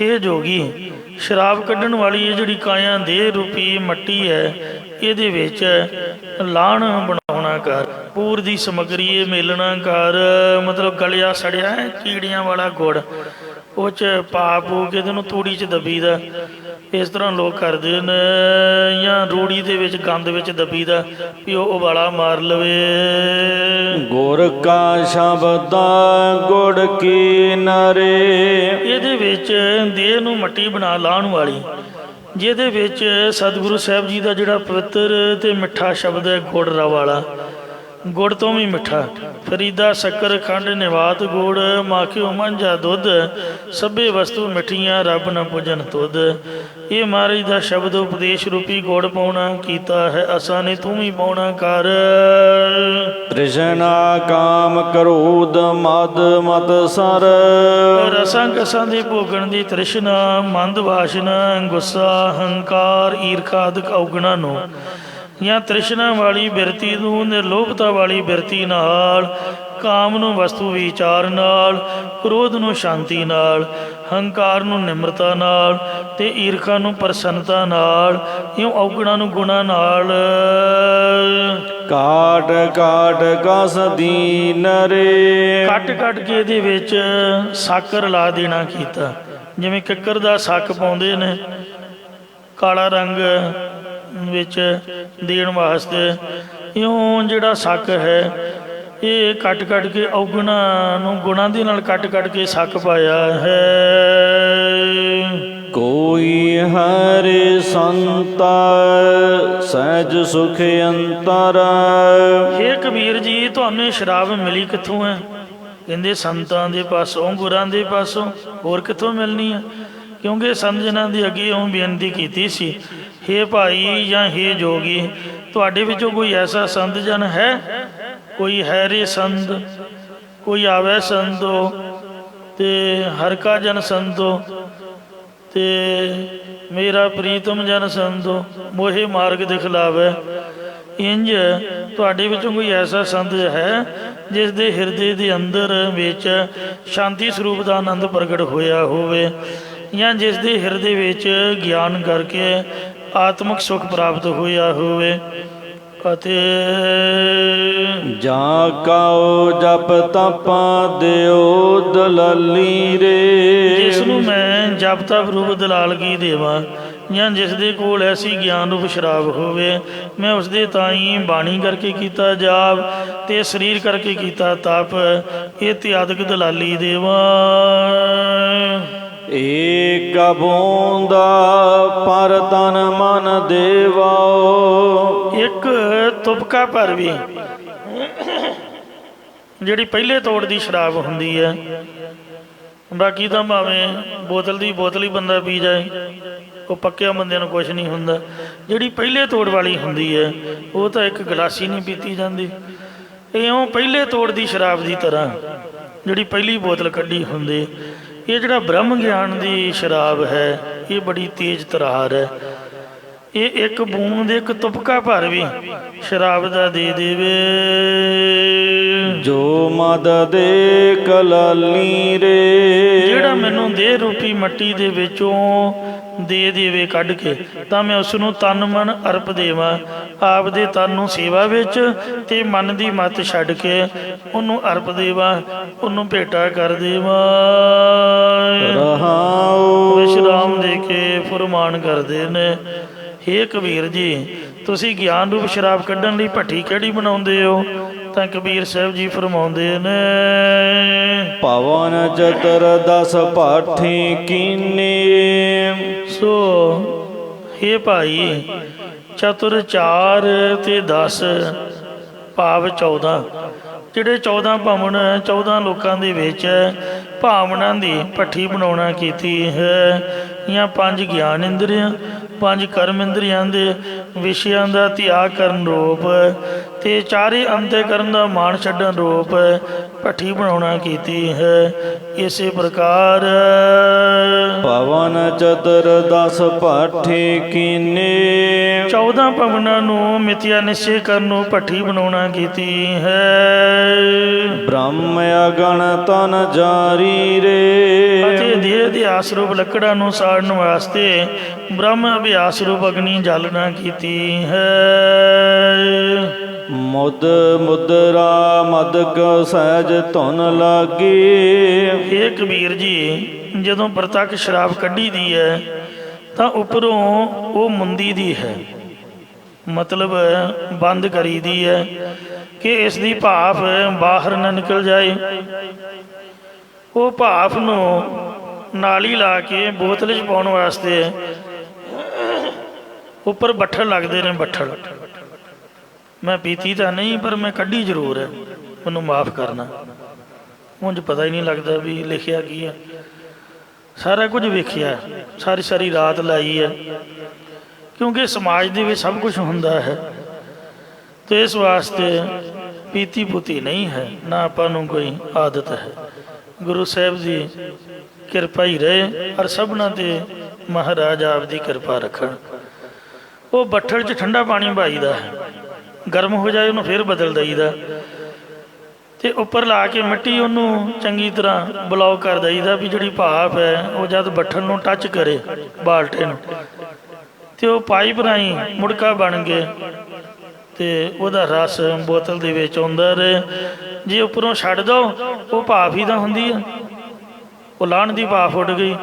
ਇਹ ਜੋਗੀ ਸ਼ਰਾਬ ਕੱਢਣ ਵਾਲੀ ਜਿਹੜੀ ਕਾਇਆ ਦੇਹ ਰੂਪੀ ਮੱਟੀ ਹੈ, ਇਹਦੇ ਵਿੱਚ ਲਾਹਣ ਬਣਾਉਣਾ ਕਰ। ਪੂਰ ਦੀ ਸਮੱਗਰੀ ਇਹ ਮੇਲਣਾ ਕਰ, ਮਤਲਬ ਗਲਿਆ ਸੜਿਆ ਕੀੜੀਆਂ ਵਾਲਾ ਗੁੜ ਉਹ 'ਚ ਪਾ ਪੂ ਕੇ ਇਹਨੂੰ ਤੂੜੀ 'ਚ ਦੱਬੀਦਾ। ਇਸ ਤਰ੍ਹਾਂ ਲੋਕ ਕਰਦੇ ਨੇ, ਜਾਂ ਰੂੜੀ ਦੇ ਵਿੱਚ ਗੰਦ ਵਿੱਚ ਦੱਬੀਦਾ ਵੀ ਉਹ ਉਬਾਲਾ ਮਾਰ ਲਵੇ। ਗੁਰ ਕਾ ਸ਼ਬਦ ਗੁੜ ਕੀ ਨਰੇ। ਇਹਦੇ ਵਿੱਚ ਦੇਹ ਨੂੰ ਮੱਟੀ ਬਣਾ ਲਾਉਣ ਵਾਲੀ, ਜਿਹਦੇ ਵਿੱਚ ਸਤਿਗੁਰੂ ਸਾਹਿਬ ਜੀ ਦਾ ਜਿਹੜਾ ਪਵਿੱਤਰ ਤੇ ਮਿੱਠਾ ਸ਼ਬਦ ਹੈ ਗੁੜ ਰਾ ਵਾਲਾ, ਗੁੜ ਤੋਂ ਵੀ ਮਿੱਠਾ, ਫਰੀਦਾ ਸ਼ੱਕਰ ਖੰਡ ਨਿਵਾਤ ਗੁੜ, ਮਾਖਿਓ ਮਾਂਝਾ ਦੁੱਧ, ਸਭੇ ਵਸਤੂ ਮਿੱਠੀਆਂ ਰੱਬ ਨ ਪੁੱਜਣ ਤੁਧ। ਇਹ ਮਹਾਰਾਜ ਦਾ ਸ਼ਬਦ ਉਪਦੇਸ਼ ਰੂਪੀ ਗੁੜ ਪਾਉਣਾ ਕੀਤਾ ਹੈ ਅਸਾਂ ਨੇ, ਤੂੰ ਵੀ ਪਾਉਣਾ ਕਰ। ਤ੍ਰਿਸ਼ਨਾ ਕਾਮ ਕਰੋਧ ਮਦ ਮਤ ਸਰ। ਰਸਾਂ ਕਸਾਂ ਦੇ ਭੋਗਣ ਦੀ ਤ੍ਰਿਸ਼ਨਾ, ਮੰਦ ਵਾਸ਼ਨਾ, ਗੁੱਸਾ, ਹੰਕਾਰ, ਈਰਖਾ ਆਦਿਕ ਔਗਣਾਂ ਨੂੰ, ਜਾਂ ਤ੍ਰਿਸ਼ਨਾ ਵਾਲੀ ਬਿਰਤੀ ਨੂੰ, ਨਿਰਲੋਭਤਾ ਵਾਲੀ ਬਿਰਤੀ ਨਾਲ, ਕਾਮ ਨੂੰ ਵਸਤੂ ਵਿਚਾਰ ਨਾਲ, ਕ੍ਰੋਧ ਨੂੰ ਸ਼ਾਂਤੀ ਨਾਲ, ਹੰਕਾਰ ਨੂੰ ਨਿਮਰਤਾ ਨਾਲ, ਤੇ ਈਰਖਾ ਨੂੰ ਪ੍ਰਸੰਨਤਾ ਨਾਲ, ਇਉਂ ਔਗਣਾਂ ਨੂੰ ਗੁਣਾਂ ਨਾਲ। ਕਾਟ ਕਾਟ ਕਸ ਦੀਨ ਰੇ। ਕੱਟ ਕੱਟ ਕੇ ਇਹਦੇ ਵਿੱਚ ਸਾਕਰ ਲਾ ਦੇਣਾ ਕੀਤਾ, ਜਿਵੇਂ ਕਿੱਕਰ ਦਾ ਸੱਕ ਪਾਉਂਦੇ ਨੇ ਕਾਲਾ ਰੰਗ ਵਿੱਚ ਦੇਣ ਵਾਸਤੇ, ਇਉਂ ਜਿਹੜਾ ਸੱਕ ਹੈ ਇਹ ਕੱਟ ਕੱਟ ਕੇ ਔਗਣਾਂ ਨੂੰ ਗੁਣਾਂ ਦੇ ਨਾਲ ਕੱਟ ਕੱਟ ਕੇ ਸੱਕ ਪਾਇਆ ਹੈ। ਕੋਈ ਹਰਿ ਸੰਤਾ ਸਹਿਜ ਸੁਖ ਅੰਤਰ। ਹੇ ਕਬੀਰ ਜੀ, ਤੁਹਾਨੂੰ ਇਹ ਸ਼ਰਾਬ ਮਿਲੀ ਕਿੱਥੋਂ ਹੈ? ਕਹਿੰਦੇ ਸੰਤਾਂ ਦੇ ਪਾਸੋਂ, ਗੁਰਾਂ ਦੇ ਪਾਸੋਂ, ਹੋਰ ਕਿੱਥੋਂ ਮਿਲਣੀ ਹੈ? ਕਿਉਂਕਿ ਸੰਤ ਜਨਾਂ ਦੀ ਅੱਗੇ ਉਹ ਬੇਨਤੀ ਕੀਤੀ ਸੀ, ਹੇ ਭਾਈ ਜਾਂ ਹੇ ਜੋਗੀ, ਤੁਹਾਡੇ ਵਿੱਚੋਂ ਕੋਈ ਐਸਾ ਸੰਤ ਜਨ ਹੈ? ਕੋਈ ਹੈ ਰੇ ਸੰਤ, ਕੋਈ ਆਵੇ ਸੰਤੋ, ਤੇ ਹਰ ਕਾ ਜਨ ਸੰਤੋ, ਤੇ ਮੇਰਾ ਪ੍ਰੀਤਮ ਜਨ ਸੰਤੋ, ਮੋਹੇ ਮਾਰਗ ਦਿਖਲਾਵੇ। ਇੰਜ ਤੁਹਾਡੇ ਵਿੱਚੋਂ ਕੋਈ ਐਸਾ ਸੰਤ ਹੈ ਜਿਸ ਦੇ ਹਿਰਦੇ ਦੇ ਅੰਦਰ ਵਿੱਚ ਸ਼ਾਂਤੀ ਸਰੂਪ ਦਾ ਆਨੰਦ ਪ੍ਰਗਟ ਹੋਇਆ ਹੋਵੇ, ਜਾਂ ਜਿਸ ਦੇ ਹਿਰਦੇ ਵਿੱਚ ਗਿਆਨ ਕਰਕੇ ਆਤਮਿਕ ਸੁਖ ਪ੍ਰਾਪਤ ਹੋਇਆ ਹੋਵੇ। ਅਤੇ ਜਾ ਕਉ ਜਪ ਤਪ ਦਿਓ ਦਲਾਲੀ ਰੇ। ਜਿਸ ਨੂੰ ਮੈਂ ਜਪ ਤਪ ਰੂਪ ਦਲਾਲਗੀ ਦੇਵਾਂ, ਜਾਂ ਜਿਸ ਦੇ ਕੋਲ ਐਸੀ ਗਿਆਨ ਰੂਪ ਸ਼ਰਾਬ ਹੋਵੇ, ਮੈਂ ਉਸ ਦੇ ਤਾਈਂ ਬਾਣੀ ਕਰਕੇ ਕੀਤਾ ਜਾਪ ਤੇ ਸਰੀਰ ਕਰਕੇ ਕੀਤਾ ਤਪ, ਇਹ ਤਿਆਦਕ ਦਲਾਲੀ ਦੇਵਾਂ। ਏਕ ਬੂੰਦਾ ਪਰ ਤਨ ਮਨ ਦੇਵਾਓ। ਇੱਕ ਤੁਪਕਾ ਭਰ ਵੀ ਜਿਹੜੀ ਪਹਿਲੇ ਤੋੜ ਦੀ ਸ਼ਰਾਬ ਹੁੰਦੀ ਹੈ, ਬਾਕੀ ਤਾਂ ਭਾਵੇਂ ਬੋਤਲ ਦੀ ਬੋਤਲ ਹੀ ਬੰਦਾ ਪੀ ਜਾਏ, ਉਹ ਪੱਕਿਆਂ ਬੰਦਿਆਂ ਨੂੰ ਕੁਛ ਨਹੀਂ ਹੁੰਦਾ। ਜਿਹੜੀ ਪਹਿਲੇ ਤੋੜ ਵਾਲੀ ਹੁੰਦੀ ਹੈ ਉਹ ਤਾਂ ਇੱਕ ਗਲਾਸੀ ਨਹੀਂ ਪੀਤੀ ਜਾਂਦੀ। ਇਉਂ ਪਹਿਲੇ ਤੋੜ ਦੀ ਸ਼ਰਾਬ ਦੀ ਤਰ੍ਹਾਂ ਜਿਹੜੀ ਪਹਿਲੀ ਬੋਤਲ ਕੱਢੀ ਹੁੰਦੀ, ਇਹ ਜਿਹੜਾ ਬ੍ਰਹਮ ਗਿਆਨ ਦੀ ਸ਼ਰਾਬ ਹੈ ਇਹ ਬੜੀ ਤੇਜ਼ ਤਰਾਰ ਹੈ। ਇਹ ਇੱਕ ਬੂੰਦ ਇੱਕ ਤੁਪਕਾ ਭਰ ਵੀ ਸ਼ਰਾਬ ਦਾ ਦੇ ਦੇਵੇ। ਜੋ ਮਦ ਦੇ ਕਲਾਲੀ ਰੇ। ਜਿਹੜਾ ਮੈਨੂੰ ਦੇਹ ਰੂਪੀ ਮੱਟੀ ਦੇ ਵਿੱਚੋਂ ਦੇ ਦੇਵੇ ਕੱਢ ਕੇ, ਤਾਂ ਮੈਂ ਉਸ ਨੂੰ ਤਨ ਮਨ ਅਰਪ ਦੇਵਾਂ। ਆਪ ਦੇ ਤਨ ਨੂੰ ਸੇਵਾ ਵਿੱਚ ਤੇ ਮਨ ਦੀ ਮੱਤ ਛੱਡ ਕੇ ਉਹਨੂੰ ਅਰਪ ਦੇਵਾਂ, ਉਹਨੂੰ ਭੇਟਾ ਕਰ ਦੇਵਾਂ। ਰਹਾਉ ਵਿਸ਼ਰਾਮ ਦੇ ਕੇ ਫਰਮਾਨ ਕਰਦੇ ਨੇ, ਹੇ ਕਬੀਰ ਜੀ, ਤੁਸੀਂ ਗਿਆਨ ਰੂਪ ਸ਼ਰਾਬ ਕੱਢਣ ਲਈ ਭੱਠੀ ਕਿਹੜੀ ਬਣਾਉਂਦੇ ਹੋ? ਤਾਂ ਕਬੀਰ ਸਾਹਿਬ ਜੀ ਫਰਮਾਉਂਦੇ ਨੇ, ਪਵਨ ਚਤਰ ਦਸ ਪਾਠੀ ਕੀਨੇ। ਸੋ ਹੇ ਭਾਈ, ਚਤੁਰ 4 ਤੇ 10 ਭਾਵ 14, ਜਿਹੜੇ 14 ਭਾਵਨ 14 ਲੋਕਾਂ ਦੇ ਵਿੱਚ ਭਾਵਨਾ ਦੀ ਭੱਠੀ ਬਣਾਉਣਾ ਕੀਤੀ ਹੈ। ਜਾਂ 5 ਗਿਆਨ ਇੰਦਰੀਆਂ, 5 ਕਰਮ ਇੰਦਰੀਆਂ ਦੇ ਵਿਸ਼ਿਆਂ ਦਾ ਤਿਆਗ ਕਰਨ ਰੂਪ, ਤੇ 4 ਅੰਤःਕਰਨ ਦਾ ਮਾਣ ਛੱਡਣ ਰੂਪ ਭੱਠੀ ਬਣਾਉਣਾ ਕੀਤੀ ਹੈ। ਇਸੇ ਪ੍ਰਕਾਰ ਪਵਨ ਚਤੁਰ ਦਸ ਪਾਠੀ ਕੀਨੇ। 14 ਭਵਨਾਂ ਨੂੰ ਮਿਥਿਆ ਨਿਸ਼ਚੈ ਕਰਨ ਨੂੰ ਭੱਠੀ ਬਣਾਉਣਾ ਕੀਤੀ ਹੈ। ਬ੍ਰਹਮ ਅਗਣ ਤਨ ਜਾਰੀ ਰੇ। ਅਤੇ ਦੇਹ ਦੇ ਆਸਰੂਪ ਲੱਕੜਾਂ ਨੂੰ ਸਾੜਨ ਵਾਸਤੇ ਬ੍ਰਹਮ ਅਭਿਆਸ ਰੂਪ ਅਗਨੀ ਜਾਲਣਾ ਕੀਤੀ ਹੈ। ਮੁਦ ਮੁਦਰਾ ਮਦਕ ਸਹਿਜ ਧੁਨ ਲਾਗੀ। ਇਹ ਕਬੀਰ ਜੀ, ਜਦੋਂ ਪ੍ਰਤੱਖ ਸ਼ਰਾਬ ਕੱਢੀ ਦੀ ਹੈ ਤਾਂ ਉੱਪਰੋਂ ਉਹ ਮੁੰਦੀ ਦੀ ਹੈ, ਮਤਲਬ ਬੰਦ ਕਰੀ ਦੀ ਹੈ ਕਿ ਇਸ ਦੀ ਭਾਫ ਬਾਹਰ ਨਾ ਨਿਕਲ ਜਾਏ। ਉਹ ਭਾਫ ਨੂੰ ਨਾਲੀ ਲਾ ਕੇ ਬੋਤਲ 'ਚ ਪਾਉਣ ਵਾਸਤੇ ਉੱਪਰ ਬੱਠਲ ਲੱਗਦੇ ਨੇ। ਬੱਠਲ ਮੈਂ ਪੀਤੀ ਤਾਂ ਨਹੀਂ, ਪਰ ਮੈਂ ਕੱਢੀ ਜ਼ਰੂਰ ਹੈ, ਮੈਨੂੰ ਮਾਫ਼ ਕਰਨਾ। ਉਂਝ ਪਤਾ ਹੀ ਨਹੀਂ ਲੱਗਦਾ ਵੀ ਲਿਖਿਆ ਕੀ ਹੈ। ਸਾਰਾ ਕੁਝ ਵੇਖਿਆ, ਸਾਰੀ ਸਾਰੀ ਰਾਤ ਲਾਈ ਹੈ, ਕਿਉਂਕਿ ਸਮਾਜ ਦੇ ਵਿੱਚ ਸਭ ਕੁਝ ਹੁੰਦਾ ਹੈ। ਤੇ ਇਸ ਵਾਸਤੇ ਪੀਤੀ ਪੁਤੀ ਨਹੀਂ ਹੈ, ਨਾ ਆਪਾਂ ਨੂੰ ਕੋਈ ਆਦਤ ਹੈ। ਗੁਰੂ ਸਾਹਿਬ ਦੀ ਕਿਰਪਾ ਹੀ ਰਹੇ, ਔਰ ਸਭਨਾਂ 'ਤੇ ਮਹਾਰਾਜ ਆਪ ਦੀ ਕਿਰਪਾ ਰੱਖਣ। ਉਹ ਬੱਠਲ 'ਚ ਠੰਡਾ ਪਾਣੀ ਪਾਈਦਾ ਹੈ, ਗਰਮ ਹੋ ਜਾਏ ਉਹਨੂੰ ਫਿਰ ਬਦਲ ਦਈਦਾ, ਤੇ ਉੱਪਰ ਲਾ ਕੇ ਮਿੱਟੀ ਉਹਨੂੰ ਚੰਗੀ ਤਰ੍ਹਾਂ ਬਲੌਕ ਕਰ ਦਈਦਾ ਵੀ ਜਿਹੜੀ ਭਾਫ ਹੈ ਉਹ ਜਦ ਬੱਠਲ ਨੂੰ ਟੱਚ ਕਰੇ ਬਾਲਟੇ ਨੂੰ, ਤੇ ਉਹ ਪਾਈਪ ਰਾਹੀਂ ਮੁੜਕਾ ਬਣ ਕੇ ਤੇ ਉਹਦਾ ਰਸ ਬੋਤਲ ਦੇ ਵਿੱਚ ਆਉਂਦਾ ਰਹੇ। ਜੇ ਉੱਪਰੋਂ ਛੱਡ ਦਿਓ ਉਹ ਭਾਫ ਹੀ ਤਾਂ ਹੁੰਦੀ ਆ, ਉਹ ਲਾਹਣ ਦੀ ਭਾਫ ਉੱਡ ਗਈ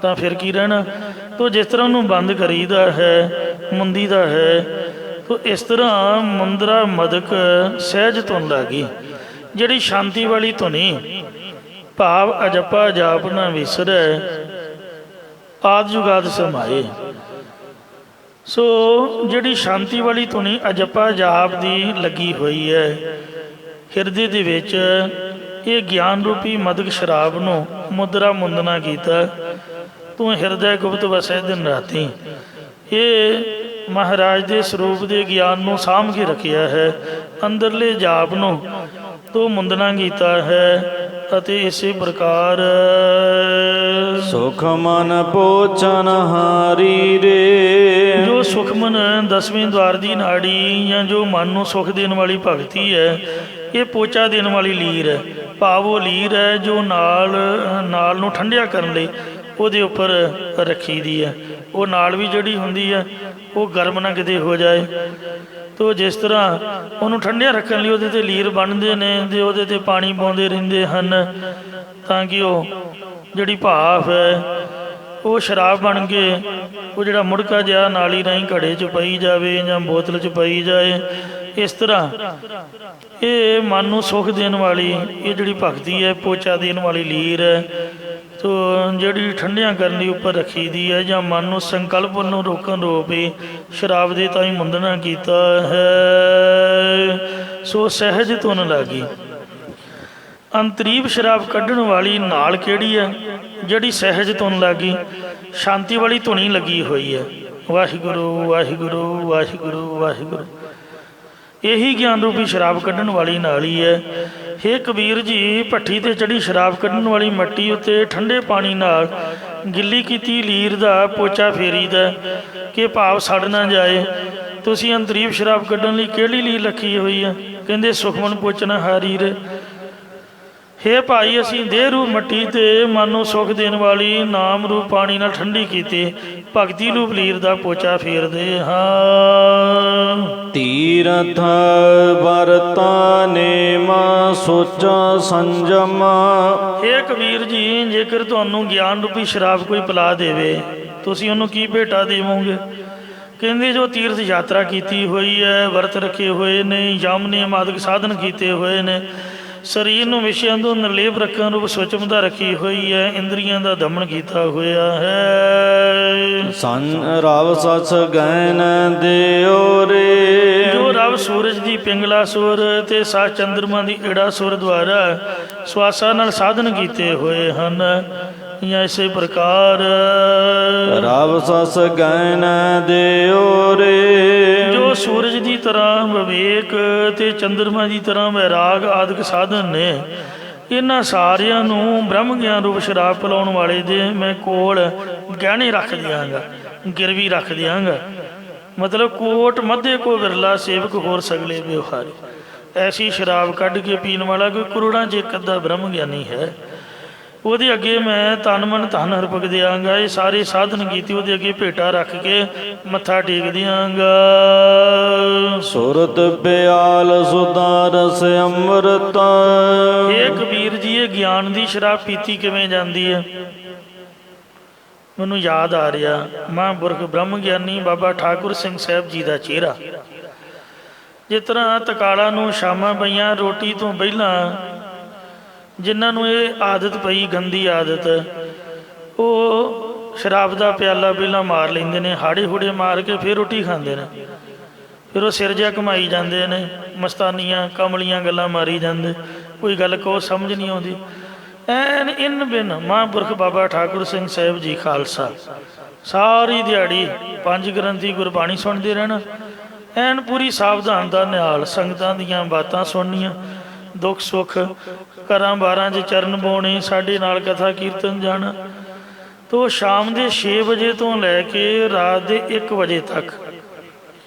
ਤਾਂ ਫਿਰ ਕੀ ਰਹਿਣਾ। ਤੋ ਜਿਸ ਤਰ੍ਹਾਂ ਉਹਨੂੰ ਬੰਦ ਕਰੀਦਾ ਹੈ, ਮੁੰਦੀ ਦਾ ਹੈ, ਤੋ ਇਸ ਤਰ੍ਹਾਂ ਮੁੰਦਰਾ ਮਦਕ ਸਹਿਜ ਧੁਨ ਲੱਗੀ, ਜਿਹੜੀ ਸ਼ਾਂਤੀ ਵਾਲੀ ਧੁਨੀ ਭਾਵ ਅਜੱਪਾ ਜਾਪ ਨਾ ਵਿਸਰੈ ਆਦਿ ਜੁਗਾਦ ਸਮਾਏ। ਸੋ ਜਿਹੜੀ ਸ਼ਾਂਤੀ ਵਾਲੀ ਧੁਨੀ ਅਜੱਪਾ ਜਾਪ ਦੀ ਲੱਗੀ ਹੋਈ ਹੈ ਹਿਰਦੇ ਦੇ ਵਿੱਚ, ਇਹ ਗਿਆਨ ਰੂਪੀ ਮਦਕ ਸ਼ਰਾਬ ਨੂੰ ਮੁਦਰਾ ਮੁੰਦਨਾ ਕੀਤਾ। ਤੂੰ ਹਿਰਦੈ ਗੁਪਤ ਵਸੈ ਦਿਨ ਰਾਤੀ, ਇਹ ਮਹਾਰਾਜ ਦੇ ਸਰੂਪ ਦੇ ਗਿਆਨ ਨੂੰ ਸਾਂਭ ਕੇ ਰੱਖਿਆ ਹੈ। ਅੰਦਰਲੇ ਜਾਪ ਨੂੰ ਤੂੰ ਮੁੰਦਨਾ ਕੀਤਾ ਹੈ। ਅਤੇ ਇਸੇ ਪ੍ਰਕਾਰ ਸੁਖ ਮਨ ਪੋਚਨ ਹਾਰੀ ਰੇ, ਜੋ ਸੁਖਮਨ 10ਵੇਂ ਦੁਆਰ ਦੀ ਨਾੜੀ ਜਾਂ ਜੋ ਮਨ ਨੂੰ ਸੁਖ ਦੇਣ ਵਾਲੀ ਭਗਤੀ ਹੈ, ਇਹ ਪੋਚਾ ਦੇਣ ਵਾਲੀ ਲੀਰ ਹੈ। ਭਾਵ ਉਹ ਲੀਰ ਹੈ ਜੋ ਨਾਲ ਨੂੰ ਠੰਡਿਆ ਕਰਨ ਲਈ ਉਹਦੇ ਉੱਪਰ ਰੱਖੀ ਦੀ ਹੈ। ਉਹ ਨਾਲ ਵੀ ਜਿਹੜੀ ਹੁੰਦੀ ਹੈ ਉਹ ਗਰਮ ਨਾ ਕਿਤੇ ਹੋ ਜਾਏ। ਤੋ ਜਿਸ ਤਰ੍ਹਾਂ ਉਹਨੂੰ ਠੰਡਿਆ ਰੱਖਣ ਲਈ ਉਹਦੇ 'ਤੇ ਲੀਰ ਬਣਦੇ ਨੇ ਅਤੇ ਉਹਦੇ 'ਤੇ ਪਾਣੀ ਪਾਉਂਦੇ ਰਹਿੰਦੇ ਹਨ, ਤਾਂ ਕਿ ਉਹ ਜਿਹੜੀ ਭਾਫ ਹੈ ਉਹ ਸ਼ਰਾਬ ਬਣ ਕੇ ਉਹ ਜਿਹੜਾ ਮੁੜਕਾ ਜਿਹਾ ਨਾਲੀ ਰਾਹੀਂ ਘੜੇ 'ਚ ਪਈ ਜਾਵੇ ਜਾਂ ਬੋਤਲ 'ਚ ਪਈ ਜਾਏ। ਇਸ ਤਰ੍ਹਾਂ ਇਹ ਮਨ ਨੂੰ ਸੁੱਖ ਦੇਣ ਵਾਲੀ ਇਹ ਜਿਹੜੀ ਭਗਤੀ ਹੈ, ਪੋਚਾ ਦੇਣ ਵਾਲੀ ਲੀਰ ਹੈ, ਤੋ ਜਿਹੜੀ ਠੰਡਿਆਂ ਕਰਨ ਲਈ ਉੱਪਰ ਰੱਖੀ ਦੀ ਹੈ, ਜਾਂ ਮਨ ਨੂੰ ਸੰਕਲਪ ਨੂੰ ਰੋਕਣ ਰੋਪੇ ਸ਼ਰਾਬ ਦੇ ਤਾਂ ਹੀ ਮੁੰਦਨਾ ਕੀਤਾ ਹੈ। ਸੋ ਸਹਿਜ ਧੁਨ ਲੱਗੀ। ਅੰਤਰੀਬ ਸ਼ਰਾਬ ਕੱਢਣ ਵਾਲੀ ਨਾਲ ਕਿਹੜੀ ਹੈ? ਜਿਹੜੀ ਸਹਿਜ ਧੁਨ ਲੱਗੀ, ਸ਼ਾਂਤੀ ਵਾਲੀ ਧੁਨੀ ਲੱਗੀ ਹੋਈ ਹੈ। ਵਾਹਿਗੁਰੂ ਵਾਹਿਗੁਰੂ ਵਾਹਿਗੁਰੂ ਵਾਹਿਗੁਰੂ, ਇਹੀ ਗਿਆਨ ਰੂਪੀ ਸ਼ਰਾਬ ਕੱਢਣ ਵਾਲੀ ਨਾਲੀ ਹੈ। ਹੇ ਕਬੀਰ ਜੀ, ਭੱਠੀ 'ਤੇ ਚੜੀ ਸ਼ਰਾਬ ਕੱਢਣ ਵਾਲੀ ਮੱਟੀ ਉੱਤੇ ਠੰਡੇ ਪਾਣੀ ਨਾਲ ਗਿੱਲੀ ਕੀਤੀ ਲੀਰ ਦਾ ਪੋਚਾ ਫੇਰੀਦਾ ਕਿ ਭਾਵ ਸੜ ਨਾ ਜਾਏ। ਤੁਸੀਂ ਅੰਤਰੀਬ ਸ਼ਰਾਬ ਕੱਢਣ ਲਈ ਕਿਹੜੀ ਲੀਰ ਰੱਖੀ ਹੋਈ ਹੈ? ਕਹਿੰਦੇ ਸੁਖਮਨ ਪੋਚਨ ਹਾਰੀ ਰੇ। ਹੇ ਭਾਈ, ਅਸੀਂ ਦੇਹ ਰੂਪ ਮੱਟੀ ਤੇ ਮਨ ਨੂੰ ਸੁੱਖ ਦੇਣ ਵਾਲੀ ਨਾਮ ਰੂਪ ਪਾਣੀ ਨਾਲ ਠੰਡੀ ਕੀਤੀ ਭਗਤੀ ਰੂਪ ਲੀਰ ਦਾ ਪੋਚਾ ਫੇਰਦੇ ਹਾਂ। ਤੀਰਥ ਵਰਤਾ ਨੇਮ ਸੋਚਾ ਸੰਜਮ। ਹੇ ਕਬੀਰ ਜੀ, ਜੇਕਰ ਤੁਹਾਨੂੰ ਗਿਆਨ ਰੂਪੀ ਸ਼ਰਾਬ ਕੋਈ ਪਿਲਾ ਦੇਵੇ, ਤੁਸੀਂ ਉਹਨੂੰ ਕੀ ਭੇਟਾ ਦੇਵੋਗੇ? ਕਹਿੰਦੇ ਜੋ ਤੀਰਥ ਯਾਤਰਾ ਕੀਤੀ ਹੋਈ ਹੈ, ਵਰਤ ਰੱਖੇ ਹੋਏ ਨੇ, ਯਮ ਨਿਯਮ ਆਦਿਕ ਸਾਧਨ ਕੀਤੇ ਹੋਏ ਨੇ, ਸਰੀਰ ਨੂੰ ਵਿਸ਼ਿਆਂ ਤੋਂ ਨਿਰਲੇਪ ਰੱਖਣ ਰੂਪ ਸੁਚਮਤਾ ਰੱਖੀ ਹੋਈ ਹੈ, ਇੰਦਰੀਆਂ ਦਾ ਦਮਨ ਕੀਤਾ ਹੋਇਆ ਹੈ। ਸੰਨ ਰਵ ਸਸ ਗੈਨ ਦਿਓ ਰੇ। ਜੋ ਰਵ ਸੂਰਜ ਦੀ ਪਿੰਗਲਾ ਸੁਰ ਤੇ ਸੱਚ ਚੰਦਰਮਾ ਦੀ ਈੜਾ ਸੁਰ ਦੁਆਰਾ ਸਵਾਸਾਂ ਨਾਲ ਸਾਧਨ ਕੀਤੇ ਹੋਏ ਹਨ, ਜਾਂ ਇਸੇ ਪ੍ਰਕਾਰ ਰਵ ਸਸ ਗੈਨ ਦਿਓ ਰੇ। ਜੋ ਸੂਰਜ ਦੀ ਤਰ੍ਹਾਂ ਵਿਵੇਕ ਤੇ ਚੰਦਰਮਾ ਦੀ ਤਰ੍ਹਾਂ ਵੈਰਾਗ ਆਦਿਕ ਸਾਧਨ ਨੇ, ਇਹਨਾਂ ਸਾਰਿਆਂ ਨੂੰ ਬ੍ਰਹਮ ਗਿਆਨ ਰੂਪ ਸ਼ਰਾਬ ਪਿਲਾਉਣ ਵਾਲੇ ਦੇ ਮੈਂ ਕੋਲ ਗਹਿਣੇ ਰੱਖ ਦਿਆਂਗਾ, ਗਿਰਵੀ ਰੱਖ ਦਿਆਂਗਾ। ਮਤਲਬ ਕੋਟ ਮੱਧੇ ਕੋ ਵਿਰਲਾ ਸੇਵਕ ਹੋਰ ਸਗਲੇ ਵਿਵਹਾਰੀ। ਐਸੀ ਸ਼ਰਾਬ ਕੱਢ ਕੇ ਪੀਣ ਵਾਲਾ ਕੋਈ ਕਰੋੜਾਂ 'ਚ ਇੱਕ ਅੱਧਾ ਬ੍ਰਹਮ ਗਿਆਨੀ ਹੈ। ਉਹਦੇ ਅੱਗੇ ਮੈਂ ਤਨ ਮਨ ਧਨ ਅਰਪਕ ਦਿਆਂਗਾ। ਇਹ ਸਾਰੇ ਸਾਧਨ ਕੀਤੀ ਉਹਦੇ ਅੱਗੇ ਭੇਟਾ ਰੱਖ ਕੇ ਮੱਥਾ ਟੇਕ ਦਿਆਂਗਾ। ਸੁਰਤ ਪਿਆਲ ਸੁਦਾਰਸ ਅੰਮ੍ਰਿਤ। ਇਹ ਕਬੀਰ ਜੀ, ਇਹ ਗਿਆਨ ਦੀ ਸ਼ਰਾਬ ਪੀਤੀ ਕਿਵੇਂ ਜਾਂਦੀ ਹੈ? ਮੈਨੂੰ ਯਾਦ ਆ ਰਿਹਾ ਮਹਾਂਪੁਰਖ ਬ੍ਰਹਮ ਗਿਆਨੀ ਬਾਬਾ ਠਾਕੁਰ ਸਿੰਘ ਸਾਹਿਬ ਜੀ ਦਾ ਚਿਹਰਾ। ਜਿਸ ਤਰ੍ਹਾਂ ਤਕਾਲਾ ਨੂੰ ਸ਼ਾਮਾਂ ਪਈਆਂ ਰੋਟੀ ਤੋਂ ਪਹਿਲਾਂ ਜਿਨ੍ਹਾਂ ਨੂੰ ਇਹ ਆਦਤ ਪਈ, ਗੰਦੀ ਆਦਤ, ਉਹ ਸ਼ਰਾਬ ਦਾ ਪਿਆਲਾ ਪਹਿਲਾਂ ਮਾਰ ਲੈਂਦੇ ਨੇ, ਹਾੜੇ ਹੂੜੇ ਮਾਰ ਕੇ ਫਿਰ ਰੋਟੀ ਖਾਂਦੇ ਨੇ। ਫਿਰ ਉਹ ਸਿਰ ਜਿਹਾ ਘੁਮਾਈ ਜਾਂਦੇ ਨੇ, ਮਸਤਾਨੀਆਂ ਕਮਲੀਆਂ ਗੱਲਾਂ ਮਾਰੀ ਜਾਂਦੇ, ਕੋਈ ਗੱਲ ਕਹੋ ਸਮਝ ਨਹੀਂ ਆਉਂਦੀ। ਐਨ ਇਨ ਬਿਨ ਮਹਾਂਪੁਰਖ ਬਾਬਾ ਠਾਕੁਰ ਸਿੰਘ ਸਾਹਿਬ ਜੀ ਖਾਲਸਾ ਸਾਰੀ ਦਿਹਾੜੀ 5 ਗ੍ਰੰਥੀ ਗੁਰਬਾਣੀ ਸੁਣਦੇ ਰਹਿਣਾ, ਐਨ ਪੂਰੀ ਸਾਵਧਾਨਤਾ ਨਾਲ ਸੰਗਤਾਂ ਦੀਆਂ ਬਾਤਾਂ ਸੁਣਨੀਆਂ, ਦੁੱਖ ਸੁੱਖ ਘਰਾਂ ਬਾਰਾਂ 'ਚ ਚਰਨ ਪਾਉਣੇ, ਸਾਡੇ ਨਾਲ ਕਥਾ ਕੀਰਤਨ ਜਾਣਾ। ਤੋ ਸ਼ਾਮ ਦੇ 6 ਵਜੇ ਤੋਂ ਲੈ ਕੇ ਰਾਤ ਦੇ 1 ਵਜੇ ਤੱਕ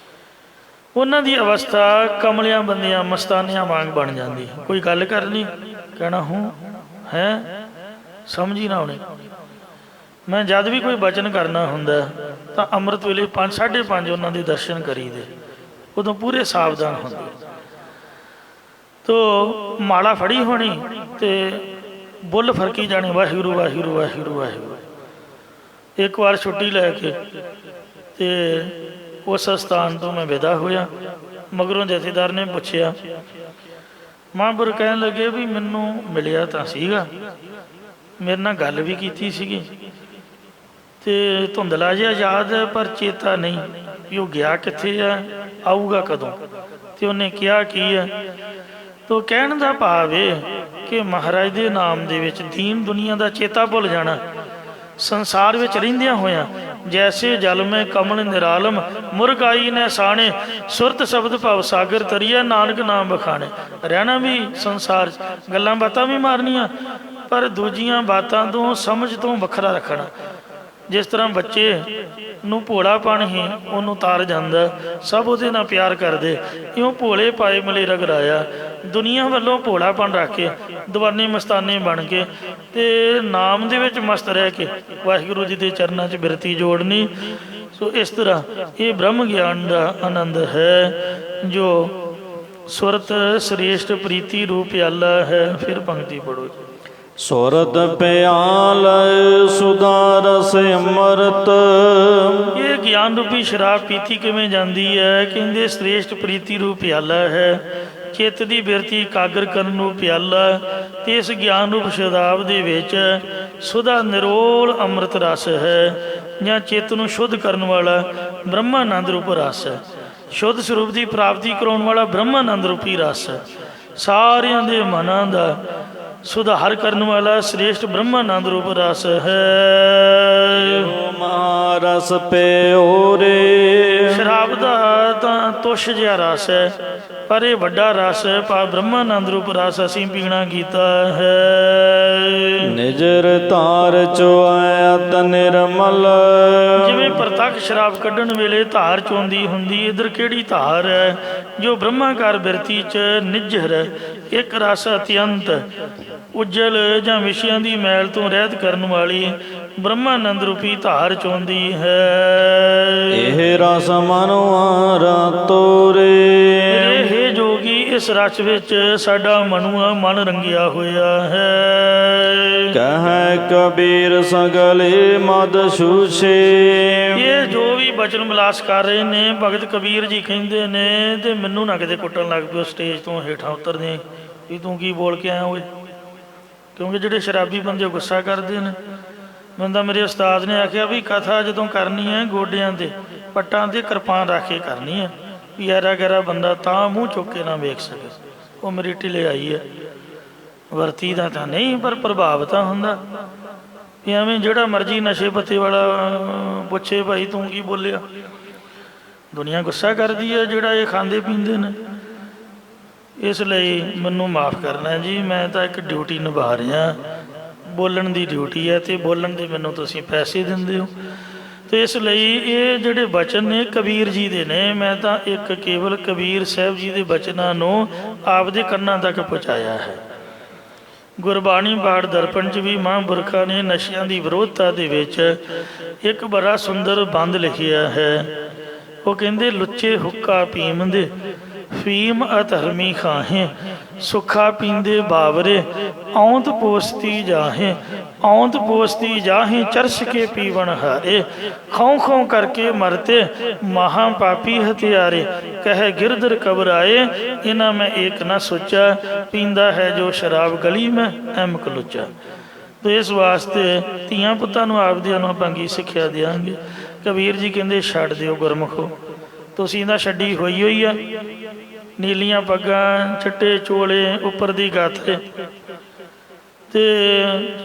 ਉਹਨਾਂ ਦੀ ਅਵਸਥਾ ਕਮਲਿਆਂ ਬੰਦਿਆਂ ਮਸਤਾਨਿਆਂ ਵਾਂਗ ਬਣ ਜਾਂਦੀ। ਕੋਈ ਗੱਲ ਕਰਨੀ ਕਹਿਣਾ ਹੂੰ ਹੈ, ਸਮਝ ਹੀ ਨਾ ਆਉਣੀ। ਮੈਂ ਜਦ ਵੀ ਕੋਈ ਬਚਨ ਕਰਨਾ ਹੁੰਦਾ ਤਾਂ ਅੰਮ੍ਰਿਤ ਵੇਲੇ 5, 5:30 ਉਹਨਾਂ ਦੇ ਦਰਸ਼ਨ ਕਰੀਦੇ, ਉਦੋਂ ਪੂਰੇ ਸਾਵਧਾਨ ਹੁੰਦੇ। ਤੋ ਮਾਲਾ ਫੜੀ ਹੋਣੀ ਤੇ ਬੁੱਲ ਫਰਕੀ ਜਾਣੀ, ਵਾਹਿਗੁਰੂ ਵਾਹਿਗੁਰੂ ਵਾਹਿਗੁਰੂ ਵਾਹਿਗੁਰੂ। ਇੱਕ ਵਾਰ ਛੁੱਟੀ ਲੈ ਕੇ ਤੇ ਉਸ ਸਥਾਨ ਤੋਂ ਮੈਂ ਵਿਦਾ ਹੋਇਆ। ਮਗਰੋਂ ਜਥੇਦਾਰ ਨੇ ਪੁੱਛਿਆ, ਮਹਾਂਪੁਰਖ ਕਹਿਣ ਲੱਗੇ ਵੀ ਮੈਨੂੰ ਮਿਲਿਆ ਤਾਂ ਸੀਗਾ, ਮੇਰੇ ਨਾਲ ਗੱਲ ਵੀ ਕੀਤੀ ਸੀਗੀ ਤੇ ਧੁੰਦਲਾ ਜਿਹਾ ਯਾਦ ਹੈ, ਪਰ ਚੇਤਾ ਨਹੀਂ ਵੀ ਉਹ ਗਿਆ ਕਿੱਥੇ ਆ, ਆਊਗਾ ਕਦੋਂ, ਤੇ ਉਹਨੇ ਕਿਹਾ ਕੀ ਹੈ। ਤੋ ਕਹਿਣ ਦਾ ਭਾਵ ਇਹ ਕਿ ਮਹਾਰਾਜ ਦੇ ਨਾਮ ਦੇ ਵਿੱਚ ਦੀਨ ਦੁਨੀਆ ਦਾ ਚੇਤਾ ਭੁੱਲ ਜਾਣਾ, ਸੰਸਾਰ ਵਿੱਚ ਰਹਿੰਦਿਆਂ ਹੋਇਆਂ। ਜੈਸੇ ਜਲ ਮੈਂ ਕਮਲ ਨਿਰਾਲਮ ਮੁਰਗਾਈ ਨੇ ਸਾਣੇ, ਸੁਰਤ ਸ਼ਬਦ ਭਵ ਸਾਗਰ ਤਰੀਆ, ਨਾਨਕ ਨਾਮ ਬਖਾਣੇ। ਰਹਿਣਾ ਵੀ ਸੰਸਾਰ 'ਚ, ਗੱਲਾਂ ਬਾਤਾਂ ਵੀ ਮਾਰਨੀਆਂ, ਪਰ ਦੂਜੀਆਂ ਬਾਤਾਂ ਤੋਂ ਸਮਝ ਤੋਂ ਵੱਖਰਾ ਰੱਖਣਾ। ਜਿਸ ਤਰ੍ਹਾਂ ਬੱਚੇ ਨੂੰ ਭੋਲਾਪਣ ਹੀ ਉਹਨੂੰ ਤਾਰ ਜਾਂਦਾ, ਸਭ ਉਹਦੇ ਨਾਲ ਪਿਆਰ ਕਰਦੇ, ਇਉਂ ਭੋਲੇ ਪਾਏ ਮਲੇ ਰਗੜਾਇਆ। ਦੁਨੀਆ ਵੱਲੋਂ ਭੋਲਾਪਣ ਰੱਖ ਕੇ ਦੀਵਾਨੇ ਮਸਤਾਨੇ ਬਣ ਕੇ ਤੇ ਨਾਮ ਦੇ ਵਿੱਚ ਮਸਤ ਰਹਿ ਕੇ ਵਾਹਿਗੁਰੂ ਜੀ ਦੇ ਚਰਨਾਂ 'ਚ ਬਿਰਤੀ ਜੋੜਨੀ। ਸੋ ਇਸ ਤਰ੍ਹਾਂ ਇਹ ਬ੍ਰਹਮ ਗਿਆਨ ਦਾ ਆਨੰਦ ਹੈ ਜੋ ਸੁਰਤ ਸ੍ਰੇਸ਼ਟ ਪ੍ਰੀਤੀ ਰੂਪ ਪਿਆਲਾ ਹੈ। ਫਿਰ ਪੰਕਤੀ ਪੜੋ। ਸੁਰਤ ਪਿਆਲ ਸੁਧਾ ਰਸ ਅੰਮ੍ਰਿਤ। ਇਹ ਗਿਆਨ ਰੂਪੀ ਸ਼ਰਾਬ ਪੀਤੀ ਕਿਵੇਂ ਜਾਂਦੀ ਹੈ? ਕਹਿੰਦੇ ਸ੍ਰੇਸ਼ਟ ਪ੍ਰੀਤੀ ਰੂਪ ਪਿਆਲਾ ਹੈ, ਚਿੱਤ ਦੀ ਬਿਰਤੀ ਇਕਾਗਰ ਕਰਨ ਨੂੰ ਪਿਆਲਾ। ਤੇ ਇਸ ਗਿਆਨ ਰੂਪ ਸ਼ਰਾਬ ਦੇ ਵਿੱਚ ਸੁਧਾ ਨਿਰੋਲ ਅੰਮ੍ਰਿਤ ਰਸ ਹੈ, ਜਾਂ ਚਿੱਤ ਨੂੰ ਸ਼ੁੱਧ ਕਰਨ ਵਾਲਾ ਬ੍ਰਹਮਾਨੰਦ ਰੂਪ ਰਸ ਹੈ। ਸ਼ੁੱਧ ਸਰੂਪ ਦੀ ਪ੍ਰਾਪਤੀ ਕਰਾਉਣ ਵਾਲਾ ਬ੍ਰਹਮਾਨੰਦ ਰੂਪੀ ਰਸ ਹੈ। ਸਾਰਿਆਂ ਦੇ ਮਨਾਂ ਦਾ ਸੁਧਾਰ ਕਰਨ ਵਾਲਾ ਸ੍ਰੇਸ਼ਟ ਬ੍ਰਹਮਾਨੰਦ ਰੂਪ ਰਸ ਹੈ। ਰਸ ਪਿਓ ਰੇ। ਸ਼ਰਾਬ ਦਾ ਤਾਂ ਤੁਸ਼ ਜਿਹਾ ਰਸ ਹੈ, ਪਰ ਇਹ ਵੱਡਾ ਰਸ ਹੈ, ਪਰ ਬ੍ਰਹਮਾਨੰਦ ਰੂਪ ਰਸ ਅਸੀਂ ਪੀਣਾ ਕੀਤਾ ਹੈ। ਨਿਜਰ ਧਾਰ ਚੁਆਇਤ ਨਿਰਮਲ। ਜਿਵੇਂ ਪ੍ਰਤੱਖ ਸ਼ਰਾਬ ਕੱਢਣ ਵੇਲੇ ਧਾਰ ਚੋਂਦੀ ਹੁੰਦੀ, ਇਧਰ ਕਿਹੜੀ ਧਾਰ ਹੈ? ਜੋ ਬ੍ਰਹਮਾਕਾਰ ਬਿਰਤੀ 'ਚ ਨਿਜਰ ਇੱਕ ਰਸ ਅਤਿਅੰਤ ਉਜਲ ਜਾਂ ਵਿਸ਼ਿਆਂ ਦੀ ਮੈਲ ਤੋਂ ਰਹਿਤ ਕਰਨ ਵਾਲੀ ਬ੍ਰਹਮਾਨੰਦ ਰੂਪੀ ਧਾਰ ਚੋਂਦੀ ਹੈ। ਇਹ ਰਸ ਮਨੁਆ ਤੋਰੇ। ਇਹ ਜੋਗੀ ਇਸ ਰਸ ਵਿੱਚ ਸਾਡਾ ਮਨੁਆ ਮਨ ਰੰਗਿਆ ਹੋਇਆ ਹੈ। ਕਹਿ ਕਬੀਰ ਸਗਲੇ ਮਦ ਛੂਛੇ। ਇਹ ਜੋ ਵੀ ਬਚਨ ਵਿਲਾਸ ਕਰ ਰਹੇ ਨੇ ਭਗਤ ਕਬੀਰ ਜੀ ਕਹਿੰਦੇ ਨੇ, ਤੇ ਮੈਨੂੰ ਨਾ ਕਿਤੇ ਕੁੱਟਣ ਲੱਗ ਪਿਓ ਸਟੇਜ ਤੋਂ ਹੇਠਾਂ ਉਤਰਦੇ ਵੀ ਤੂੰ ਕੀ ਬੋਲ ਕੇ ਆਇਆ ਓਏ। ਕਿਉਂਕਿ ਜਿਹੜੇ ਸ਼ਰਾਬੀ ਬੰਦੇ ਗੁੱਸਾ ਕਰਦੇ ਨੇ। ਮੈਨੂੰ ਤਾਂ ਮੇਰੇ ਉਸਤਾਦ ਨੇ ਆਖਿਆ ਵੀ ਕਥਾ ਜਦੋਂ ਕਰਨੀ ਹੈ ਗੋਡਿਆਂ 'ਤੇ ਪੱਟਾਂ 'ਤੇ ਕਿਰਪਾਨ ਰੱਖ ਕੇ ਕਰਨੀ ਹੈ, ਵੀ ਐਰਾ ਗੈਰਾ ਬੰਦਾ ਤਾਂ ਮੂੰਹ ਚੁੱਕ ਕੇ ਨਾ ਵੇਖ ਸਕੇ। ਉਹ ਮੇਰੀ ਢਿੱਲੇ ਆਈ ਹੈ, ਵਰਤੀ ਦਾ ਤਾਂ ਨਹੀਂ, ਪਰ ਪ੍ਰਭਾਵ ਤਾਂ ਹੁੰਦਾ। ਵੀ ਐਵੇਂ ਜਿਹੜਾ ਮਰਜ਼ੀ ਨਸ਼ੇ ਪੱਤੇ ਵਾਲਾ ਪੁੱਛੇ ਭਾਈ ਤੂੰ ਕੀ ਬੋਲਿਆ, ਦੁਨੀਆ ਗੁੱਸਾ ਕਰਦੀ ਹੈ ਜਿਹੜਾ ਇਹ ਖਾਂਦੇ ਪੀਂਦੇ ਨੇ। ਇਸ ਲਈ ਮੈਨੂੰ ਮਾਫ਼ ਕਰਨਾ ਜੀ, ਮੈਂ ਤਾਂ ਇੱਕ ਡਿਊਟੀ ਨਿਭਾ ਰਿਹਾ, ਬੋਲਣ ਦੀ ਡਿਊਟੀ ਹੈ, ਅਤੇ ਬੋਲਣ ਦੇ ਮੈਨੂੰ ਤੁਸੀਂ ਪੈਸੇ ਦਿੰਦੇ ਹੋ। ਅਤੇ ਇਸ ਲਈ ਇਹ ਜਿਹੜੇ ਬਚਨ ਨੇ ਕਬੀਰ ਜੀ ਦੇ ਨੇ। ਮੈਂ ਤਾਂ ਇੱਕ ਕੇਵਲ ਕਬੀਰ ਸਾਹਿਬ ਜੀ ਦੇ ਬਚਨਾਂ ਨੂੰ ਆਪਦੇ ਕੰਨਾਂ ਤੱਕ ਪਹੁੰਚਾਇਆ ਹੈ। ਗੁਰਬਾਣੀ ਬਾੜ ਦਰਪਣ 'ਚ ਵੀ ਮਹਾਂਪੁਰਖਾਂ ਨੇ ਨਸ਼ਿਆਂ ਦੀ ਵਿਰੋਧਤਾ ਦੇ ਵਿੱਚ ਇੱਕ ਬੜਾ ਸੁੰਦਰ ਬੰਦ ਲਿਖਿਆ ਹੈ। ਉਹ ਕਹਿੰਦੇ ਲੁੱਚੇ ਹੁੱਕਾ ਪੀਮ ਦੇ ਫੀਮ ਅਧਰਮੀ ਖਾਹੇ, ਸੁਖਾ ਪੀਂਦੇ ਬਾਵਰੇ ਔਂਤ ਪੋਸਤੀ ਜਾਹੇ ਔਂਤ ਪੋਸਤੀ ਜਾਹੇ ਚਰਸ ਕੇ ਪੀਵਨ ਹਾਰੇ ਖੋਂ ਖੋਂ ਕਰਕੇ ਮਰਤੇ ਮਹਾ ਪਾਪੀ ਹਥਿਆਰੇ ਕਹੇ ਗਿਰਦਰ ਕਬਰਾਏ ਇਨਾ ਮੈਂ ਏਕ ਨਾ ਸੋਚਾ ਪੀਂਦਾ ਹੈ ਜੋ ਸ਼ਰਾਬ ਗਲੀ ਮੈਂ ਐਮਕ ਲੁੱਚਾ। ਤੇ ਇਸ ਵਾਸਤੇ ਧੀਆਂ ਪੁੱਤਾਂ ਨੂੰ ਆਪਦਿਆਂ ਨੂੰ ਆਪਾਂ ਕੀ ਸਿੱਖਿਆ ਦਿਆਂਗੇ। ਕਬੀਰ ਜੀ ਕਹਿੰਦੇ ਛੱਡ ਦਿਓ ਗੁਰਮੁਖੋ, ਤੁਸੀਂ ਤਾਂ ਛੱਡੀ ਹੋਈ ਆ, ਨੀਲੀਆਂ ਪੱਗਾਂ ਚਿੱਟੇ ਚੋਲੇ ਉੱਪਰ ਦੀ ਗਾਥਰੇ ਤੇ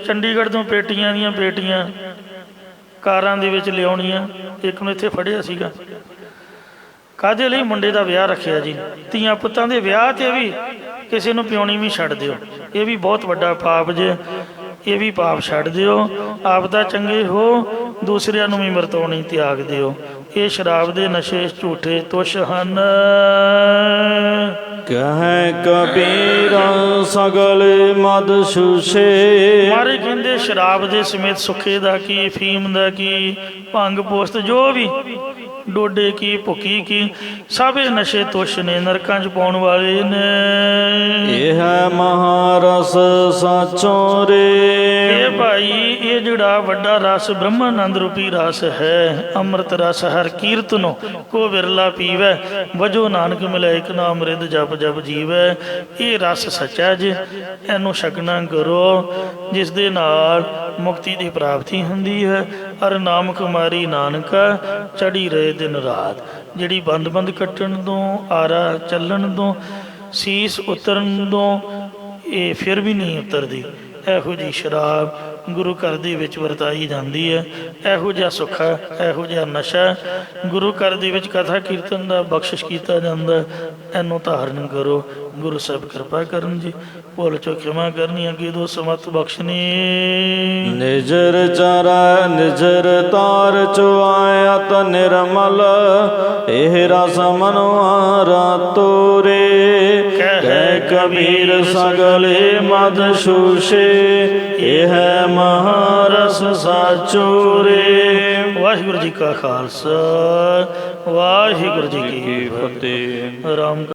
ਚੰਡੀਗੜ੍ਹ ਤੋਂ ਪੇਟੀਆਂ ਦੀਆਂ ਪੇਟੀਆਂ ਕਾਰਾਂ ਦੇ ਵਿੱਚ ਲਿਆਉਣੀਆਂ। ਇੱਕ ਨੂੰ ਇੱਥੇ ਫੜਿਆ ਸੀਗਾ, ਕਾਹਦੇ ਲਈ? ਮੁੰਡੇ ਦਾ ਵਿਆਹ ਰੱਖਿਆ ਜੀ। ਧੀਆਂ ਪੁੱਤਾਂ ਦੇ ਵਿਆਹ ਤੇ ਵੀ ਕਿਸੇ ਨੂੰ ਪਿਉਣੀ ਵੀ ਛੱਡ ਦਿਓ, ਇਹ ਵੀ ਬਹੁਤ ਵੱਡਾ ਪਾਪ ਜੇ, ਇਹ ਵੀ ਪਾਪ ਛੱਡ ਦਿਓ। ਆਪ ਤਾਂ ਚੰਗੇ ਹੋ, ਦੂਸਰਿਆਂ ਨੂੰ ਵੀ ਵਰਤਾਉਣੀ ਤਿਆਗ ਦਿਓ। ਇਹ ਸ਼ਰਾਬ ਦੇ ਨਸ਼ੇ ਝੂਠੇ ਤੁਸ਼ ਹਨ। ਕਹੈ ਕਬੀਰ ਸਗਲ ਮਦ ਛੂਸੇ। ਮਾਰੇ ਕਹਿੰਦੇ ਸ਼ਰਾਬ ਦੇ ਸਮੇਤ ਸੁੱਖੇ ਦਾ ਕੀ, ਫੀਮ ਦਾ ਕੀ, ਭੰਗ ਪੋਸਤ ਜੋ ਵੀ, ਡੋਡੇ ਕੀ, ਭੁੱਕੀ ਕੀ, ਸਭ ਇਹ ਨਸ਼ੇ ਤੁਸ਼ ਨੇ, ਨਰਕਾਂ 'ਚ ਪਾਉਣ ਵਾਲੇ ਨੇ। ਇਹ ਮਹਾਰਸ ਸਾਚੋ ਰੇ। ਇਹ ਭਾਈ ਇਹ ਜਿਹੜਾ ਵੱਡਾ ਰਸ ਬ੍ਰਹਮਾਨੰਦ ਰੂਪੀ ਰਸ ਹੈ, ਅੰਮ੍ਰਿਤ ਰਸ ਹਰ ਕੀਰਤਨੋ ਕੋ ਵਿਰਲਾ ਪੀਵੈ ਵਜੋ ਨਾਨਕ ਮਿਲੇ ਇੱਕ ਨਾਮ ਰਿਦ ਜਪ ਜਪ ਜੀਵੈ। ਇਹ ਰਸ ਸੱਚਾ ਜੇ, ਇਹਨੂੰ ਛਕਣਾ ਕਰੋ, ਜਿਸ ਦੇ ਨਾਲ ਮੁਕਤੀ ਦੀ ਪ੍ਰਾਪਤੀ ਹੁੰਦੀ ਹੈ। ਅਰ ਨਾਮ ਕੁਮਾਰੀ ਨਾਨਕਾ ਚੜੀ ਰਹੇ ਦਿਨ ਰਾਤ। ਜਿਹੜੀ ਬੰਦ ਬੰਦ ਕੱਟਣ ਤੋਂ, ਆਰਾ ਚੱਲਣ ਤੋਂ, ਸੀਸ ਉਤਰਨ ਤੋਂ ਇਹ ਫਿਰ ਵੀ ਨਹੀਂ ਉਤਰਦੀ, ਇਹੋ ਜਿਹੀ ਸ਼ਰਾਬ ਗੁਰੂ ਘਰ ਦੇ ਵਿੱਚ ਵਰਤਾਈ ਜਾਂਦੀ ਹੈ। ਇਹੋ ਜਿਹਾ ਸੁੱਖ ਹੈ, ਇਹੋ ਜਿਹਾ ਨਸ਼ਾ ਗੁਰੂ ਘਰ ਦੇ ਵਿੱਚ ਕਥਾ ਕੀਰਤਨ ਦਾ ਬਖਸ਼ਿਸ਼ ਕੀਤਾ ਜਾਂਦਾ। ਇਹਨੂੰ ਧਾਰਨ ਕਰੋ। ਗੁਰੂ ਸਾਹਿਬ ਕਿਰਪਾ ਕਰਨ ਜੀ, ਭੁੱਲ ਚੁੱਕ ਖਿਮਾ ਕਰਨੀ, ਅੱਗੇ ਦੋ ਸਮਤ ਬਖਸ਼ਣੀ। ਨਿਜਰ ਚਰੈ ਨਿਜਰ ਤਾਰ ਚੁਆਇਤ ਨਿਰਮਲ ਇਹ ਰਸ ਮਨੁਆਰਾ ਤੋਰੇ। ਕਹਿ ਕਬੀਰ ਸਗਲੇ ਮਦ ਛੂਸੇ ਇਹ ਮਹਾਰਸ ਸਾਚੋ ਰੇ। ਵਾਹਿਗੁਰੂ ਜੀ ਕਾ ਖਾਲਸਾ, ਵਾਹਿਗੁਰੂ ਜੀ ਕੀ ਫਤਿਹ। ਰਾਮ